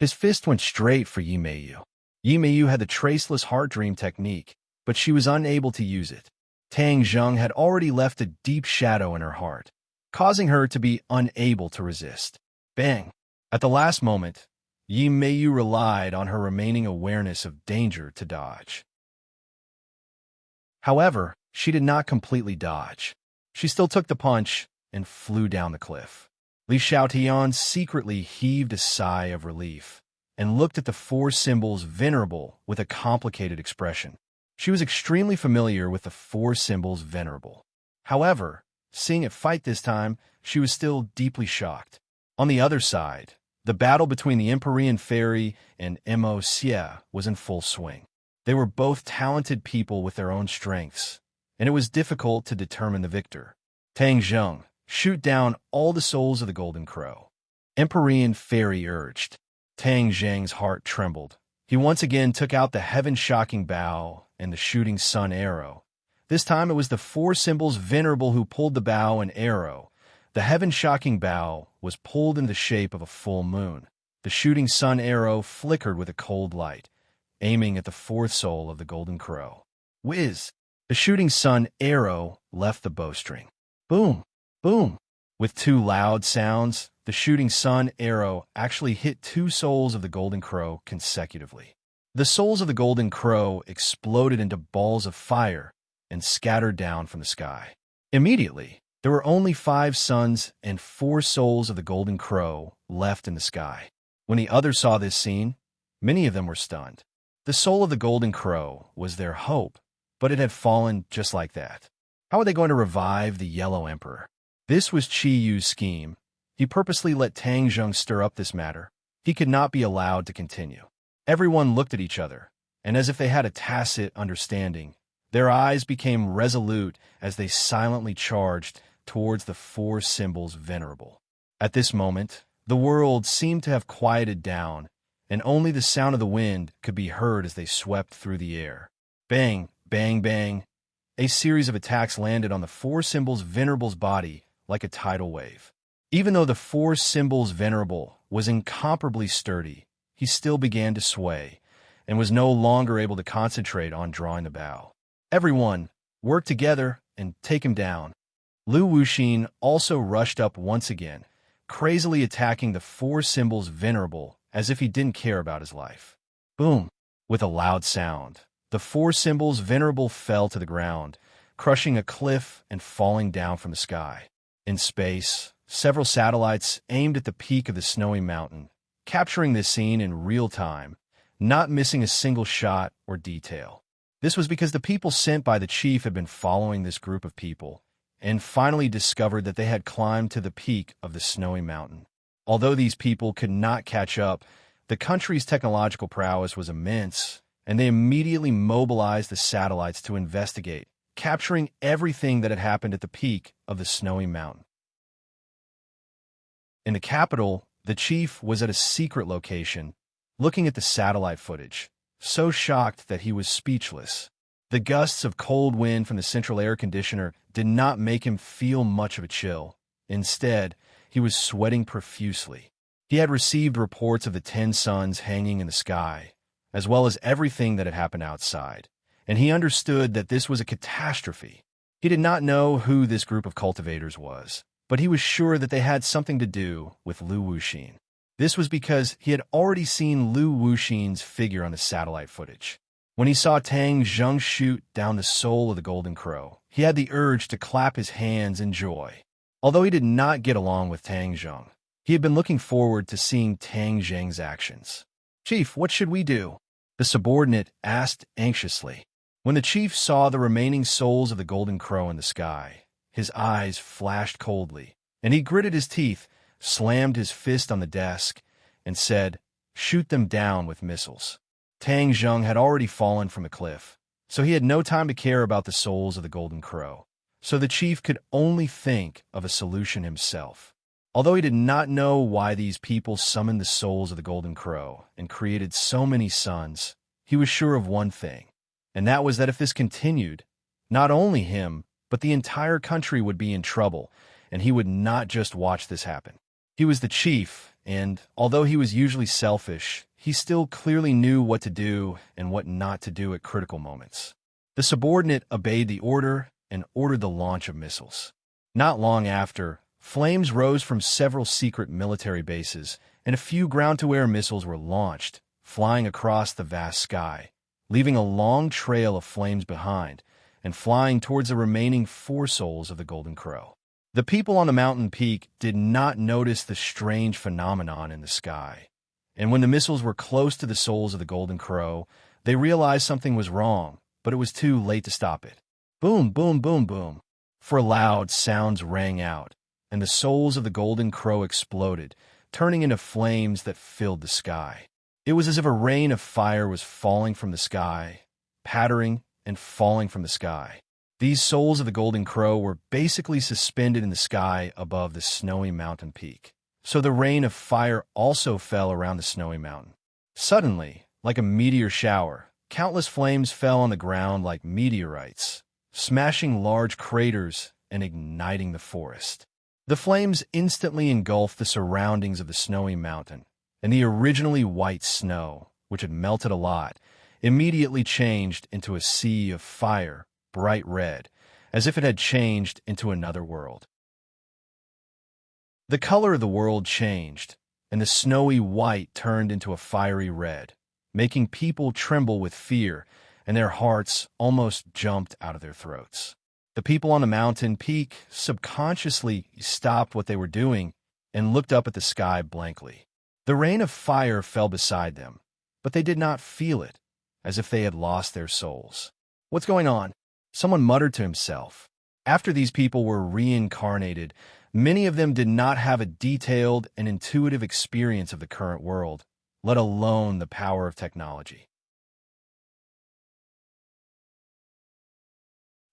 His fist went straight for Yi Meiyu. Yi Meiyu had the traceless heart dream technique, but she was unable to use it. Tang Zheng had already left a deep shadow in her heart, causing her to be unable to resist. Bang! At the last moment, Yi Meiyu relied on her remaining awareness of danger to dodge. However, she did not completely dodge. She still took the punch and flew down the cliff. Li Xiaotian secretly heaved a sigh of relief and looked at the Four Symbols Venerable with a complicated expression. She was extremely familiar with the Four Symbols Venerable. However, seeing it fight this time, she was still deeply shocked. On the other side, the battle between the Empyrean Fairy and Mo Xie was in full swing. They were both talented people with their own strengths, and it was difficult to determine the victor. Tang Zheng, shoot down all the souls of the Golden Crow. Empyrean Fairy urged. Tang Zheng's heart trembled. He once again took out the heaven-shocking bow and the shooting sun arrow. This time it was the Four Symbols Venerable who pulled the bow and arrow. The heaven-shocking bow was pulled in the shape of a full moon. The shooting sun arrow flickered with a cold light, aiming at the fourth soul of the Golden Crow. Whiz! The shooting sun arrow left the bowstring. Boom! Boom! With two loud sounds, the shooting sun arrow actually hit two souls of the Golden Crow consecutively. The souls of the Golden Crow exploded into balls of fire and scattered down from the sky. Immediately, there were only 5 suns and 4 souls of the Golden Crow left in the sky. When the others saw this scene, many of them were stunned. The soul of the Golden Crow was their hope, but it had fallen just like that. How were they going to revive the Yellow Emperor? This was Qi Yu's scheme. He purposely let Tang Zheng stir up this matter. He could not be allowed to continue. Everyone looked at each other, and as if they had a tacit understanding, their eyes became resolute as they silently charged towards the Four Symbols Venerable. At this moment, the world seemed to have quieted down, and only the sound of the wind could be heard as they swept through the air. Bang, bang, bang. A series of attacks landed on the Four Symbols Venerable's body like a tidal wave. Even though the Four Symbols Venerable was incomparably sturdy, he still began to sway, and was no longer able to concentrate on drawing the bow. Everyone, work together and take him down. Lu Wuxin also rushed up once again, crazily attacking the Four Symbols Venerable as if he didn't care about his life. Boom! With a loud sound, the Four Symbols Venerable fell to the ground, crushing a cliff and falling down from the sky. In space, several satellites aimed at the peak of the snowy mountain, capturing this scene in real time, not missing a single shot or detail. This was because the people sent by the chief had been following this group of people, and finally discovered that they had climbed to the peak of the snowy mountain. Although these people could not catch up, the country's technological prowess was immense, and they immediately mobilized the satellites to investigate, capturing everything that had happened at the peak of the snowy mountain. In the capital, the chief was at a secret location, looking at the satellite footage, so shocked that he was speechless. The gusts of cold wind from the central air conditioner did not make him feel much of a chill. Instead, he was sweating profusely. He had received reports of the 10 suns hanging in the sky, as well as everything that had happened outside, and he understood that this was a catastrophe. He did not know who this group of cultivators was, but he was sure that they had something to do with Lu Wuxin. This was because he had already seen Lu Wuxin's figure on the satellite footage. When he saw Tang Zheng shoot down the soul of the golden crow, he had the urge to clap his hands in joy. Although he did not get along with Tang Zheng, he had been looking forward to seeing Tang Zheng's actions. "Chief, what should we do?" the subordinate asked anxiously. When the chief saw the remaining souls of the golden crow in the sky, his eyes flashed coldly, and he gritted his teeth, slammed his fist on the desk, and said, "Shoot them down with missiles." Tang Zheng had already fallen from the cliff, so he had no time to care about the souls of the golden crow. So the chief could only think of a solution himself. Although he did not know why these people summoned the souls of the golden crow and created so many suns, he was sure of one thing, and that was that if this continued, not only him, but the entire country would be in trouble, and he would not just watch this happen. He was the chief, and although he was usually selfish, he still clearly knew what to do and what not to do at critical moments. The subordinate obeyed the order and ordered the launch of missiles. Not long after, flames rose from several secret military bases, and a few ground-to-air missiles were launched, flying across the vast sky, leaving a long trail of flames behind, and flying towards the remaining 4 souls of the golden crow. The people on the mountain peak did not notice the strange phenomenon in the sky, and when the missiles were close to the souls of the golden crow, they realized something was wrong, but it was too late to stop it. Boom, boom, boom, boom. 4 loud sounds rang out, and the souls of the golden crow exploded, turning into flames that filled the sky. It was as if a rain of fire was falling from the sky, pattering and falling from the sky. These souls of the golden crow were basically suspended in the sky above the snowy mountain peak. So the rain of fire also fell around the snowy mountain. Suddenly, like a meteor shower, countless flames fell on the ground like meteorites, smashing large craters and igniting the forest. The flames instantly engulfed the surroundings of the snowy mountain, and the originally white snow, which had melted a lot, immediately changed into a sea of fire, bright red, as if it had changed into another world. The color of the world changed, and the snowy white turned into a fiery red, making people tremble with fear, and their hearts almost jumped out of their throats. The people on the mountain peak subconsciously stopped what they were doing and looked up at the sky blankly. The rain of fire fell beside them, but they did not feel it, as if they had lost their souls. "What's going on?" someone muttered to himself. After these people were reincarnated, many of them did not have a detailed and intuitive experience of the current world, let alone the power of technology.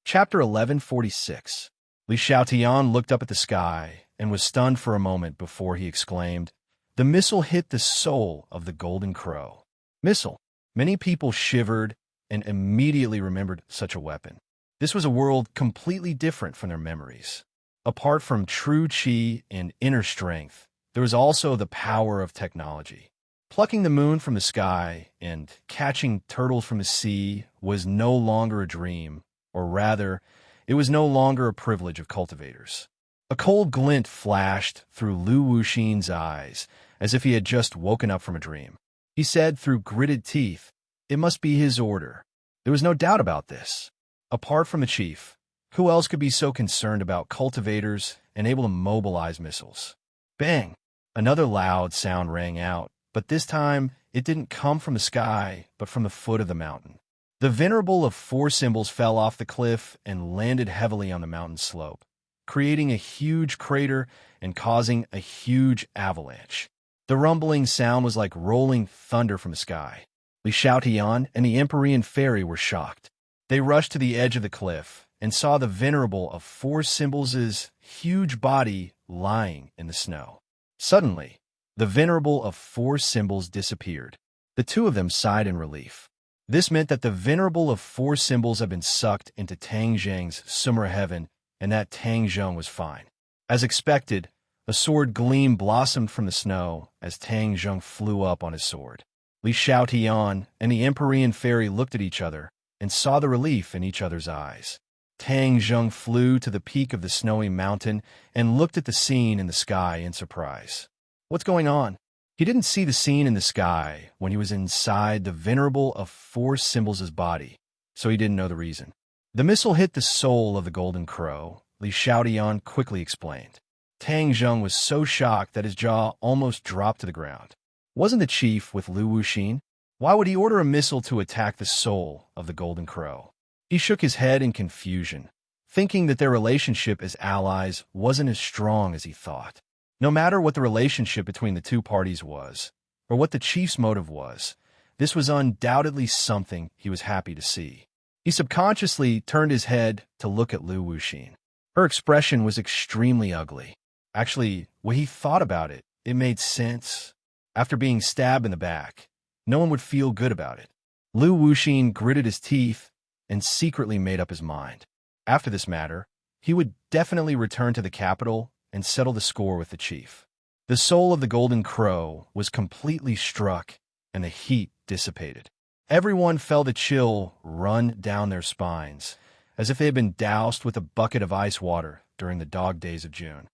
Chapter 1146. Li Xiaotian looked up at the sky and was stunned for a moment before he exclaimed, "The missile hit the soul of the golden crow." Missile. Many people shivered and immediately remembered such a weapon. This was a world completely different from their memories. Apart from true qi and inner strength, there was also the power of technology. Plucking the moon from the sky and catching turtles from the sea was no longer a dream, or rather, it was no longer a privilege of cultivators. A cold glint flashed through Lu Wuxin's eyes, as if he had just woken up from a dream. He said through gritted teeth, it must be his order. There was no doubt about this. Apart from the chief, who else could be so concerned about cultivators and able to mobilize missiles? Bang! Another loud sound rang out, but this time it didn't come from the sky, but from the foot of the mountain. The venerable of 4 symbols fell off the cliff and landed heavily on the mountain slope, creating a huge crater and causing a huge avalanche. The rumbling sound was like rolling thunder from the sky. Li Xiaotian and the Empyrean fairy were shocked. They rushed to the edge of the cliff and saw the venerable of 4 symbols' huge body lying in the snow. Suddenly, the venerable of 4 symbols disappeared. The 2 of them sighed in relief. This meant that the venerable of four symbols had been sucked into Tang Zheng's summer heaven, and that Tang Zheng was fine. As expected, a sword gleam blossomed from the snow as Tang Zheng flew up on his sword. Li Xiaotian and the Empyrean fairy looked at each other and saw the relief in each other's eyes. Tang Zheng flew to the peak of the snowy mountain and looked at the scene in the sky in surprise. What's going on? He didn't see the scene in the sky when he was inside the venerable of four symbols' body, so he didn't know the reason. The missile hit the soul of the golden crow, Li Xiaotian quickly explained. Tang Zheng was so shocked that his jaw almost dropped to the ground. Wasn't the chief with Lu Wuxin? Why would he order a missile to attack the soul of the golden crow? He shook his head in confusion, thinking that their relationship as allies wasn't as strong as he thought. No matter what the relationship between the two parties was, or what the chief's motive was, this was undoubtedly something he was happy to see. He subconsciously turned his head to look at Lu Wuxin. Her expression was extremely ugly. Actually, when he thought about it, it made sense. After being stabbed in the back, no one would feel good about it. Lu Wuxin gritted his teeth and secretly made up his mind. After this matter, he would definitely return to the capital and settle the score with the chief. The soul of the golden crow was completely struck, and the heat dissipated. Everyone felt a chill run down their spines, as if they had been doused with a bucket of ice water during the dog days of June.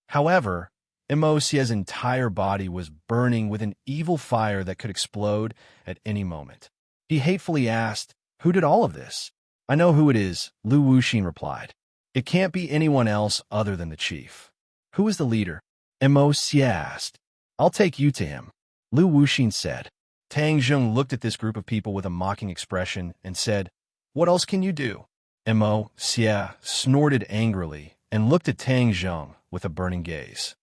However, Emosia's entire body was burning with an evil fire that could explode at any moment. He hatefully asked, "Who did all of this?" "I know who it is," Lu Wuxin replied. "It can't be anyone else other than the chief." "Who is the leader?" Emosia asked. "I'll take you to him," Lu Wuxin said. Tang Zheng looked at this group of people with a mocking expression and said, "What else can you do?" Emosia snorted angrily and looked at Tang Zheng with a burning gaze.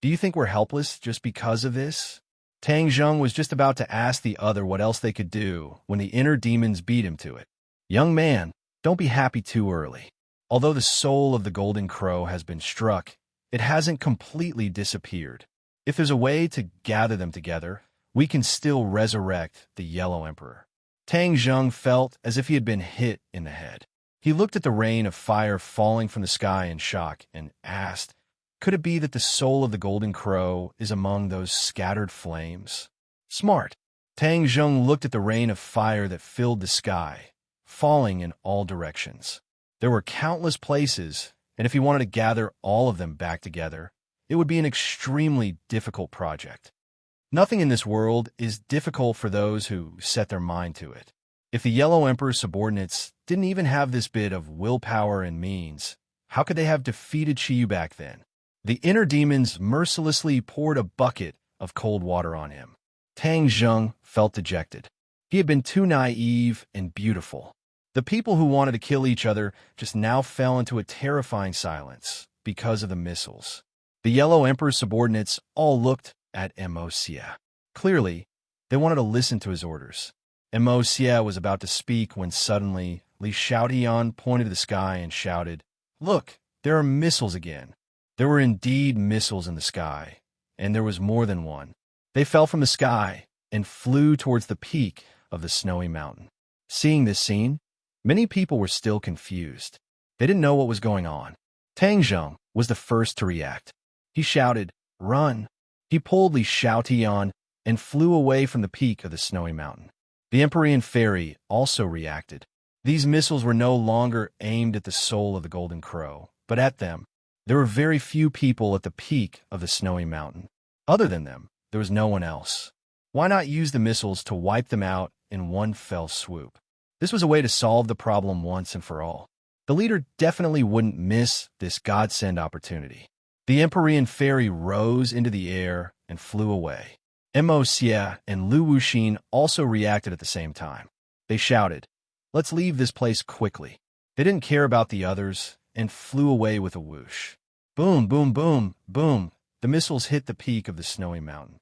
"Do you think we're helpless just because of this?" Tang Zheng was just about to ask the other what else they could do when the inner demons beat him to it. "Young man, don't be happy too early. Although the soul of the golden crow has been struck, it hasn't completely disappeared. If there's a way to gather them together, we can still resurrect the Yellow Emperor." Tang Zheng felt as if he had been hit in the head. He looked at the rain of fire falling from the sky in shock and asked, "Could it be that the soul of the golden crow is among those scattered flames?" "Smart." Tang Zheng looked at the rain of fire that filled the sky, falling in all directions. There were countless places, and if he wanted to gather all of them back together, it would be an extremely difficult project. Nothing in this world is difficult for those who set their mind to it. If the Yellow Emperor's subordinates didn't even have this bit of willpower and means, how could they have defeated Qiyu back then? The inner demons mercilessly poured a bucket of cold water on him. Tang Zheng felt dejected. He had been too naive and beautiful. The people who wanted to kill each other just now fell into a terrifying silence because of the missiles. The Yellow Emperor's subordinates all looked at Emosia. Clearly, they wanted to listen to his orders. Emosia was about to speak when suddenly Li Xiaotian pointed to the sky and shouted, "Look, there are missiles again." There were indeed missiles in the sky, and there was more than one. They fell from the sky and flew towards the peak of the snowy mountain. Seeing this scene, many people were still confused. They didn't know what was going on. Tang Zheng was the first to react. He shouted, "Run!" He pulled Li Xiaotian and flew away from the peak of the snowy mountain. The Empyrean fairy also reacted. These missiles were no longer aimed at the soul of the golden crow, but at them. There were very few people at the peak of the snowy mountain. Other than them, there was no one else. Why not use the missiles to wipe them out in one fell swoop? This was a way to solve the problem once and for all. The leader definitely wouldn't miss this godsend opportunity. The Empyrean fairy rose into the air and flew away. Emosia and Lu Wuxin also reacted at the same time. They shouted, "Let's leave this place quickly." They didn't care about the others and flew away with a whoosh. Boom, boom, boom, boom. The missiles hit the peak of the snowy mountain.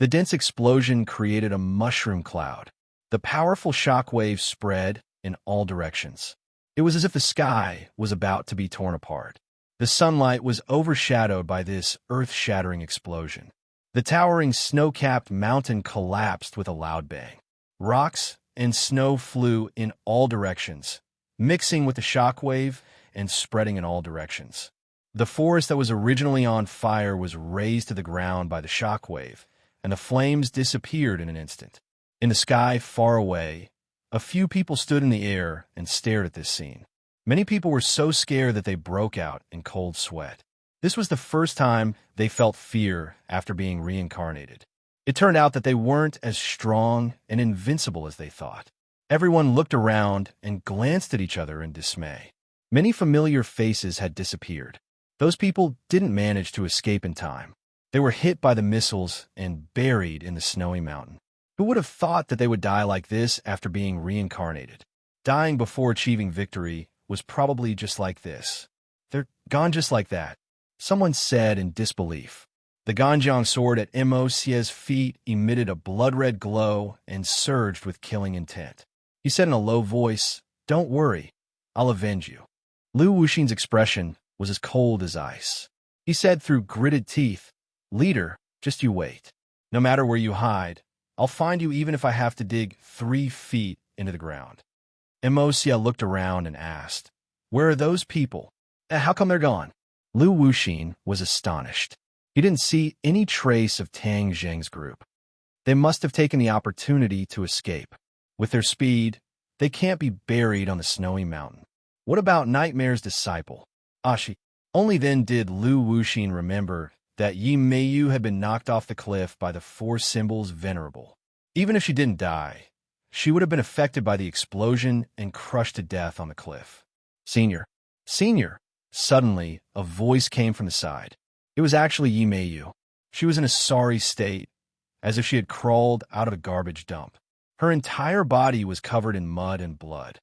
The dense explosion created a mushroom cloud. The powerful shock waves spread in all directions. It was as if the sky was about to be torn apart. The sunlight was overshadowed by this earth-shattering explosion. The towering snow-capped mountain collapsed with a loud bang. Rocks and snow flew in all directions, mixing with the shockwave and spreading in all directions. The forest that was originally on fire was razed to the ground by the shockwave, and the flames disappeared in an instant. In the sky far away, a few people stood in the air and stared at this scene. Many people were so scared that they broke out in cold sweat. This was the first time they felt fear after being reincarnated. It turned out that they weren't as strong and invincible as they thought. Everyone looked around and glanced at each other in dismay. Many familiar faces had disappeared. Those people didn't manage to escape in time. They were hit by the missiles and buried in the snowy mountain. Who would have thought that they would die like this after being reincarnated? Dying before achieving victory was probably just like this. They're gone just like that, someone said in disbelief. The Ganjiang sword at Mosia's feet emitted a blood-red glow and surged with killing intent. He said in a low voice, "Don't worry, I'll avenge you." Lu Wuxin's expression was as cold as ice. He said through gritted teeth, "Leader, just you wait. No matter where you hide, I'll find you even if I have to dig 3 feet into the ground." Emosia looked around and asked, "Where are those people? How come they're gone?" Lu Wuxin was astonished. He didn't see any trace of Tang Zheng's group. They must have taken the opportunity to escape. With their speed, they can't be buried on the snowy mountain. What about Nightmare's disciple, Ashi? Only then did Lu Wuxin remember that Yi Meiyu had been knocked off the cliff by the 4 symbols venerable. Even if she didn't die, she would have been affected by the explosion and crushed to death on the cliff. Senior! Senior! Suddenly, a voice came from the side. It was actually Yi Meiyu. She was in a sorry state, as if she had crawled out of a garbage dump. Her entire body was covered in mud and blood.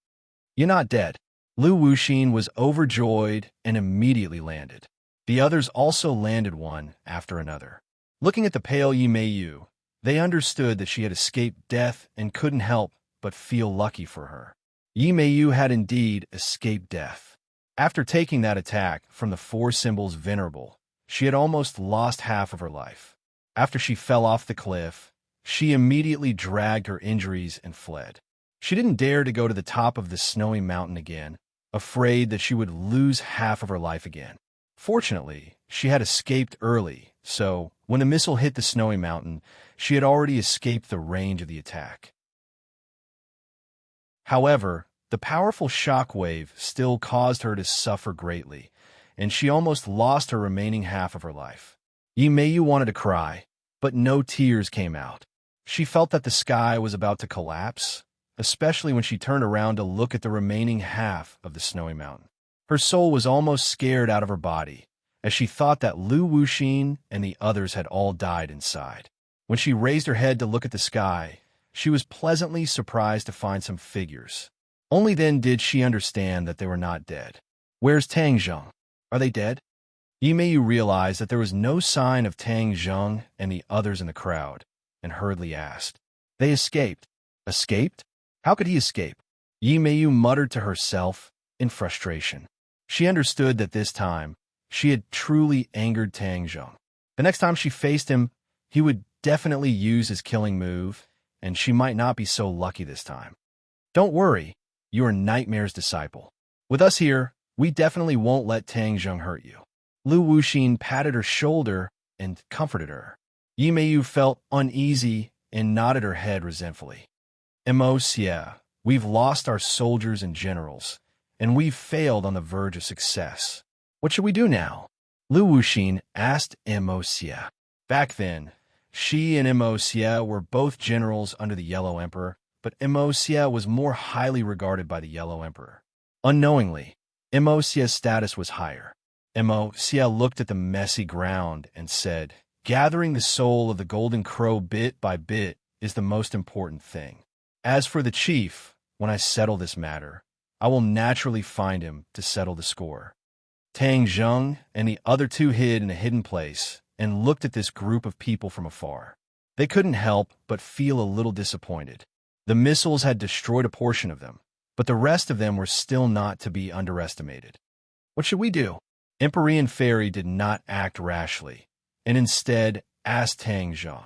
"You're not dead." Lu Wuxin was overjoyed and immediately landed. The others also landed one after another. Looking at the pale Yi Meiyu, they understood that she had escaped death and couldn't help but feel lucky for her. Yi Meiyu had indeed escaped death. After taking that attack from the 4 symbols venerable, she had almost lost half of her life. After she fell off the cliff, she immediately dragged her injuries and fled. She didn't dare to go to the top of the snowy mountain again, afraid that she would lose half of her life again. Fortunately, she had escaped early, so when the missile hit the snowy mountain, she had already escaped the range of the attack. However, the powerful shock wave still caused her to suffer greatly, and she almost lost her remaining half of her life. Yi Meiyu wanted to cry, but no tears came out. She felt that the sky was about to collapse, especially when she turned around to look at the remaining half of the snowy mountain. Her soul was almost scared out of her body, as she thought that Lu Wuxin and the others had all died inside. When she raised her head to look at the sky, she was pleasantly surprised to find some figures. Only then did she understand that they were not dead. "Where's Tang Zheng? Are they dead?" Yi Meiyu realized that there was no sign of Tang Zheng and the others in the crowd, and hurriedly asked, "They escaped." "Escaped? How could he escape?" Yi Meiyu muttered to herself in frustration. She understood that this time, she had truly angered Tang Zheng. The next time she faced him, he would definitely use his killing move, and she might not be so lucky this time. "Don't worry, you are Nightmare's disciple. With us here, we definitely won't let Tang Zheng hurt you." Lu Wuxin patted her shoulder and comforted her. Yi Meiyu felt uneasy and nodded her head resentfully. "Emosia, we've lost our soldiers and generals, and we've failed on the verge of success. What should we do now?" Lu Wuxin asked Emosia. Back then, she and Emosia were both generals under the Yellow Emperor, but Emosia was more highly regarded by the Yellow Emperor. Unknowingly, Emosia's status was higher. Emosia looked at the messy ground and said, "Gathering the soul of the Golden Crow bit by bit is the most important thing. As for the chief, when I settle this matter, I will naturally find him to settle the score." Tang Zheng and the other 2 hid in a hidden place and looked at this group of people from afar. They couldn't help but feel a little disappointed. The missiles had destroyed a portion of them, but the rest of them were still not to be underestimated. "What should we do?" Empyrean Fairy did not act rashly, and instead asked Tang Zheng.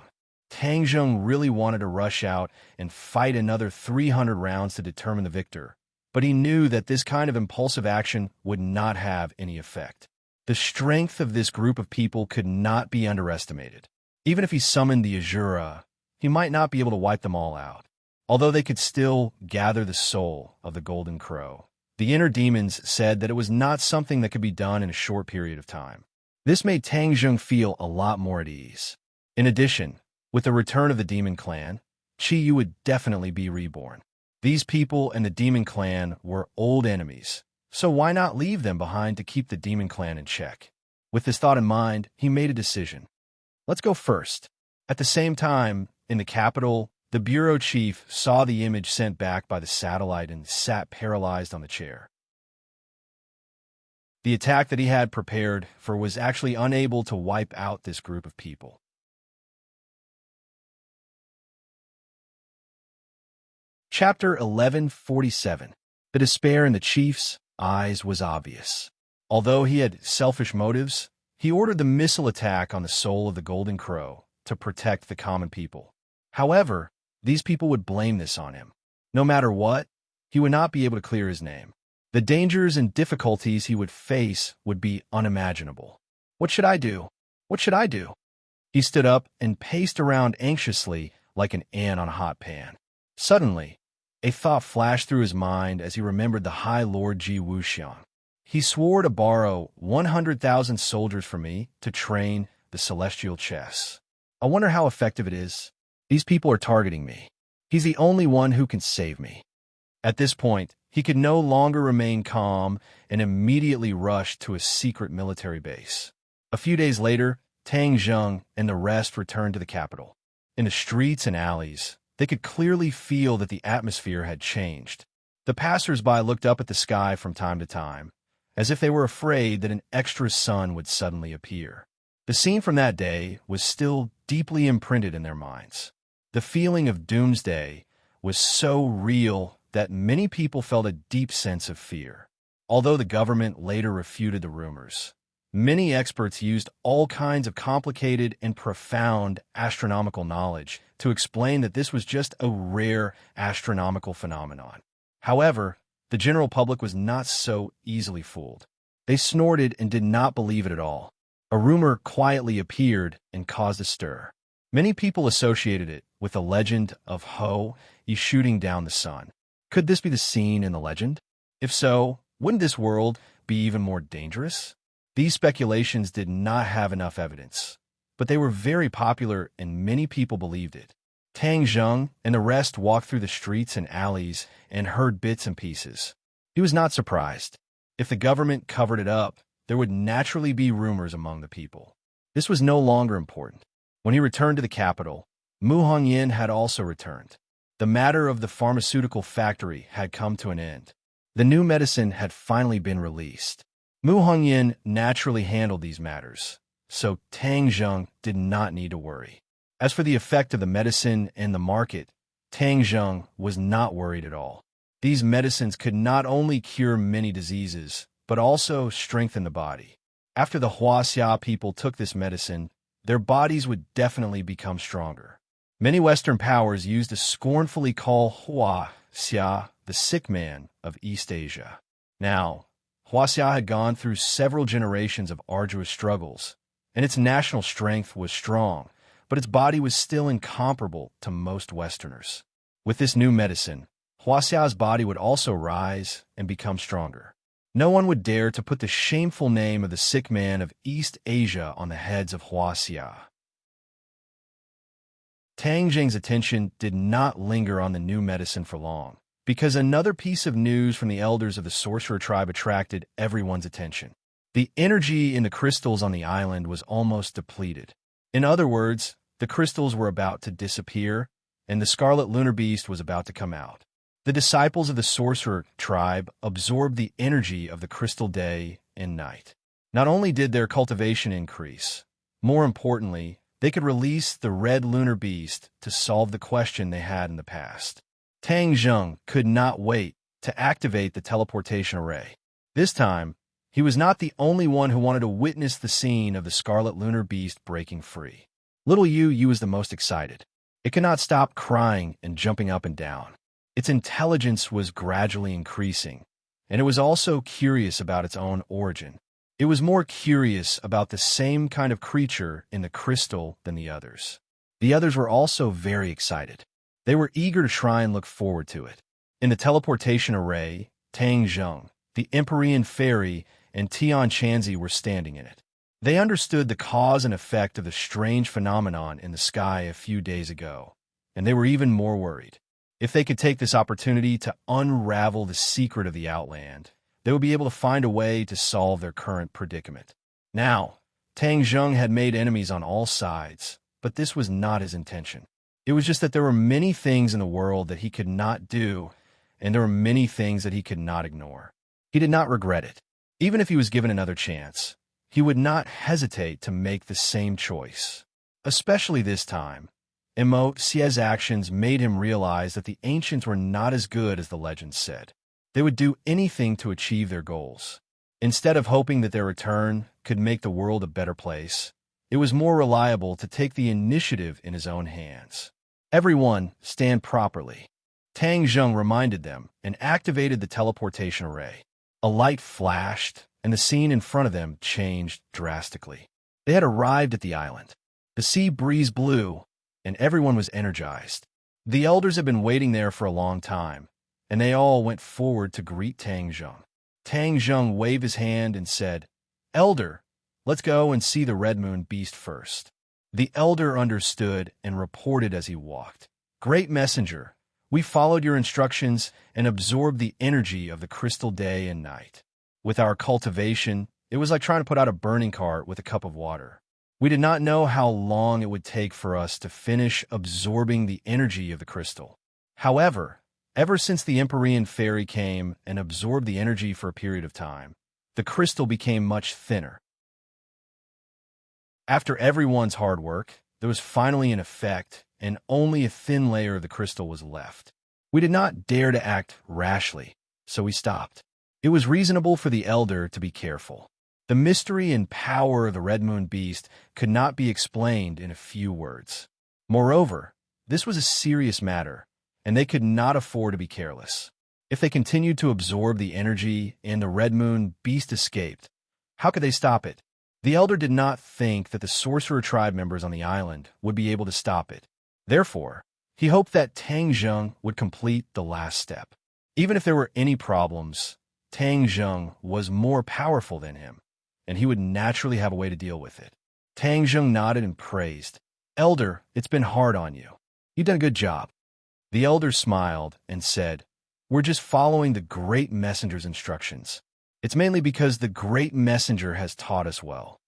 Tang Zheng really wanted to rush out and fight another 300 rounds to determine the victor, but he knew that this kind of impulsive action would not have any effect. The strength of this group of people could not be underestimated. Even if he summoned the Azura, he might not be able to wipe them all out. Although they could still gather the soul of the Golden Crow, the inner demons said that it was not something that could be done in a short period of time. This made Tang Zheng feel a lot more at ease. In addition, with the return of the demon clan, Qi Yu would definitely be reborn. These people and the demon clan were old enemies, so why not leave them behind to keep the demon clan in check? With this thought in mind, he made a decision. Let's go first. At the same time, in the capital, the bureau chief saw the image sent back by the satellite and sat paralyzed on the chair. The attack that he had prepared for was actually unable to wipe out this group of people. Chapter 1147. The despair in the chief's eyes was obvious. Although he had selfish motives, he ordered the missile attack on the soul of the Golden Crow to protect the common people. However, these people would blame this on him. No matter what, he would not be able to clear his name. The dangers and difficulties he would face would be unimaginable. What should I do? What should I do? He stood up and paced around anxiously like an ant on a hot pan. Suddenly, a thought flashed through his mind as he remembered the High Lord Ji Wuxiang. He swore to borrow 100,000 soldiers from me to train the celestial chess. I wonder how effective it is. These people are targeting me. He's the only one who can save me. At this point, he could no longer remain calm and immediately rushed to a secret military base. A few days later, Tang Zheng and the rest returned to the capital. In the streets and alleys, they could clearly feel that the atmosphere had changed. The passers-by looked up at the sky from time to time, as if they were afraid that an extra sun would suddenly appear. The scene from that day was still deeply imprinted in their minds. The feeling of doomsday was so real that many people felt a deep sense of fear. Although the government later refuted the rumors, many experts used all kinds of complicated and profound astronomical knowledge to explain that this was just a rare astronomical phenomenon. However, the general public was not so easily fooled. They snorted and did not believe it at all. A rumor quietly appeared and caused a stir. Many people associated it with the legend of Ho Yi shooting down the sun. Could this be the scene in the legend? If so, wouldn't this world be even more dangerous? These speculations did not have enough evidence, but they were very popular and many people believed it. Tang Zheng and the rest walked through the streets and alleys and heard bits and pieces. He was not surprised. If the government covered it up, there would naturally be rumors among the people. This was no longer important. When he returned to the capital, Mu Hongyan had also returned. The matter of the pharmaceutical factory had come to an end. The new medicine had finally been released. Mu Hongyan naturally handled these matters, so Tang Zheng did not need to worry. As for the effect of the medicine and the market, Tang Zheng was not worried at all. These medicines could not only cure many diseases, but also strengthen the body. After the Huaxia people took this medicine, their bodies would definitely become stronger. Many Western powers used to scornfully call Huaxia the sick man of East Asia. Now, Huaxia had gone through several generations of arduous struggles, and its national strength was strong, but its body was still incomparable to most Westerners. With this new medicine, Huaxia's body would also rise and become stronger. No one would dare to put the shameful name of the sick man of East Asia on the heads of Huaxia. Tang Zheng's attention did not linger on the new medicine for long, because another piece of news from the elders of the sorcerer tribe attracted everyone's attention. The energy in the crystals on the island was almost depleted. In other words, the crystals were about to disappear, and the scarlet lunar beast was about to come out. The disciples of the sorcerer tribe absorbed the energy of the crystal day and night. Not only did their cultivation increase, more importantly, they could release the red lunar beast to solve the question they had in the past. Tang Zheng could not wait to activate the teleportation array. This time, he was not the only one who wanted to witness the scene of the scarlet lunar beast breaking free. Little Yu was the most excited. It could not stop crying and jumping up and down. Its intelligence was gradually increasing, and it was also curious about its own origin. It was more curious about the same kind of creature in the crystal than the others. The others were also very excited. They were eager to try and look forward to it. In the teleportation array, Tang Zheng, the Empyrean fairy, and Tian Chanzi were standing in it. They understood the cause and effect of the strange phenomenon in the sky a few days ago, and they were even more worried. If they could take this opportunity to unravel the secret of the Outland, they would be able to find a way to solve their current predicament. Now, Tang Zheng had made enemies on all sides, but this was not his intention. It was just that there were many things in the world that he could not do, and there were many things that he could not ignore. He did not regret it. Even if he was given another chance, he would not hesitate to make the same choice. Especially this time, Emo Xie's actions made him realize that the ancients were not as good as the legends said. They would do anything to achieve their goals. Instead of hoping that their return could make the world a better place, it was more reliable to take the initiative in his own hands. Everyone, stand properly. Tang Zheng reminded them and activated the teleportation array. A light flashed, and the scene in front of them changed drastically. They had arrived at the island. The sea breeze blew, and everyone was energized. The elders had been waiting there for a long time, and they all went forward to greet Tang Zheng. Tang Zheng waved his hand and said, "Elder, let's go and see the Red Moon Beast first." The elder understood and reported as he walked. "Great messenger, we followed your instructions and absorbed the energy of the crystal day and night. With our cultivation, it was like trying to put out a burning cart with a cup of water. We did not know how long it would take for us to finish absorbing the energy of the crystal. However, ever since the Empyrean fairy came and absorbed the energy for a period of time, the crystal became much thinner. After everyone's hard work, there was finally an effect, and only a thin layer of the crystal was left. We did not dare to act rashly, so we stopped. It was reasonable for the elder to be careful. The mystery and power of the Red Moon Beast could not be explained in a few words. Moreover, this was a serious matter, and they could not afford to be careless. If they continued to absorb the energy and the Red Moon Beast escaped, how could they stop it? The elder did not think that the sorcerer tribe members on the island would be able to stop it. Therefore, he hoped that Tang Zheng would complete the last step. Even if there were any problems, Tang Zheng was more powerful than him, and he would naturally have a way to deal with it. Tang Zheng nodded and praised. "Elder, it's been hard on you. You've done a good job." The elder smiled and said, "We're just following the great messenger's instructions. It's mainly because the great messenger has taught us well."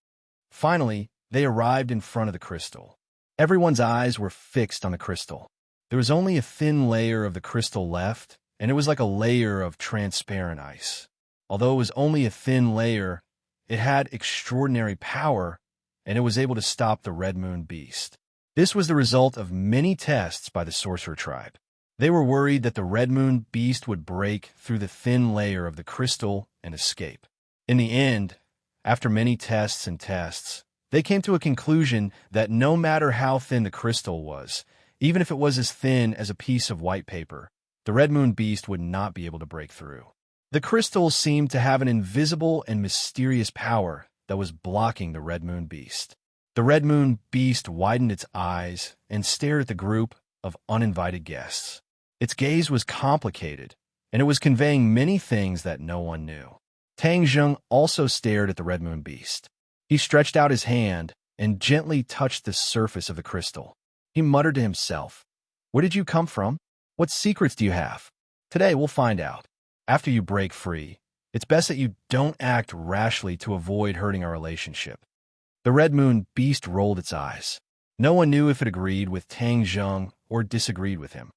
Finally, they arrived in front of the crystal. Everyone's eyes were fixed on the crystal. There was only a thin layer of the crystal left, and it was like a layer of transparent ice. Although it was only a thin layer, it had extraordinary power, and it was able to stop the Red Moon Beast. This was the result of many tests by the sorcerer tribe. They were worried that the Red Moon Beast would break through the thin layer of the crystal and escape. In the end, after many tests and tests, they came to a conclusion that no matter how thin the crystal was, even if it was as thin as a piece of white paper, the Red Moon Beast would not be able to break through. The crystal seemed to have an invisible and mysterious power that was blocking the Red Moon Beast. The Red Moon Beast widened its eyes and stared at the group of uninvited guests. Its gaze was complicated, and it was conveying many things that no one knew. Tang Zheng also stared at the Red Moon Beast. He stretched out his hand and gently touched the surface of the crystal. He muttered to himself, "Where did you come from? What secrets do you have? Today we'll find out. After you break free, it's best that you don't act rashly to avoid hurting our relationship." The Red Moon Beast rolled its eyes. No one knew if it agreed with Tang Zheng or disagreed with him.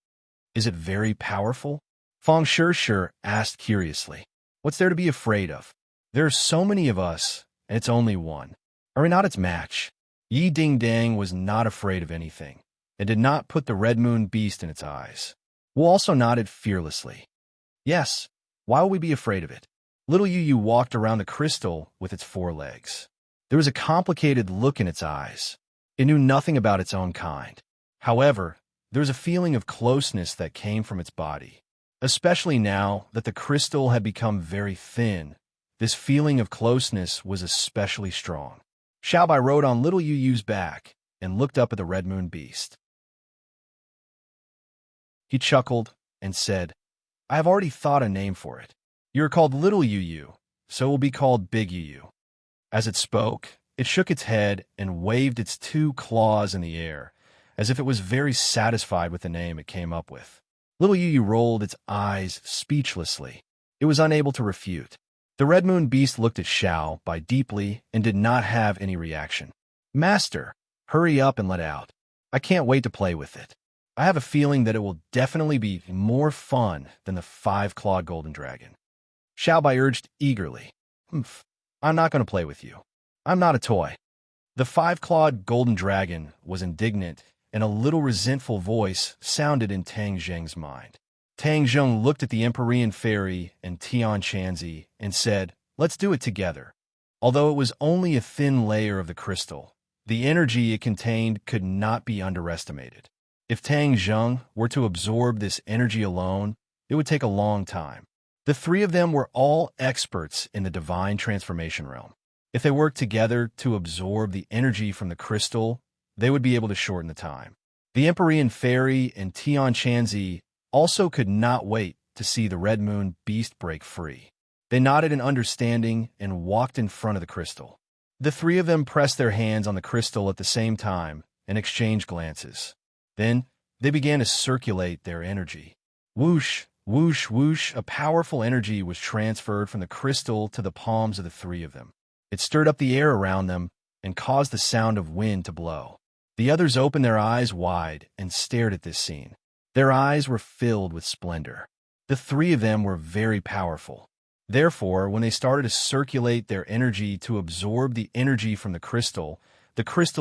"Is it very powerful?" Feng Shishir asked curiously. "What's there to be afraid of? There are so many of us, and it's only one. Are we not its match?" Yi Ding Dang was not afraid of anything, and did not put the Red Moon Beast in its eyes. Wu also nodded fearlessly. "Yes, why will we be afraid of it?" Little Yu walked around the crystal with its 4 legs. There was a complicated look in its eyes. It knew nothing about its own kind. However, there was a feeling of closeness that came from its body. Especially now that the crystal had become very thin, this feeling of closeness was especially strong. Xiaobai rode on little Yu Yu's back and looked up at the red moon beast. He chuckled and said, I have already thought a name for it. You are called Little Yu Yu, so it will be called Big Yu Yu. As it spoke, it shook its head and waved its 2 claws in the air, as if it was very satisfied with the name it came up with. Little Yu Yu rolled its eyes speechlessly. It was unable to refute. The red moon beast looked at Xiaobai deeply and did not have any reaction. Master, hurry up and let out. I can't wait to play with it. I have a feeling that it will definitely be more fun than the 5-clawed golden dragon. Xiaobai urged eagerly. I'm not going to play with you. I'm not a toy. The 5-clawed golden dragon was indignant, and a little resentful voice sounded in Tang Zheng's mind. Tang Zheng looked at the Empyrean Fairy and Tian Chanzi and said, Let's do it together. Although it was only a thin layer of the crystal, the energy it contained could not be underestimated. If Tang Zheng were to absorb this energy alone, it would take a long time. The 3 of them were all experts in the divine transformation realm. If they worked together to absorb the energy from the crystal, they would be able to shorten the time. The Empyrean Fairy and Tian Chanzi also could not wait to see the red moon beast break free. They nodded in understanding and walked in front of the crystal. The 3 of them pressed their hands on the crystal at the same time and exchanged glances. Then they began to circulate their energy. Whoosh, whoosh, whoosh, a powerful energy was transferred from the crystal to the palms of the 3 of them. It stirred up the air around them and caused the sound of wind to blow. The others opened their eyes wide and stared at this scene. Their eyes were filled with splendor. The 3 of them were very powerful. Therefore, when they started to circulate their energy to absorb the energy from the crystal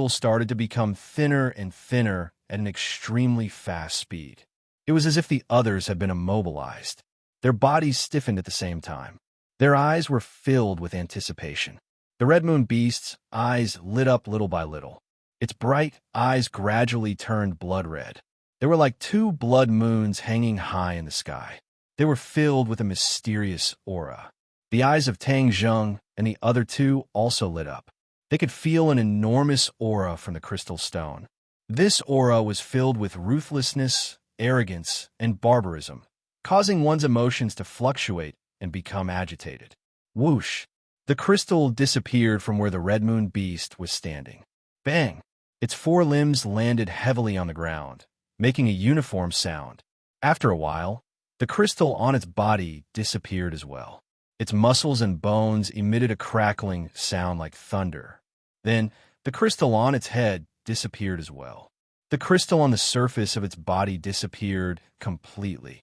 started to become thinner and thinner at an extremely fast speed. It was as if the others had been immobilized. Their bodies stiffened at the same time. Their eyes were filled with anticipation. The red moon beast's eyes lit up little by little. Its bright eyes gradually turned blood red. They were like 2 blood moons hanging high in the sky. They were filled with a mysterious aura. The eyes of Tang Zheng and the other 2 also lit up. They could feel an enormous aura from the crystal stone. This aura was filled with ruthlessness, arrogance, and barbarism, causing one's emotions to fluctuate and become agitated. Whoosh! The crystal disappeared from where the red moon beast was standing. Bang! Its 4 limbs landed heavily on the ground, making a uniform sound. After a while, the crystal on its body disappeared as well. Its muscles and bones emitted a crackling sound like thunder. Then, the crystal on its head disappeared as well. The crystal on the surface of its body disappeared completely.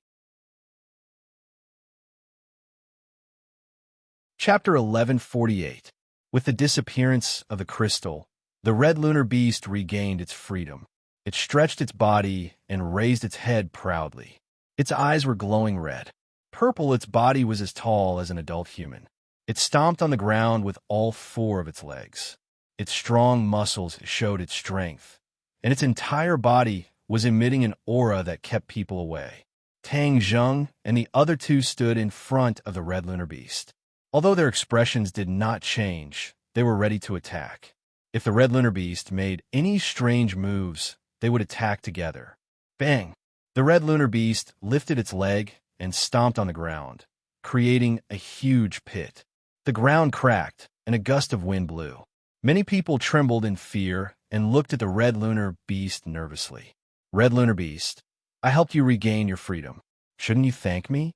Chapter 1148. With the disappearance of the crystal, the red lunar beast regained its freedom. It stretched its body and raised its head proudly. Its eyes were glowing red. Purple, its body was as tall as an adult human. It stomped on the ground with all 4 of its legs. Its strong muscles showed its strength, and its entire body was emitting an aura that kept people away. Tang Zheng and the other 2 stood in front of the red lunar beast. Although their expressions did not change, they were ready to attack. If the red lunar beast made any strange moves, they would attack together. Bang! The red lunar beast lifted its leg and stomped on the ground, creating a huge pit. The ground cracked, and a gust of wind blew. Many people trembled in fear and looked at the red lunar beast nervously. Red lunar beast, I helped you regain your freedom. Shouldn't you thank me?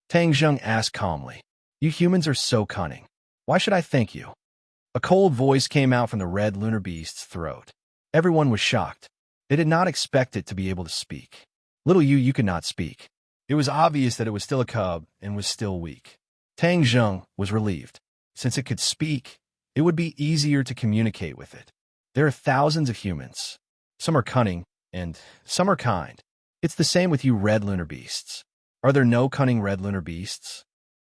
Tang Zheng asked calmly. You humans are so cunning. Why should I thank you? A cold voice came out from the red lunar beast's throat. Everyone was shocked. They did not expect it to be able to speak. Little you could not speak. It was obvious that it was still a cub and was still weak. Tang Zheng was relieved. Since it could speak, it would be easier to communicate with it. There are thousands of humans. Some are cunning, and some are kind. It's the same with you red lunar beasts. Are there no cunning red lunar beasts?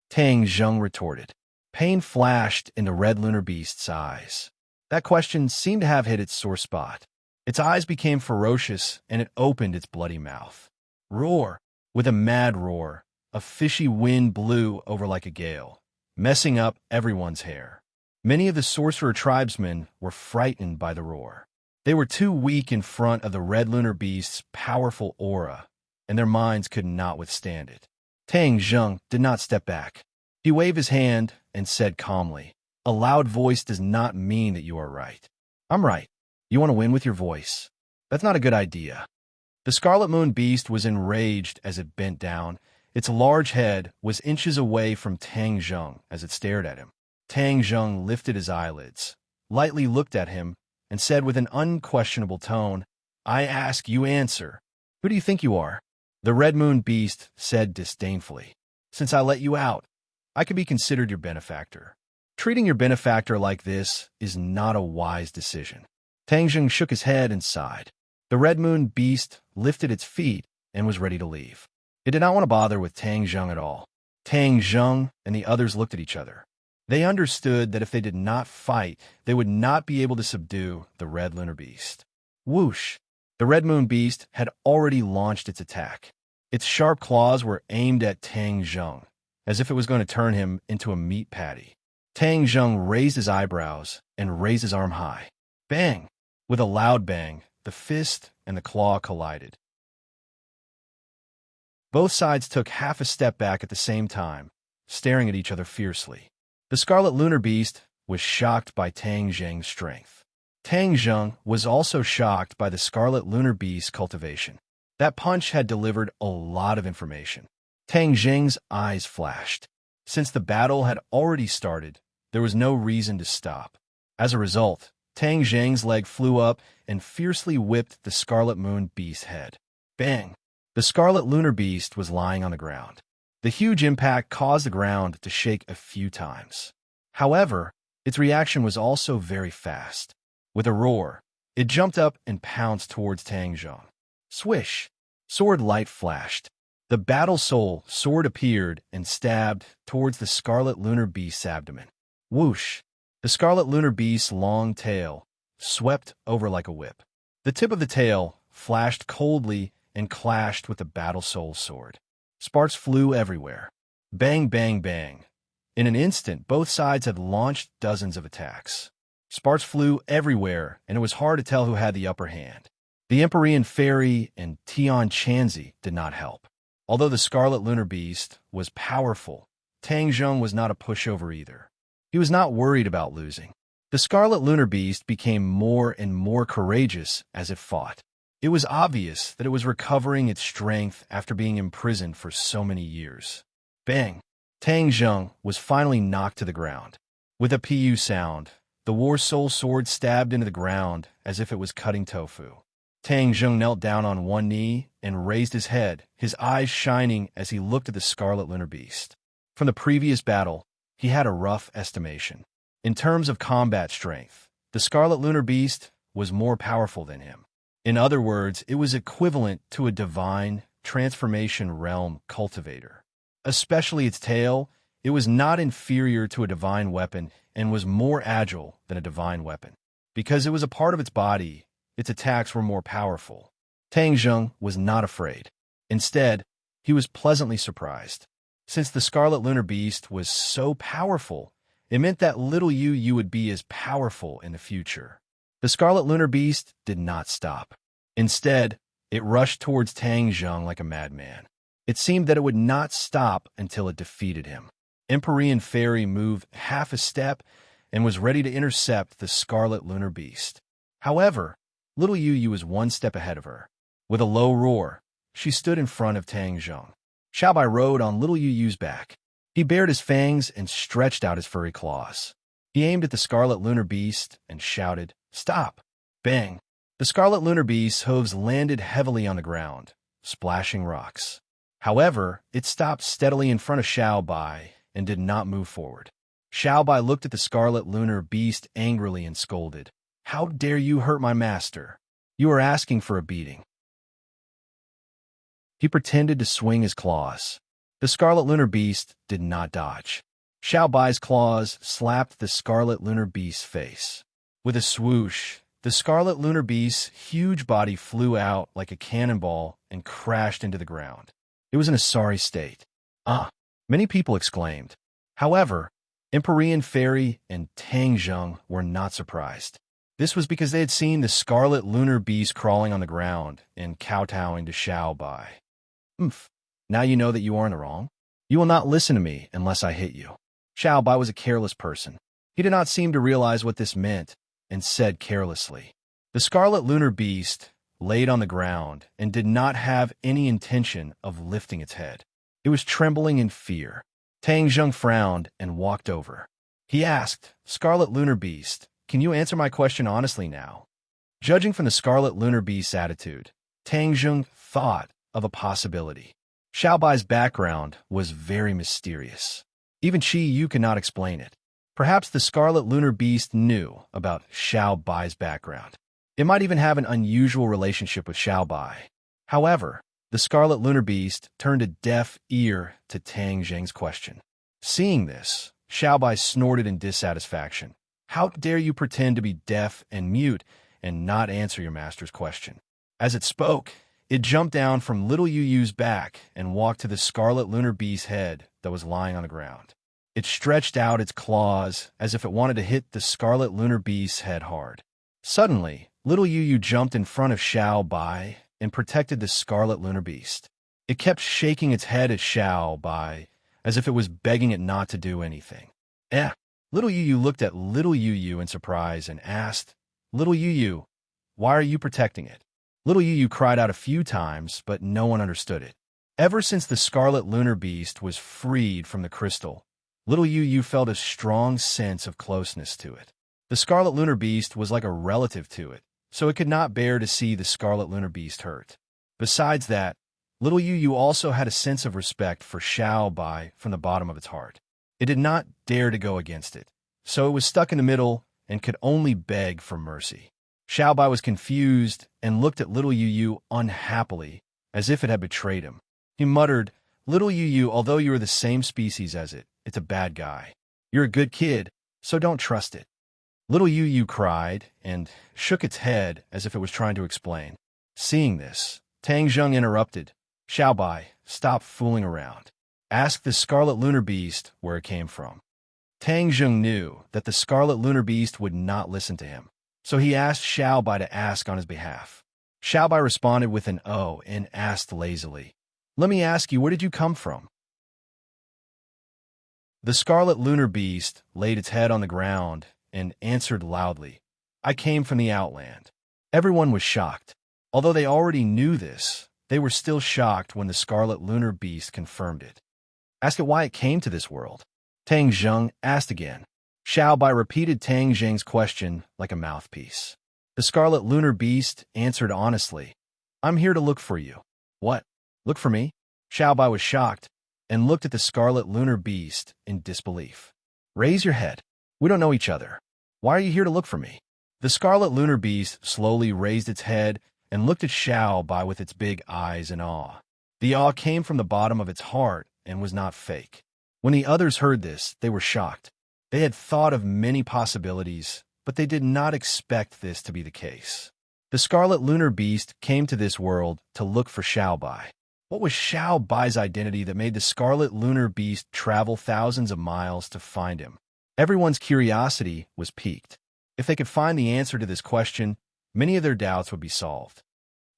Tang Zheng retorted. Pain flashed in the red lunar beast's eyes. That question seemed to have hit its sore spot. Its eyes became ferocious, and it opened its bloody mouth. Roar! With a mad roar, a fishy wind blew over like a gale, messing up everyone's hair. Many of the sorcerer tribesmen were frightened by the roar. They were too weak in front of the red lunar beast's powerful aura, and their minds could not withstand it. Tang Zheng did not step back. He waved his hand and said calmly, "A loud voice does not mean that you are right." "I'm right. You want to win with your voice? That's not a good idea." The Scarlet Moon Beast was enraged as it bent down. Its large head was inches away from Tang Zheng as it stared at him. Tang Zheng lifted his eyelids, lightly looked at him, and said with an unquestionable tone, "I ask, you answer. Who do you think you are?" The Red Moon Beast said disdainfully, "Since I let you out, I could be considered your benefactor. Treating your benefactor like this is not a wise decision." Tang Zheng shook his head and sighed. The Red Moon Beast lifted its feet and was ready to leave. It did not want to bother with Tang Zheng at all. Tang Zheng and the others looked at each other. They understood that if they did not fight, they would not be able to subdue the Red Lunar Beast. Whoosh! The Red Moon Beast had already launched its attack. Its sharp claws were aimed at Tang Zheng, as if it was going to turn him into a meat patty. Tang Zheng raised his eyebrows and raised his arm high. Bang! With a loud bang, the fist and the claw collided. Both sides took half a step back at the same time, staring at each other fiercely. The Scarlet Lunar Beast was shocked by Tang Zheng's strength. Tang Zheng was also shocked by the Scarlet Lunar Beast's cultivation. That punch had delivered a lot of information. Tang Zheng's eyes flashed. Since the battle had already started, there was no reason to stop. As a result, Tang Zheng's leg flew up and fiercely whipped the Scarlet Moon Beast's head. Bang! The Scarlet Lunar Beast was lying on the ground. The huge impact caused the ground to shake a few times. However, its reaction was also very fast. With a roar, it jumped up and pounced towards Tang Zheng. Swish! Sword light flashed. The Battle Soul sword appeared and stabbed towards the Scarlet Lunar Beast's abdomen. Whoosh! The Scarlet Lunar Beast's long tail swept over like a whip. The tip of the tail flashed coldly and clashed with the Battle Soul sword. Sparks flew everywhere. Bang, bang, bang. In an instant, both sides had launched dozens of attacks. Sparks flew everywhere, and it was hard to tell who had the upper hand. The Empyrean Fairy and Tian Chanzi did not help. Although the Scarlet Lunar Beast was powerful, Tang Zheng was not a pushover either. He was not worried about losing. The Scarlet Lunar Beast became more and more courageous as it fought. It was obvious that it was recovering its strength after being imprisoned for so many years. Bang! Tang Zheng was finally knocked to the ground. With a pu sound, the War Soul sword stabbed into the ground as if it was cutting tofu. Tang Zheng knelt down on one knee and raised his head, his eyes shining as he looked at the Scarlet Lunar Beast. From the previous battle, he had a rough estimation. In terms of combat strength, the Scarlet Lunar Beast was more powerful than him. In other words, it was equivalent to a divine transformation realm cultivator. Especially its tail, it was not inferior to a divine weapon and was more agile than a divine weapon. Because it was a part of its body, its attacks were more powerful. Tang Zheng was not afraid. Instead, he was pleasantly surprised. Since the Scarlet Lunar Beast was so powerful, it meant that little you would be as powerful in the future. The Scarlet Lunar Beast did not stop. Instead, it rushed towards Tang Zheng like a madman. It seemed that it would not stop until it defeated him. Empyrean Fairy moved half a step and was ready to intercept the Scarlet Lunar Beast. However, little Yu was one step ahead of her. With a low roar, she stood in front of Tang Zheng. Xiaobai rode on little Yu's back. He bared his fangs and stretched out his furry claws. He aimed at the Scarlet Lunar Beast and shouted, "Stop!" Bang! The Scarlet Lunar Beast's hooves landed heavily on the ground, splashing rocks. However, it stopped steadily in front of Xiaobai and did not move forward. Xiaobai looked at the Scarlet Lunar Beast angrily and scolded, "How dare you hurt my master? You are asking for a beating." He pretended to swing his claws. The Scarlet Lunar Beast did not dodge. Xiaobai's claws slapped the Scarlet Lunar Beast's face. With a swoosh, the scarlet lunar beast's huge body flew out like a cannonball and crashed into the ground. It was in a sorry state. Ah, many people exclaimed. However, Empyrean Fairy and Tang Zheng were not surprised. This was because they had seen the scarlet lunar beast crawling on the ground and kowtowing to Xiao Bai. Oomph. Now you know that you are in the wrong. You will not listen to me unless I hit you. Xiao Bai was a careless person. He did not seem to realize what this meant and said carelessly. The scarlet lunar beast laid on the ground and did not have any intention of lifting its head. It was trembling in fear. Tang Zheng frowned and walked over. He asked, "Scarlet lunar beast, can you answer my question honestly now?" Judging from the scarlet lunar beast's attitude, Tang Zheng thought of a possibility. Xiao Bai's background was very mysterious. Even Qi Yu could not explain it. Perhaps the scarlet lunar beast knew about Xiao Bai's background. It might even have an unusual relationship with Xiao Bai. However, the scarlet lunar beast turned a deaf ear to Tang Zheng's question. Seeing this, Xiao Bai snorted in dissatisfaction. "How dare you pretend to be deaf and mute and not answer your master's question?" As it spoke, it jumped down from little Yu Yu's back and walked to the scarlet lunar beast's head that was lying on the ground. It stretched out its claws as if it wanted to hit the scarlet lunar beast's head hard. Suddenly, little Yu Yu jumped in front of Xiao Bai and protected the scarlet lunar beast. It kept shaking its head at Xiao Bai as if it was begging it not to do anything. Little Yu Yu looked at little Yu Yu in surprise and asked, "Little Yu Yu, why are you protecting it?" Little Yu Yu cried out a few times, but no one understood it. Ever since the scarlet lunar beast was freed from the crystal, little Yu Yu felt a strong sense of closeness to it. The scarlet lunar beast was like a relative to it, so it could not bear to see the scarlet lunar beast hurt. Besides that, little Yu Yu also had a sense of respect for Xiao Bai from the bottom of its heart. It did not dare to go against it, so it was stuck in the middle and could only beg for mercy. Xiao Bai was confused and looked at little Yu Yu unhappily, as if it had betrayed him. He muttered, "Little Yu Yu, although you are the same species as it, it's a bad guy. You're a good kid, so don't trust it." Little Yu Yu cried and shook its head as if it was trying to explain. Seeing this, Tang Zheng interrupted. "Xiao Bai, stop fooling around. Ask the scarlet lunar beast where it came from." Tang Zheng knew that the scarlet lunar beast would not listen to him, so he asked Xiao Bai to ask on his behalf. Xiao Bai responded with an "oh" and asked lazily, "Let me ask you, where did you come from?" The scarlet lunar beast laid its head on the ground and answered loudly, "I came from the Outland." Everyone was shocked. Although they already knew this, they were still shocked when the scarlet lunar beast confirmed it. "Ask it why it came to this world." Tang Zheng asked again. Xiao Bai repeated Tang Zheng's question like a mouthpiece. The scarlet lunar beast answered honestly, "I'm here to look for you." "What? Look for me?" Xiao Bai was shocked and looked at the scarlet lunar beast in disbelief. "Raise your head. We don't know each other. Why are you here to look for me?" The scarlet lunar beast slowly raised its head and looked at Xiao Bai with its big eyes in awe. The awe came from the bottom of its heart and was not fake. When the others heard this, they were shocked. They had thought of many possibilities, but they did not expect this to be the case. The scarlet lunar beast came to this world to look for Xiao Bai. What was Xiao Bai's identity that made the scarlet lunar beast travel thousands of miles to find him? Everyone's curiosity was piqued. If they could find the answer to this question, many of their doubts would be solved.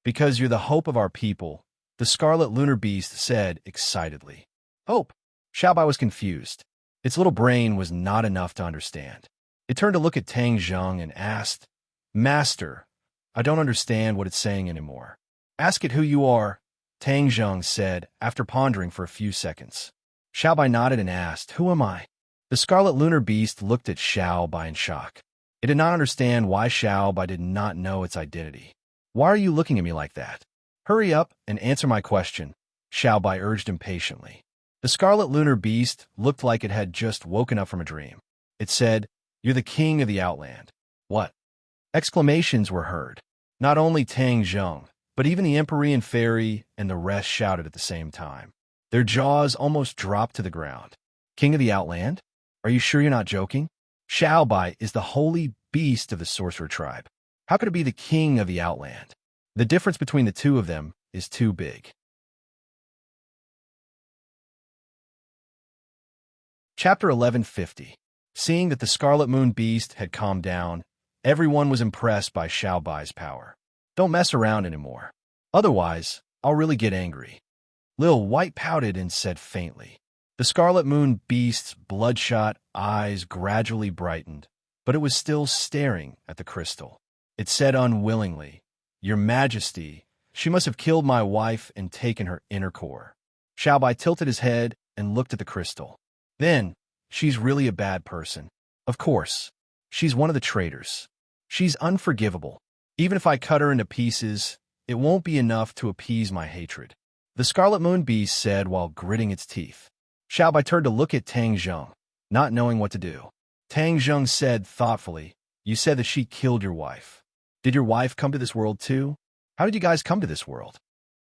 "Because you're the hope of our people," the scarlet lunar beast said excitedly. "Hope?" Xiao Bai was confused. Its little brain was not enough to understand. It turned to look at Tang Zheng and asked, "Master, I don't understand what it's saying anymore." "Ask it who you are," Tang Zheng said after pondering for a few seconds. Xiao Bai nodded and asked, "Who am I?" The scarlet lunar beast looked at Xiao Bai in shock. It did not understand why Xiao Bai did not know its identity. "Why are you looking at me like that?" "Hurry up and answer my question," Xiao Bai urged impatiently. The scarlet lunar beast looked like it had just woken up from a dream. It said, "You're the king of the Outland." "What?" Exclamations were heard. Not only Tang Zheng, but even the Empyrean Fairy and the rest shouted at the same time. Their jaws almost dropped to the ground. "King of the Outland? Are you sure you're not joking? Xiao Bai is the holy beast of the sorcerer tribe. How could it be the king of the outland? The difference between the two of them is too big. Chapter 1150. Seeing that the Scarlet Moon Beast had calmed down, everyone was impressed by Xiaobai's power. Don't mess around anymore. Otherwise, I'll really get angry. Lil White pouted and said faintly. The Scarlet Moon Beast's bloodshot eyes gradually brightened, but it was still staring at the crystal. It said unwillingly, "Your Majesty, she must have killed my wife and taken her inner core." Xiaobai tilted his head and looked at the crystal. Then, she's really a bad person. Of course, she's one of the traitors. She's unforgivable. Even if I cut her into pieces, it won't be enough to appease my hatred. The Scarlet Moon Beast said while gritting its teeth. Xiaobai turned to look at Tang Zheng, not knowing what to do. Tang Zheng said thoughtfully, "You said that she killed your wife. Did your wife come to this world too? How did you guys come to this world?"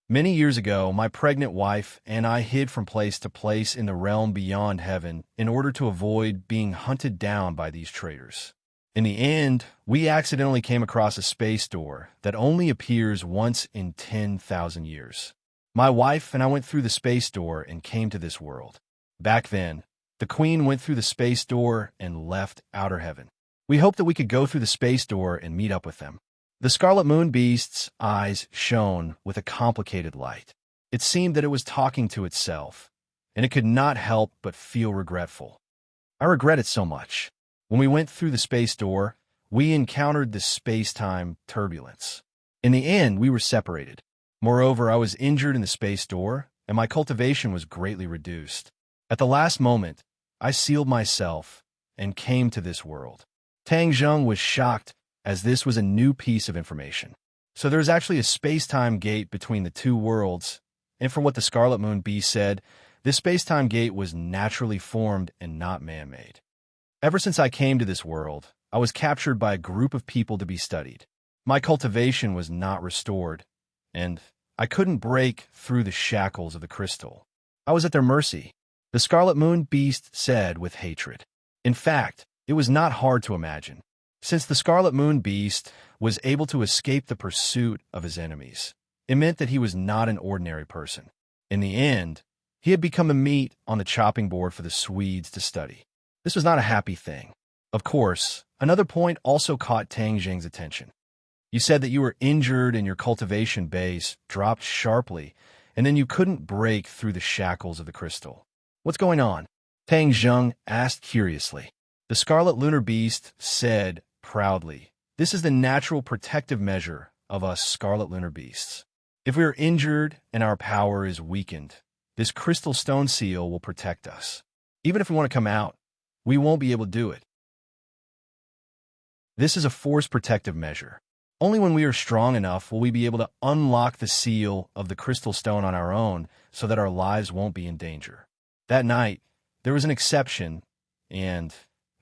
"Many years ago, my pregnant wife and I hid from place to place in the realm beyond heaven in order to avoid being hunted down by these traitors. In the end, we accidentally came across a space door that only appears once in 10,000 years. My wife and I went through the space door and came to this world. Back then, the Queen went through the space door and left outer heaven. We hoped that we could go through the space door and meet up with them." The Scarlet Moon Beast's eyes shone with a complicated light. It seemed that it was talking to itself, and it could not help but feel regretful. "I regret it so much. When we went through the space door, we encountered the space-time turbulence. In the end, we were separated. Moreover, I was injured in the space door, and my cultivation was greatly reduced. At the last moment, I sealed myself and came to this world." Tang Zheng was shocked, as this was a new piece of information. So there's actually a space-time gate between the two worlds, and from what the Scarlet Moon Beast said, this space-time gate was naturally formed and not man-made. "Ever since I came to this world, I was captured by a group of people to be studied. My cultivation was not restored, and I couldn't break through the shackles of the crystal. I was at their mercy," the Scarlet Moon Beast said with hatred. In fact, it was not hard to imagine. Since the Scarlet Moon Beast was able to escape the pursuit of his enemies, it meant that he was not an ordinary person. In the end, he had become a meat on the chopping board for the Swedes to study. This was not a happy thing. Of course, another point also caught Tang Zheng's attention. "You said that you were injured and your cultivation base dropped sharply, and then you couldn't break through the shackles of the crystal. What's going on?" Tang Zheng asked curiously. The Scarlet Lunar Beast said proudly, "This is the natural protective measure of us Scarlet Lunar Beasts. If we are injured and our power is weakened, this crystal stone seal will protect us. Even if we want to come out, we won't be able to do it. This is a force protective measure. Only when we are strong enough will we be able to unlock the seal of the crystal stone on our own so that our lives won't be in danger. That night, there was an exception, and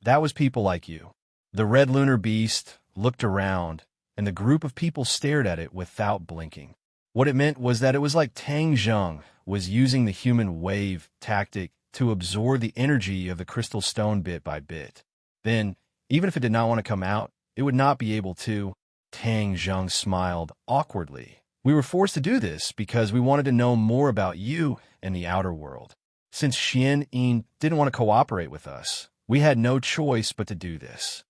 that was people like you." The Red Lunar Beast looked around, and the group of people stared at it without blinking. What it meant was that it was like Tang Zheng was using the human wave tactic to absorb the energy of the crystal stone bit by bit. Then, even if it did not want to come out, it would not be able to. Tang Zheng smiled awkwardly. "We were forced to do this because we wanted to know more about you and the outer world. Since Xian Yin didn't want to cooperate with us, we had no choice but to do this."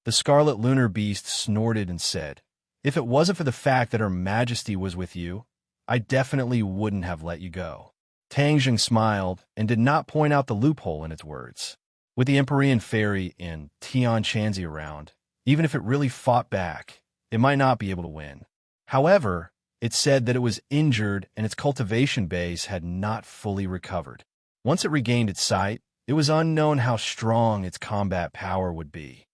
The Scarlet Lunar Beast snorted and said, "If it wasn't for the fact that Her Majesty was with you, I definitely wouldn't have let you go." Tang Zheng smiled and did not point out the loophole in its words. With the Empyrean Fairy and Tian Chanzi around, even if it really fought back, it might not be able to win. However, it said that it was injured and its cultivation base had not fully recovered. Once it regained its sight, it was unknown how strong its combat power would be.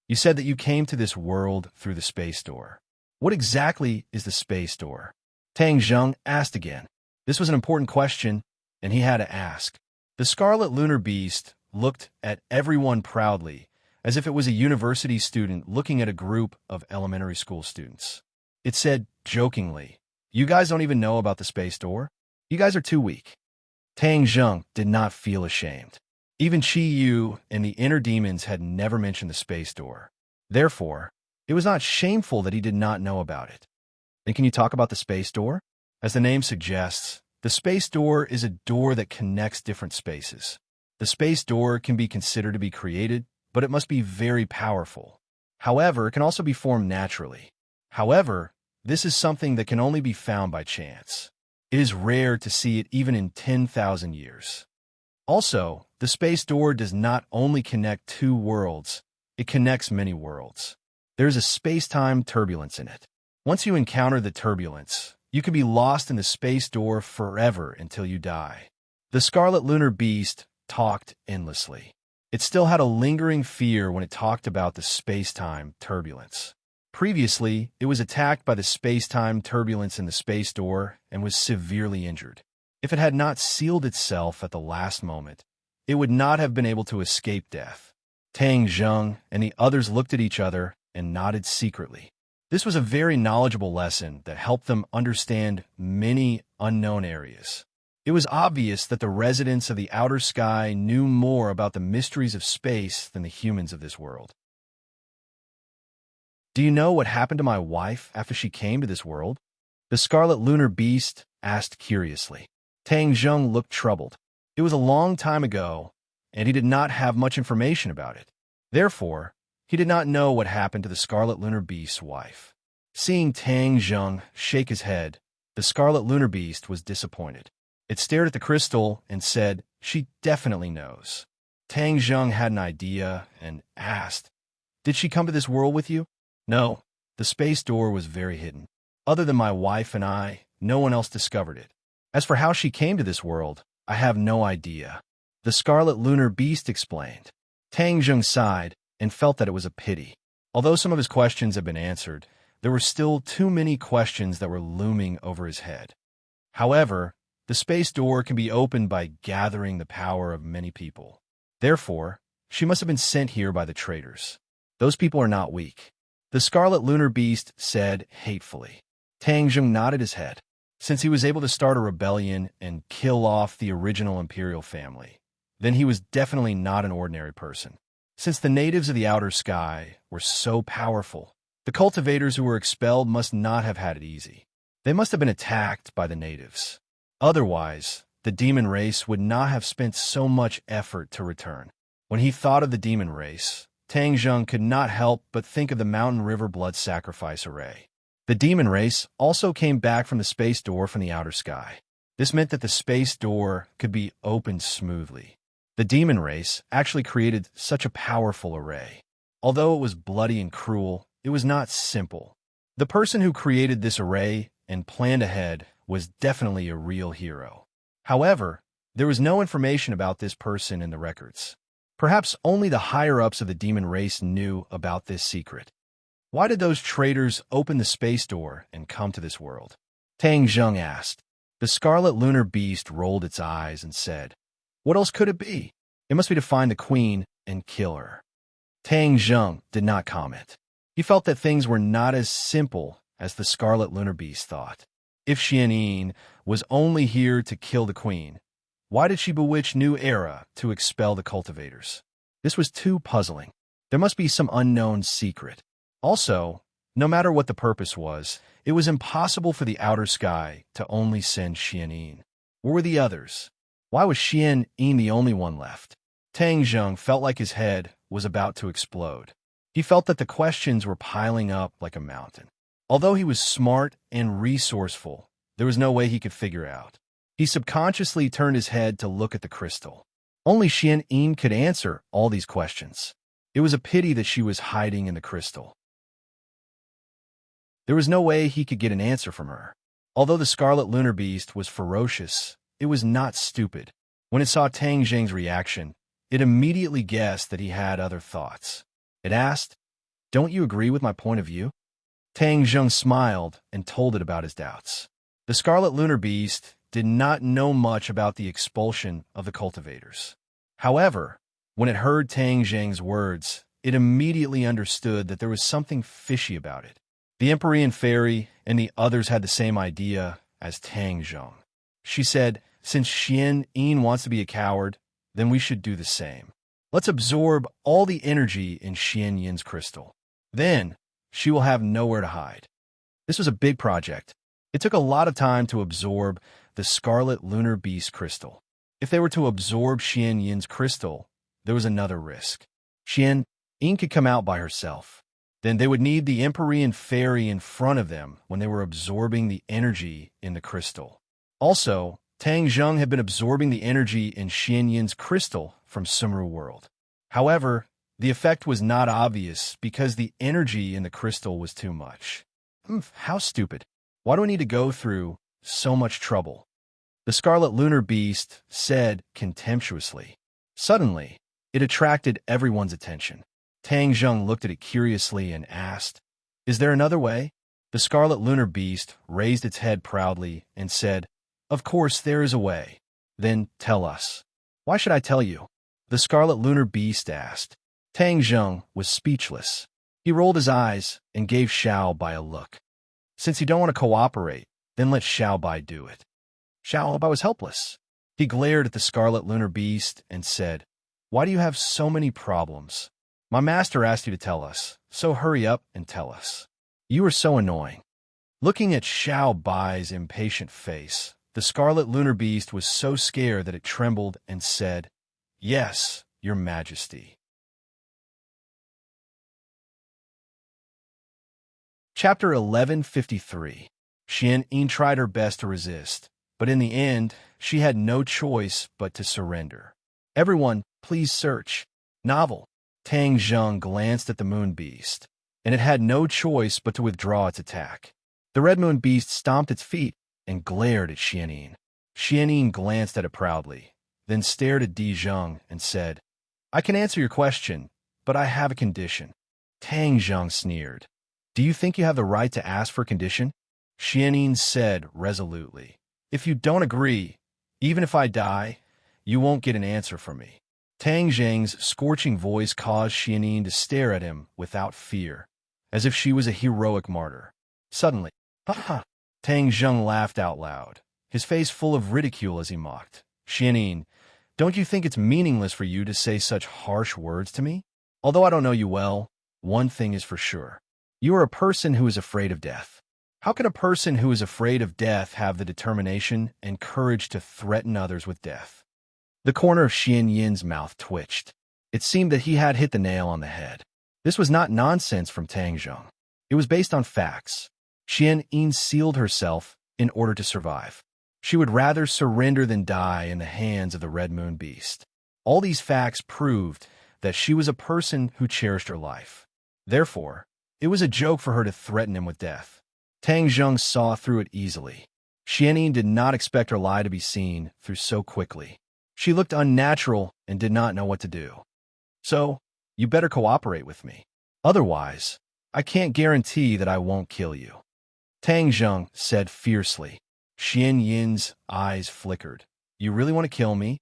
"You said that you came to this world through the space door. What exactly is the space door?" Tang Zheng asked again. This was an important question, and he had to ask. The Scarlet Lunar Beast looked at everyone proudly, as if it was a university student looking at a group of elementary school students. It said jokingly, "You guys don't even know about the space door? You guys are too weak." Tang Zheng did not feel ashamed. Even Qi Yu and the inner demons had never mentioned the space door. Therefore, it was not shameful that he did not know about it. Then can you talk about the space door? As the name suggests, the space door is a door that connects different spaces. The space door can be considered to be created, but it must be very powerful. However, it can also be formed naturally. However, this is something that can only be found by chance. It is rare to see it even in 10,000 years. Also, the space door does not only connect two worlds, it connects many worlds. There is a space-time turbulence in it. Once you encounter the turbulence, you can be lost in the space door forever until you die. The Scarlet Lunar Beast talked endlessly. It still had a lingering fear when it talked about the space-time turbulence. Previously, it was attacked by the space-time turbulence in the space door and was severely injured. If it had not sealed itself at the last moment, it would not have been able to escape death. Tang Zheng and the others looked at each other and nodded secretly. This was a very knowledgeable lesson that helped them understand many unknown areas. It was obvious that the residents of the outer sky knew more about the mysteries of space than the humans of this world. Do you know what happened to my wife after she came to this world? The Scarlet Lunar Beast asked curiously. Tang Zheng looked troubled. It was a long time ago, and he did not have much information about it. Therefore, he did not know what happened to the Scarlet Lunar Beast's wife. Seeing Tang Zheng shake his head, the Scarlet Lunar Beast was disappointed. It stared at the crystal and said, "She definitely knows." Tang Zheng had an idea and asked, "Did she come to this world with you?" "No, the space door was very hidden. Other than my wife and I, no one else discovered it. As for how she came to this world, I have no idea," the Scarlet Lunar Beast explained. Tang Zheng sighed and felt that it was a pity. Although some of his questions had been answered, there were still too many questions that were looming over his head. However, the space door can be opened by gathering the power of many people. Therefore, she must have been sent here by the traitors. Those people are not weak, the Scarlet Lunar Beast said hatefully. Tang Zheng nodded his head. Since he was able to start a rebellion and kill off the original imperial family, then he was definitely not an ordinary person. Since the natives of the outer sky were so powerful, the cultivators who were expelled must not have had it easy. They must have been attacked by the natives. Otherwise, the demon race would not have spent so much effort to return. When he thought of the demon race, Tang Zheng could not help but think of the Mountain River blood sacrifice array. The demon race also came back from the space door from the outer sky. This meant that the space door could be opened smoothly. The demon race actually created such a powerful array. Although it was bloody and cruel, it was not simple. The person who created this array and planned ahead was definitely a real hero. However, there was no information about this person in the records. Perhaps only the higher-ups of the demon race knew about this secret. Why did those traitors open the space door and come to this world? Tang Zheng asked. The Scarlet Lunar Beast rolled its eyes and said, "What else could it be? It must be to find the queen and kill her." Tang Zheng did not comment. He felt that things were not as simple as the Scarlet Lunar Beast thought. If Xian was only here to kill the queen, why did she bewitch New Era to expel the cultivators? This was too puzzling. There must be some unknown secret. Also, no matter what the purpose was, it was impossible for the outer sky to only send Xian. Where were the others? Why was Xian the only one left? Tang Zheng felt like his head was about to explode. He felt that the questions were piling up like a mountain. Although he was smart and resourceful, there was no way he could figure out. He subconsciously turned his head to look at the crystal. Only Xian could answer all these questions. It was a pity that she was hiding in the crystal. There was no way he could get an answer from her. Although the Scarlet Lunar Beast was ferocious, it was not stupid. When it saw Tang Zheng's reaction, it immediately guessed that he had other thoughts. It asked, "Don't you agree with my point of view?" Tang Zheng smiled and told it about his doubts. The Scarlet Lunar Beast did not know much about the expulsion of the cultivators. However, when it heard Tang Zheng's words, it immediately understood that there was something fishy about it. The Empyrean Fairy and the others had the same idea as Tang Zheng. She said, "Since Xian wants to be a coward, then we should do the same. Let's absorb all the energy in Xian Yin's crystal." Then she will have nowhere to hide. This was a big project. It took a lot of time to absorb the scarlet lunar beast crystal. If they were to absorb Xian Yin's crystal, there was another risk. Xian Yin could come out by herself. Then they would need the Empyrean fairy in front of them when they were absorbing the energy in the crystal. Also, Tang Zheng had been absorbing the energy in Xian Yin's crystal from Sumru World. However, the effect was not obvious because the energy in the crystal was too much. How stupid. Why do I need to go through so much trouble? The scarlet lunar beast said contemptuously. Suddenly, it attracted everyone's attention. Tang Zheng looked at it curiously and asked, "Is there another way?" The scarlet lunar beast raised its head proudly and said, "Of course there is a way." "Then tell us." "Why should I tell you?" the scarlet lunar beast asked. Tang Zheng was speechless. He rolled his eyes and gave Xiao Bai a look. "Since you don't want to cooperate, then let Xiao Bai do it." Xiao Bai was helpless. He glared at the scarlet lunar beast and said, "Why do you have so many problems? My master asked you to tell us, so hurry up and tell us. You are so annoying." Looking at Xiao Bai's impatient face, the scarlet lunar beast was so scared that it trembled and said, "Yes, Your Majesty." Chapter 1153. Xian Yin tried her best to resist, but in the end, she had no choice but to surrender. "Everyone, please search." Novel. Tang Zheng glanced at the moon beast, and it had no choice but to withdraw its attack. The red moon beast stomped its feet and glared at Xian Yin. Xian Yin glanced at it proudly, then stared at Di Zheng and said, "I can answer your question, but I have a condition." Tang Zheng sneered. "Do you think you have the right to ask for a condition?" Xian Yin said resolutely, "If you don't agree, even if I die, you won't get an answer from me." Tang Zheng's scorching voice caused Xian Yin to stare at him without fear, as if she was a heroic martyr. Suddenly, "Ha ha!" Tang Zheng laughed out loud, his face full of ridicule as he mocked. "Xian Yin, don't you think it's meaningless for you to say such harsh words to me? Although I don't know you well, one thing is for sure. You are a person who is afraid of death. How can a person who is afraid of death have the determination and courage to threaten others with death?" The corner of Xian Yin's mouth twitched. It seemed that he had hit the nail on the head. This was not nonsense from Tang Zheng. It was based on facts. Xian Yin sealed herself in order to survive. She would rather surrender than die in the hands of the red moon beast. All these facts proved that she was a person who cherished her life. Therefore, it was a joke for her to threaten him with death. Tang Zheng saw through it easily. Xian Yin did not expect her lie to be seen through so quickly. She looked unnatural and did not know what to do. "So, you better cooperate with me. Otherwise, I can't guarantee that I won't kill you," Tang Zheng said fiercely. Xian Yin's eyes flickered. "You really want to kill me?"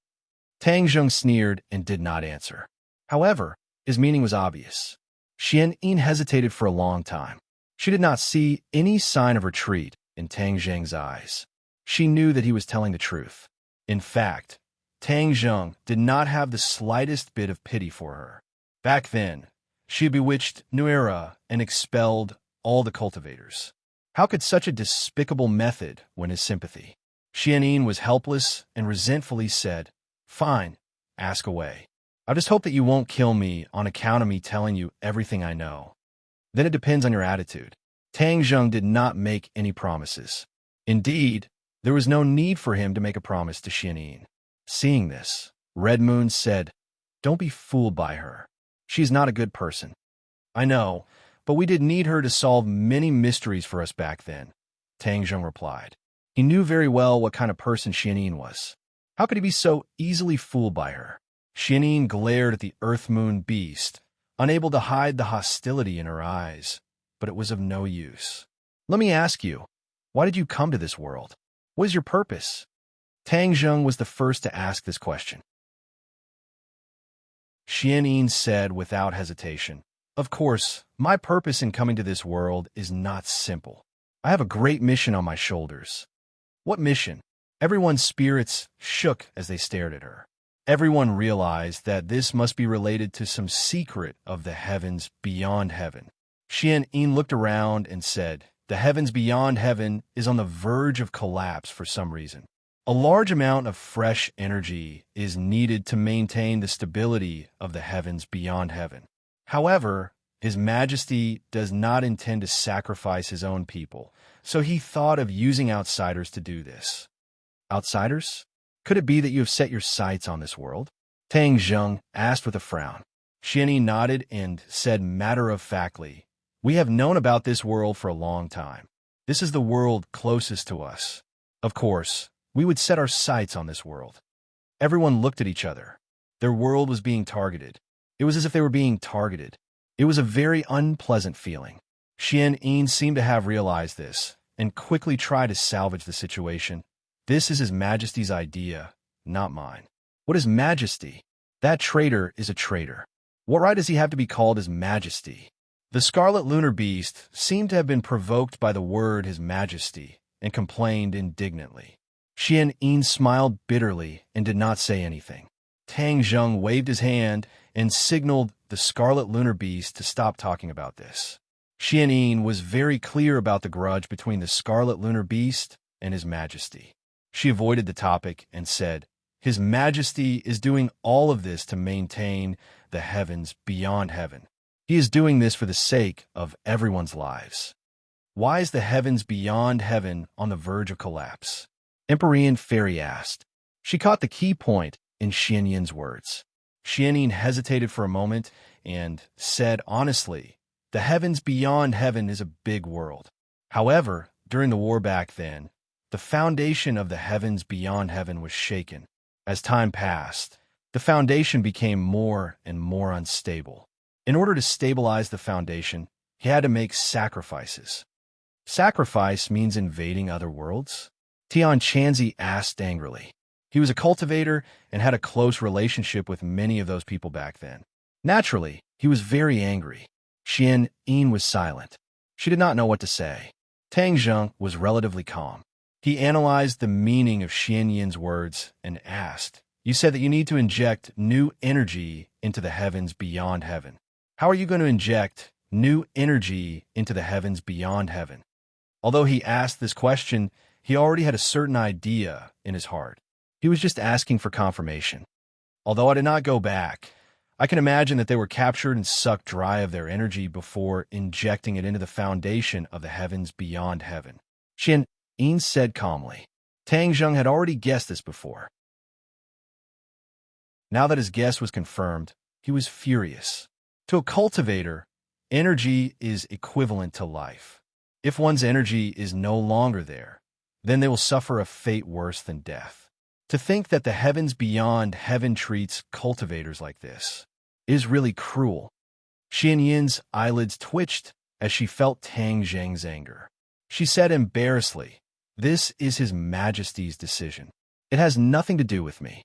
Tang Zheng sneered and did not answer. However, his meaning was obvious. Xian Yin hesitated for a long time. She did not see any sign of retreat in Tang Zheng's eyes. She knew that he was telling the truth. In fact, Tang Zheng did not have the slightest bit of pity for her. Back then, she had bewitched Nuera and expelled all the cultivators. How could such a despicable method win his sympathy? Xian Yin was helpless and resentfully said, "Fine, ask away. I just hope that you won't kill me on account of me telling you everything I know. Then it depends on your attitude." Tang Zheng did not make any promises. Indeed, there was no need for him to make a promise to Xian Yin. Seeing this, Red Moon said, "Don't be fooled by her. She's not a good person." "I know, but we did need her to solve many mysteries for us back then," Tang Zheng replied. He knew very well what kind of person Xian Yin was. How could he be so easily fooled by her? Xian Yin glared at the Earth Moon beast, unable to hide the hostility in her eyes, but it was of no use. "Let me ask you, why did you come to this world? What is your purpose?" Tang Zheng was the first to ask this question. Xian Yin said without hesitation, "Of course, my purpose in coming to this world is not simple. I have a great mission on my shoulders." "What mission?" Everyone's spirits shook as they stared at her. Everyone realized that this must be related to some secret of the heavens beyond heaven. Xian looked around and said, "The heavens beyond heaven is on the verge of collapse for some reason. A large amount of fresh energy is needed to maintain the stability of the heavens beyond heaven. However, His Majesty does not intend to sacrifice his own people, so he thought of using outsiders to do this." "Outsiders? Could it be that you have set your sights on this world?" Tang Zheng asked with a frown. Xian nodded and said matter-of-factly, "We have known about this world for a long time. This is the world closest to us. Of course, we would set our sights on this world." Everyone looked at each other. Their world was being targeted. It was as if they were being targeted. It was a very unpleasant feeling. Xian seemed to have realized this and quickly tried to salvage the situation. "This is His Majesty's idea, not mine." "What is Majesty?" "That traitor is a traitor. What right does he have to be called His Majesty?" The Scarlet Lunar Beast seemed to have been provoked by the word His Majesty and complained indignantly. Xian smiled bitterly and did not say anything. Tang Zheng waved his hand and signaled the Scarlet Lunar Beast to stop talking about this. Xian was very clear about the grudge between the Scarlet Lunar Beast and His Majesty. She avoided the topic and said, "His Majesty is doing all of this to maintain the heavens beyond heaven. He is doing this for the sake of everyone's lives." "Why is the heavens beyond heaven on the verge of collapse?" Empyrean Fairy asked. She caught the key point in Xian's words. Xian hesitated for a moment and said honestly, "The heavens beyond heaven is a big world. However, during the war back then, the foundation of the heavens beyond heaven was shaken. As time passed, the foundation became more and more unstable. In order to stabilize the foundation, he had to make sacrifices." "Sacrifice means invading other worlds?" Tian Chanzi asked angrily. He was a cultivator and had a close relationship with many of those people back then. Naturally, he was very angry. Xian was silent. She did not know what to say. Tang Zheng was relatively calm. He analyzed the meaning of Xian's words and asked, "You said that you need to inject new energy into the heavens beyond heaven. How are you going to inject new energy into the heavens beyond heaven?" Although he asked this question, he already had a certain idea in his heart. He was just asking for confirmation. "Although I did not go back, I can imagine that they were captured and sucked dry of their energy before injecting it into the foundation of the heavens beyond heaven." Xian said calmly. Tang Zheng had already guessed this before. Now that his guess was confirmed, he was furious. To a cultivator, energy is equivalent to life. If one's energy is no longer there, then they will suffer a fate worse than death. To think that the heavens beyond heaven treats cultivators like this is really cruel. Xian's eyelids twitched as she felt Tang Zheng's anger. She said embarrassedly, "This is His Majesty's decision. It has nothing to do with me."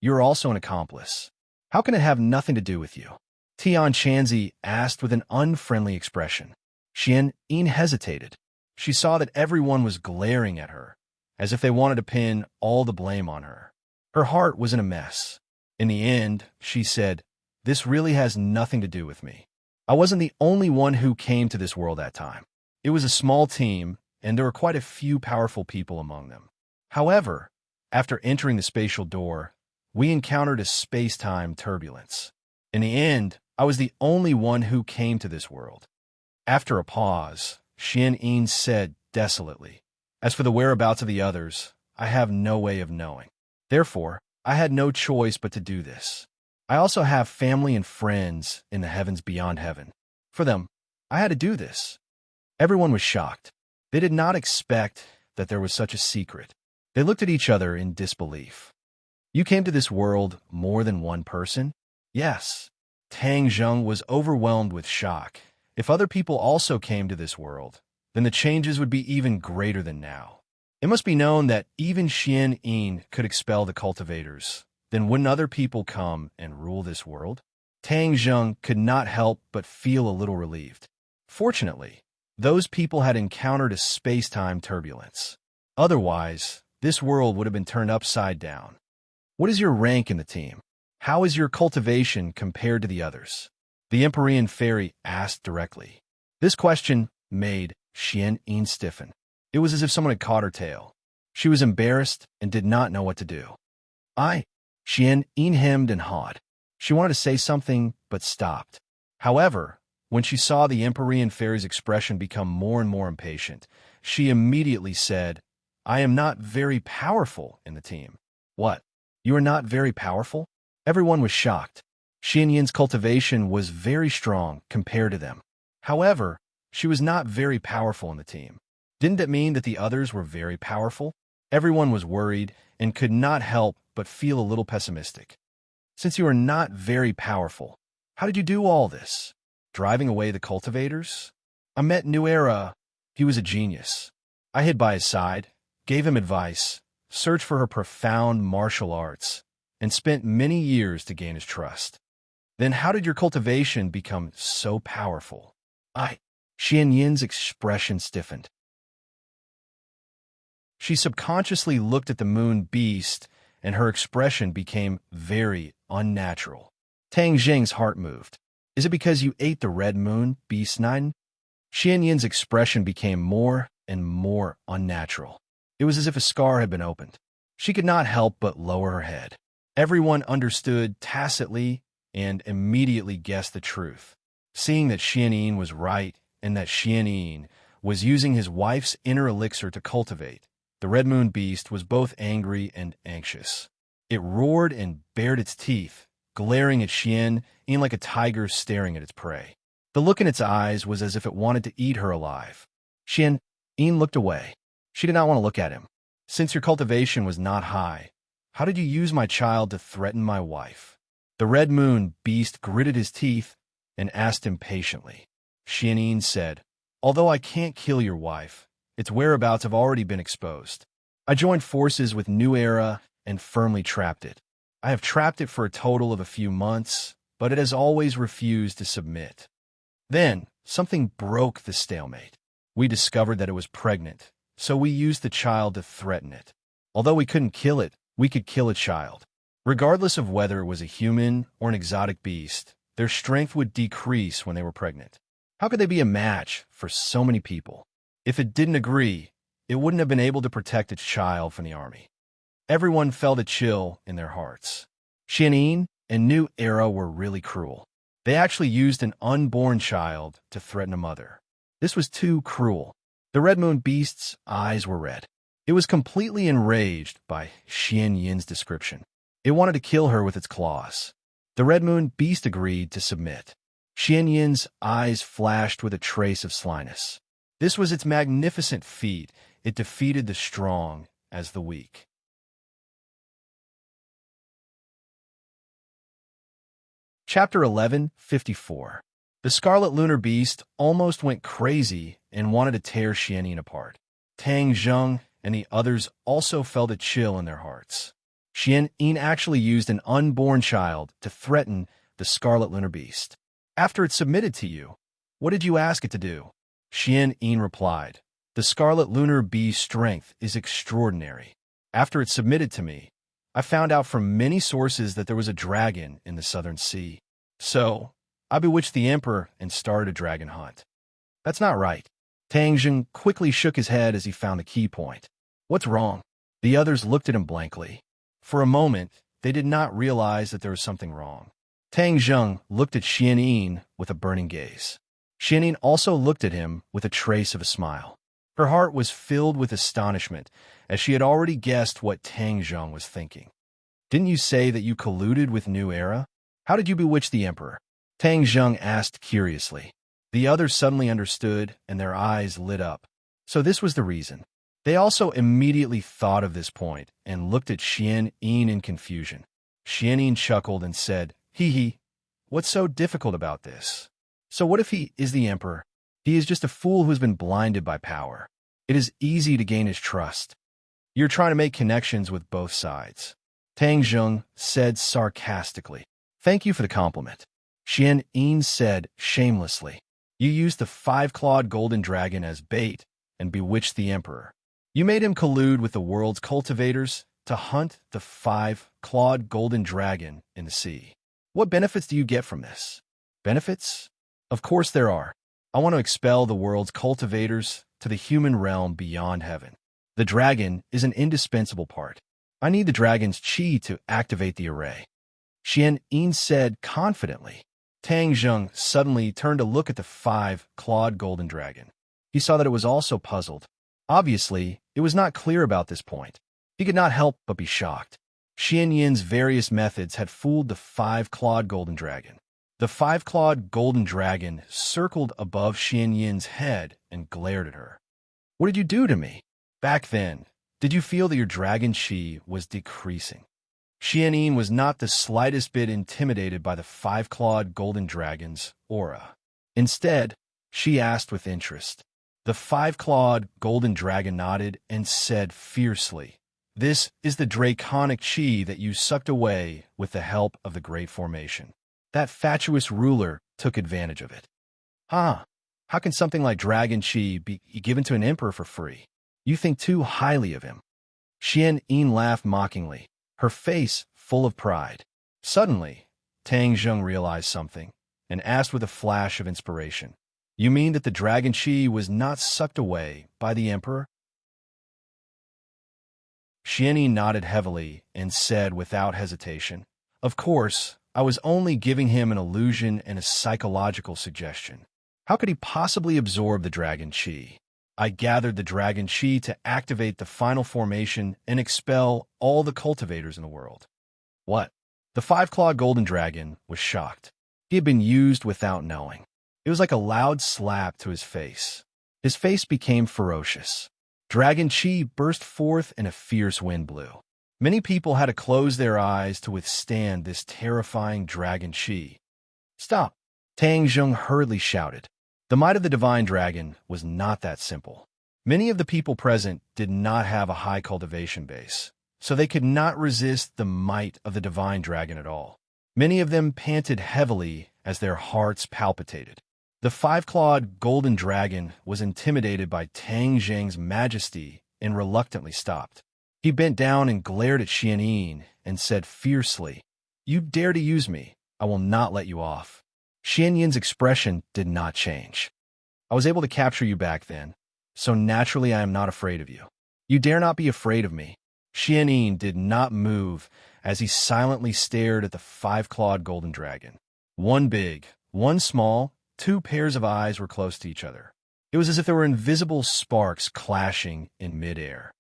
"You're also an accomplice. How can it have nothing to do with you?" Tian Chanzi asked with an unfriendly expression. Xian hesitated. She saw that everyone was glaring at her, as if they wanted to pin all the blame on her. Her heart was in a mess. In the end, she said, "This really has nothing to do with me. I wasn't the only one who came to this world that time. It was a small team, and there were quite a few powerful people among them. However, after entering the spatial door, we encountered a space-time turbulence. In the end, I was the only one who came to this world." After a pause, Xian said desolately, "As for the whereabouts of the others, I have no way of knowing. Therefore, I had no choice but to do this. I also have family and friends in the heavens beyond heaven. For them, I had to do this." Everyone was shocked. They did not expect that there was such a secret. They looked at each other in disbelief. "You came to this world more than one person?" "Yes." Tang Zheng was overwhelmed with shock. If other people also came to this world, then the changes would be even greater than now. It must be known that even Xian could expel the cultivators. Then wouldn't other people come and rule this world? Tang Zheng could not help but feel a little relieved. Fortunately, those people had encountered a space-time turbulence. Otherwise, this world would have been turned upside down. "What is your rank in the team? How is your cultivation compared to the others?" The Empyrean fairy asked directly. This question made Xian Yin stiffen. It was as if someone had caught her tail. She was embarrassed and did not know what to do. Xian Yin hemmed and hawed. She wanted to say something, but stopped. However, when she saw the Empyrean fairy's expression become more and more impatient, she immediately said, I am not very powerful in the team. What? You are not very powerful? Everyone was shocked. Xian Yin's cultivation was very strong compared to them. However, she was not very powerful in the team. Didn't it mean that the others were very powerful? Everyone was worried and could not help but feel a little pessimistic. Since you are not very powerful, how did you do all this? Driving away the cultivators? I met New Era. He was a genius. I hid by his side, gave him advice, searched for her profound martial arts, and spent many years to gain his trust. Then how did your cultivation become so powerful? Xian Yin's expression stiffened. She subconsciously looked at the moon beast, and her expression became very unnatural. Tang Jing's heart moved. Is it because you ate the red moon, beast 9? Xian Yin's expression became more and more unnatural. It was as if a scar had been opened. She could not help but lower her head. Everyone understood tacitly and immediately guessed the truth. Seeing that Xian Yin was right and that Xian Yin was using his wife's inner elixir to cultivate, the red moon beast was both angry and anxious. It roared and bared its teeth, glaring at Xian Yin like a tiger staring at its prey. The look in its eyes was as if it wanted to eat her alive. Xian Yin looked away. She did not want to look at him. Since your cultivation was not high, how did you use my child to threaten my wife? The red moon beast gritted his teeth and asked impatiently. Xian Yin said, although I can't kill your wife, its whereabouts have already been exposed. I joined forces with New Era and firmly trapped it. I have trapped it for a total of a few months, but it has always refused to submit. Then, something broke the stalemate. We discovered that it was pregnant, so we used the child to threaten it. Although we couldn't kill it, we could kill a child. Regardless of whether it was a human or an exotic beast, their strength would decrease when they were pregnant. How could they be a match for so many people? If it didn't agree, it wouldn't have been able to protect its child from the army. Everyone felt a chill in their hearts. Xian Yin and New Era were really cruel. They actually used an unborn child to threaten a mother. This was too cruel. The red moon beast's eyes were red. It was completely enraged by Xian Yin's description. It wanted to kill her with its claws. The red moon beast agreed to submit. Xian Yin's eyes flashed with a trace of slyness. This was its magnificent feat. It defeated the strong as the weak. Chapter 11:54. The Scarlet Lunar Beast almost went crazy and wanted to tear Xian Yin apart. Tang Zheng and the others also felt a chill in their hearts. Xian Yin actually used an unborn child to threaten the Scarlet Lunar Beast. After it submitted to you, what did you ask it to do? Xian Yin replied, the Scarlet Lunar Beast's strength is extraordinary. After it submitted to me, I found out from many sources that there was a dragon in the southern sea. So, I bewitched the emperor and started a dragon hunt. That's not right. Tang Zheng quickly shook his head as he found a key point. What's wrong? The others looked at him blankly. For a moment, they did not realize that there was something wrong. Tang Zheng looked at Xian Yin with a burning gaze. Xian Yin also looked at him with a trace of a smile. Her heart was filled with astonishment, as she had already guessed what Tang Zheng was thinking. Didn't you say that you colluded with New Era? How did you bewitch the emperor? Tang Zheng asked curiously. The others suddenly understood, and their eyes lit up. So this was the reason. They also immediately thought of this point and looked at Xian Yin in confusion. Xian Yin chuckled and said, Hee, what's so difficult about this? So what if he is the emperor? He is just a fool who has been blinded by power. It is easy to gain his trust. You're trying to make connections with both sides. Tang Zheng said sarcastically. Thank you for the compliment. Xian Yin said shamelessly. You used the 5-clawed golden dragon as bait and bewitched the emperor. You made him collude with the world's cultivators to hunt the 5-clawed golden dragon in the sea. What benefits do you get from this? Benefits? Of course there are. I want to expel the world's cultivators to the human realm beyond heaven. The dragon is an indispensable part. I need the dragon's chi to activate the array. Xian Yin said confidently. Tang Zheng suddenly turned to look at the five-clawed golden dragon. He saw that it was also puzzled. Obviously, it was not clear about this point. He could not help but be shocked. Xian Yin's various methods had fooled the five-clawed golden dragon. The five-clawed golden dragon circled above Xian Yin's head and glared at her. What did you do to me? Back then, did you feel that your dragon chi was decreasing? Xian Yin was not the slightest bit intimidated by the five-clawed golden dragon's aura. Instead, she asked with interest. The five-clawed golden dragon nodded and said fiercely, "This is the draconic chi that you sucked away with the help of the Great Formation. That fatuous ruler took advantage of it." Huh? How can something like dragon chi be given to an emperor for free? You think too highly of him. Xian Yin laughed mockingly, her face full of pride. Suddenly, Tang Zheng realized something and asked with a flash of inspiration, "You mean that the dragon chi was not sucked away by the emperor?" Xian Yin nodded heavily and said without hesitation, "Of course, I was only giving him an illusion and a psychological suggestion. How could he possibly absorb the dragon chi? I gathered the dragon chi to activate the final formation and expel all the cultivators in the world." What? The five-clawed golden dragon was shocked. He had been used without knowing. It was like a loud slap to his face. His face became ferocious. Dragon chi burst forth and a fierce wind blew. Many people had to close their eyes to withstand this terrifying dragon chi. "Stop!" Tang Zheng hurriedly shouted. The might of the divine dragon was not that simple. Many of the people present did not have a high cultivation base, so they could not resist the might of the divine dragon at all. Many of them panted heavily as their hearts palpitated. The five-clawed golden dragon was intimidated by Tang Zheng's majesty and reluctantly stopped. He bent down and glared at Xian Yin and said fiercely, "You dare to use me, I will not let you off." Xian Yin's expression did not change. "I was able to capture you back then, so naturally I am not afraid of you. You dare not be afraid of me." Xian Yin did not move as he silently stared at the five-clawed golden dragon. One big, one small, two pairs of eyes were close to each other. It was as if there were invisible sparks clashing in midair.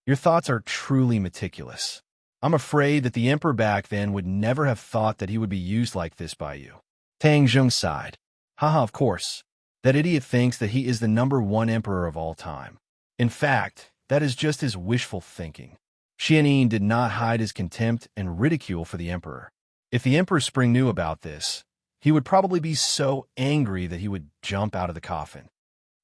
"Your thoughts are truly meticulous. I'm afraid that the emperor back then would never have thought that he would be used like this by you." Tang Zheng sighed. "Haha, of course. That idiot thinks that he is the #1 emperor of all time. In fact, that is just his wishful thinking." Xian Yin did not hide his contempt and ridicule for the emperor. If the Emperor Spring knew about this, he would probably be so angry that he would jump out of the coffin.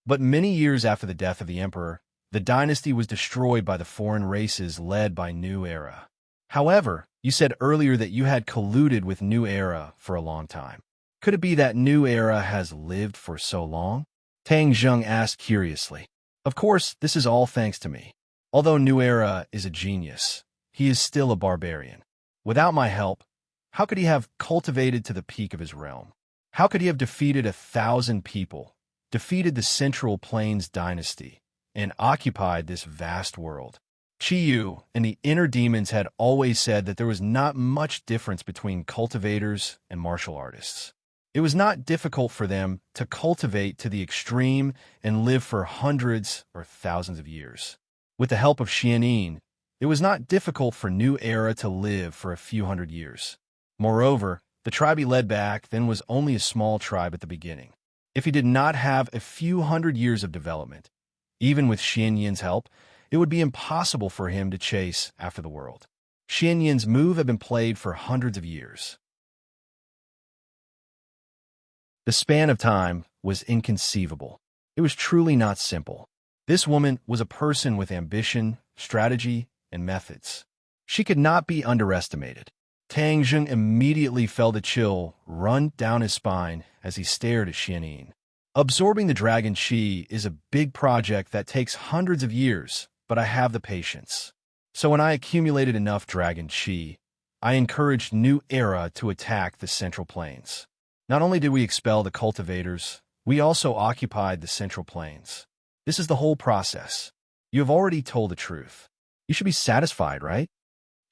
But many years after the death of the emperor, the dynasty was destroyed by the foreign races led by New Era. However, you said earlier that you had colluded with New Era for a long time. Could it be that New Era has lived for so long? Tang Zheng asked curiously. Of course, this is all thanks to me. Although New Era is a genius, he is still a barbarian. Without my help, how could he have cultivated to the peak of his realm? How could he have defeated 1,000 people, defeated the Central Plains dynasty, and occupied this vast world? Qiyu and the inner demons had always said that there was not much difference between cultivators and martial artists. It was not difficult for them to cultivate to the extreme and live for hundreds or thousands of years. With the help of Xian Yin, it was not difficult for New Era to live for a few hundred years. Moreover, the tribe he led back then was only a small tribe at the beginning. If he did not have a few hundred years of development, even with Xian Yin's help, it would be impossible for him to chase after the world. Xian Yin's move had been played for hundreds of years. The span of time was inconceivable. It was truly not simple. This woman was a person with ambition, strategy, and methods. She could not be underestimated. Tang Zheng immediately felt a chill run down his spine as he stared at Xian Yin. Absorbing the dragon chi is a big project that takes hundreds of years, but I have the patience. So when I accumulated enough dragon chi, I encouraged New Era to attack the Central Plains. Not only did we expel the cultivators, we also occupied the central plains. This is the whole process. You have already told the truth. You should be satisfied, right?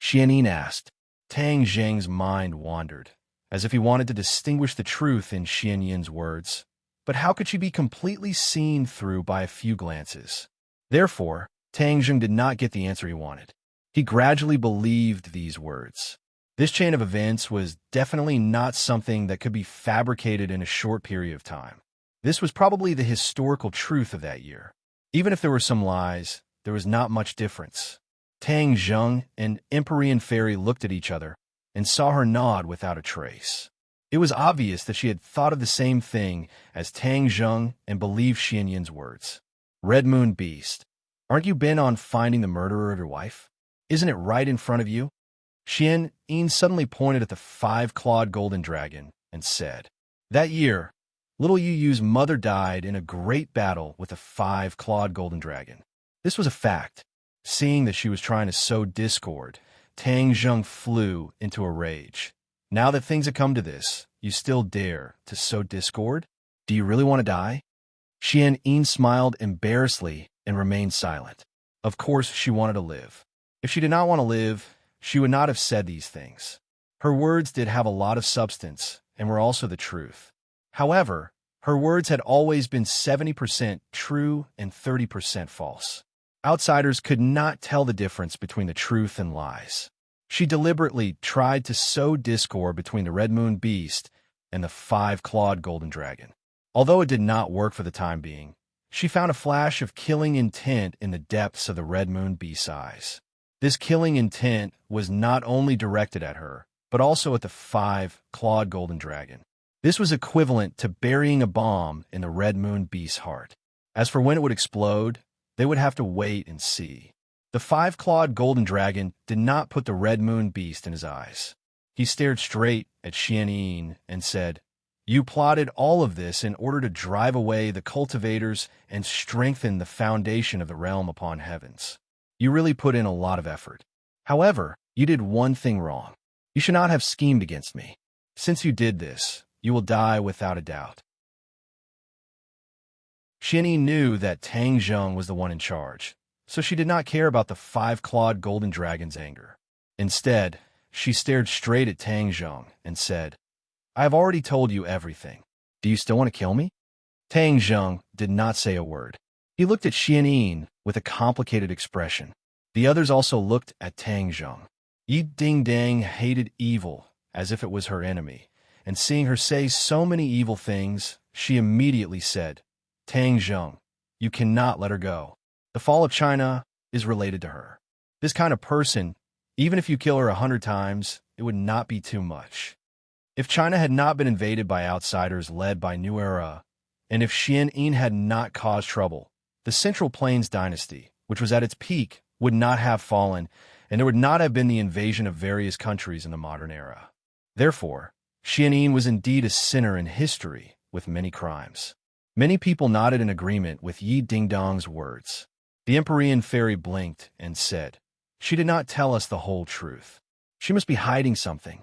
Xianyin asked. Tang Zheng's mind wandered, as if he wanted to distinguish the truth in Xianyin's words. But how could she be completely seen through by a few glances? Therefore, Tang Zheng did not get the answer he wanted. He gradually believed these words. This chain of events was definitely not something that could be fabricated in a short period of time. This was probably the historical truth of that year. Even if there were some lies, there was not much difference. Tang Zheng and Empyrean Fairy looked at each other and saw her nod without a trace. It was obvious that she had thought of the same thing as Tang Zheng and believed Xianyin's words. Red Moon Beast, aren't you bent on finding the murderer of your wife? Isn't it right in front of you? Xianyin suddenly pointed at the 5-clawed golden dragon and said, That year, little Yu Yu's mother died in a great battle with a 5-clawed golden dragon. This was a fact. Seeing that she was trying to sow discord, Tang Zheng flew into a rage. Now that things have come to this, you still dare to sow discord? Do you really want to die? Xianyin smiled embarrassedly and remained silent. Of course she wanted to live. If she did not want to live, she would not have said these things. Her words did have a lot of substance and were also the truth. However, her words had always been 70% true and 30% false. Outsiders could not tell the difference between the truth and lies. She deliberately tried to sow discord between the Red Moon Beast and the 5-clawed golden dragon. Although it did not work for the time being, she found a flash of killing intent in the depths of the Red Moon Beast's eyes. This killing intent was not only directed at her, but also at the 5-clawed golden dragon. This was equivalent to burying a bomb in the Red Moon Beast's heart. As for when it would explode, they would have to wait and see. The 5-clawed golden dragon did not put the Red Moon Beast in his eyes. He stared straight at Xianyin and said, You plotted all of this in order to drive away the cultivators and strengthen the foundation of the realm upon heavens. You really put in a lot of effort. However, you did one thing wrong. You should not have schemed against me. Since you did this, you will die without a doubt. Xianyin knew that Tang Zheng was the one in charge, so she did not care about the 5-clawed golden dragon's anger. Instead, she stared straight at Tang Zheng and said, I have already told you everything. Do you still want to kill me? Tang Zheng did not say a word. He looked at Xianyin with a complicated expression. The others also looked at Tang Zheng. Yi Dingdang hated evil as if it was her enemy, and seeing her say so many evil things, she immediately said, Tang Zheng, you cannot let her go. The fall of China is related to her. This kind of person, even if you kill her 100 times, it would not be too much. If China had not been invaded by outsiders led by New Era, and if Xianyin had not caused trouble, the Central Plains dynasty, which was at its peak, would not have fallen, and there would not have been the invasion of various countries in the modern era. Therefore, Xianyin was indeed a sinner in history with many crimes. Many people nodded in agreement with Yi Dingdong's words. The Empyrean Fairy blinked and said, She did not tell us the whole truth. She must be hiding something.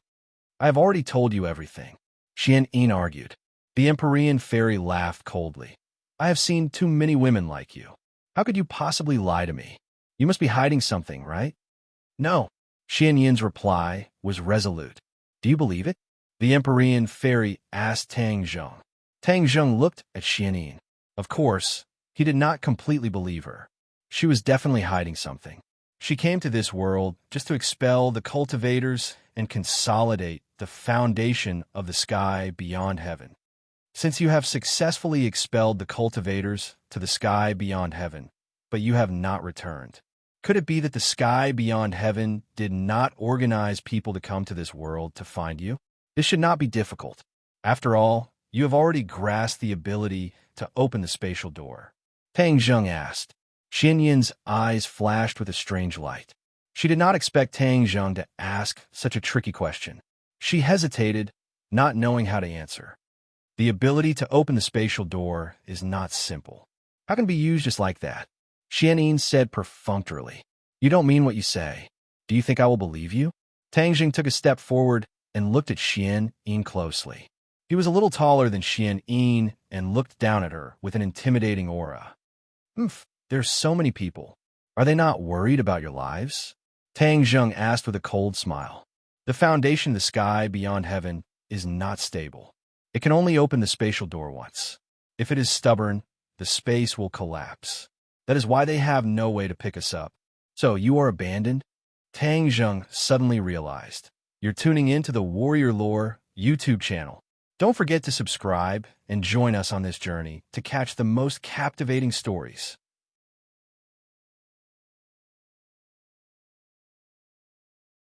I have already told you everything. Xianyin argued. The Empyrean Fairy laughed coldly. I have seen too many women like you. How could you possibly lie to me? You must be hiding something, right? No. Xianyin's reply was resolute. Do you believe it? The Empyrean Fairy asked Tang Zheng. Tang Zheng looked at Xianyin. Of course, he did not completely believe her. She was definitely hiding something. She came to this world just to expel the cultivators and consolidate the foundation of the sky beyond heaven. Since you have successfully expelled the cultivators to the sky beyond heaven, but you have not returned, could it be that the sky beyond heaven did not organize people to come to this world to find you? This should not be difficult. After all, you have already grasped the ability to open the spatial door. Tang Zheng asked. Xianyin's eyes flashed with a strange light. She did not expect Tang Zheng to ask such a tricky question. She hesitated, not knowing how to answer. The ability to open the spatial door is not simple. How can it be used just like that? Xianyin said perfunctorily. You don't mean what you say. Do you think I will believe you? Tang Zheng took a step forward and looked at Xianyin closely. He was a little taller than Xian Yin and looked down at her with an intimidating aura. "Oomph, there's so many people. Are they not worried about your lives?" Tang Zheng asked with a cold smile. The foundation, the sky beyond heaven, is not stable. It can only open the spatial door once. If it is stubborn, the space will collapse. That is why they have no way to pick us up. So you are abandoned? Tang Zheng suddenly realized. You're tuning in to the Warrior Lore YouTube channel. Don't forget to subscribe and join us on this journey to catch the most captivating stories.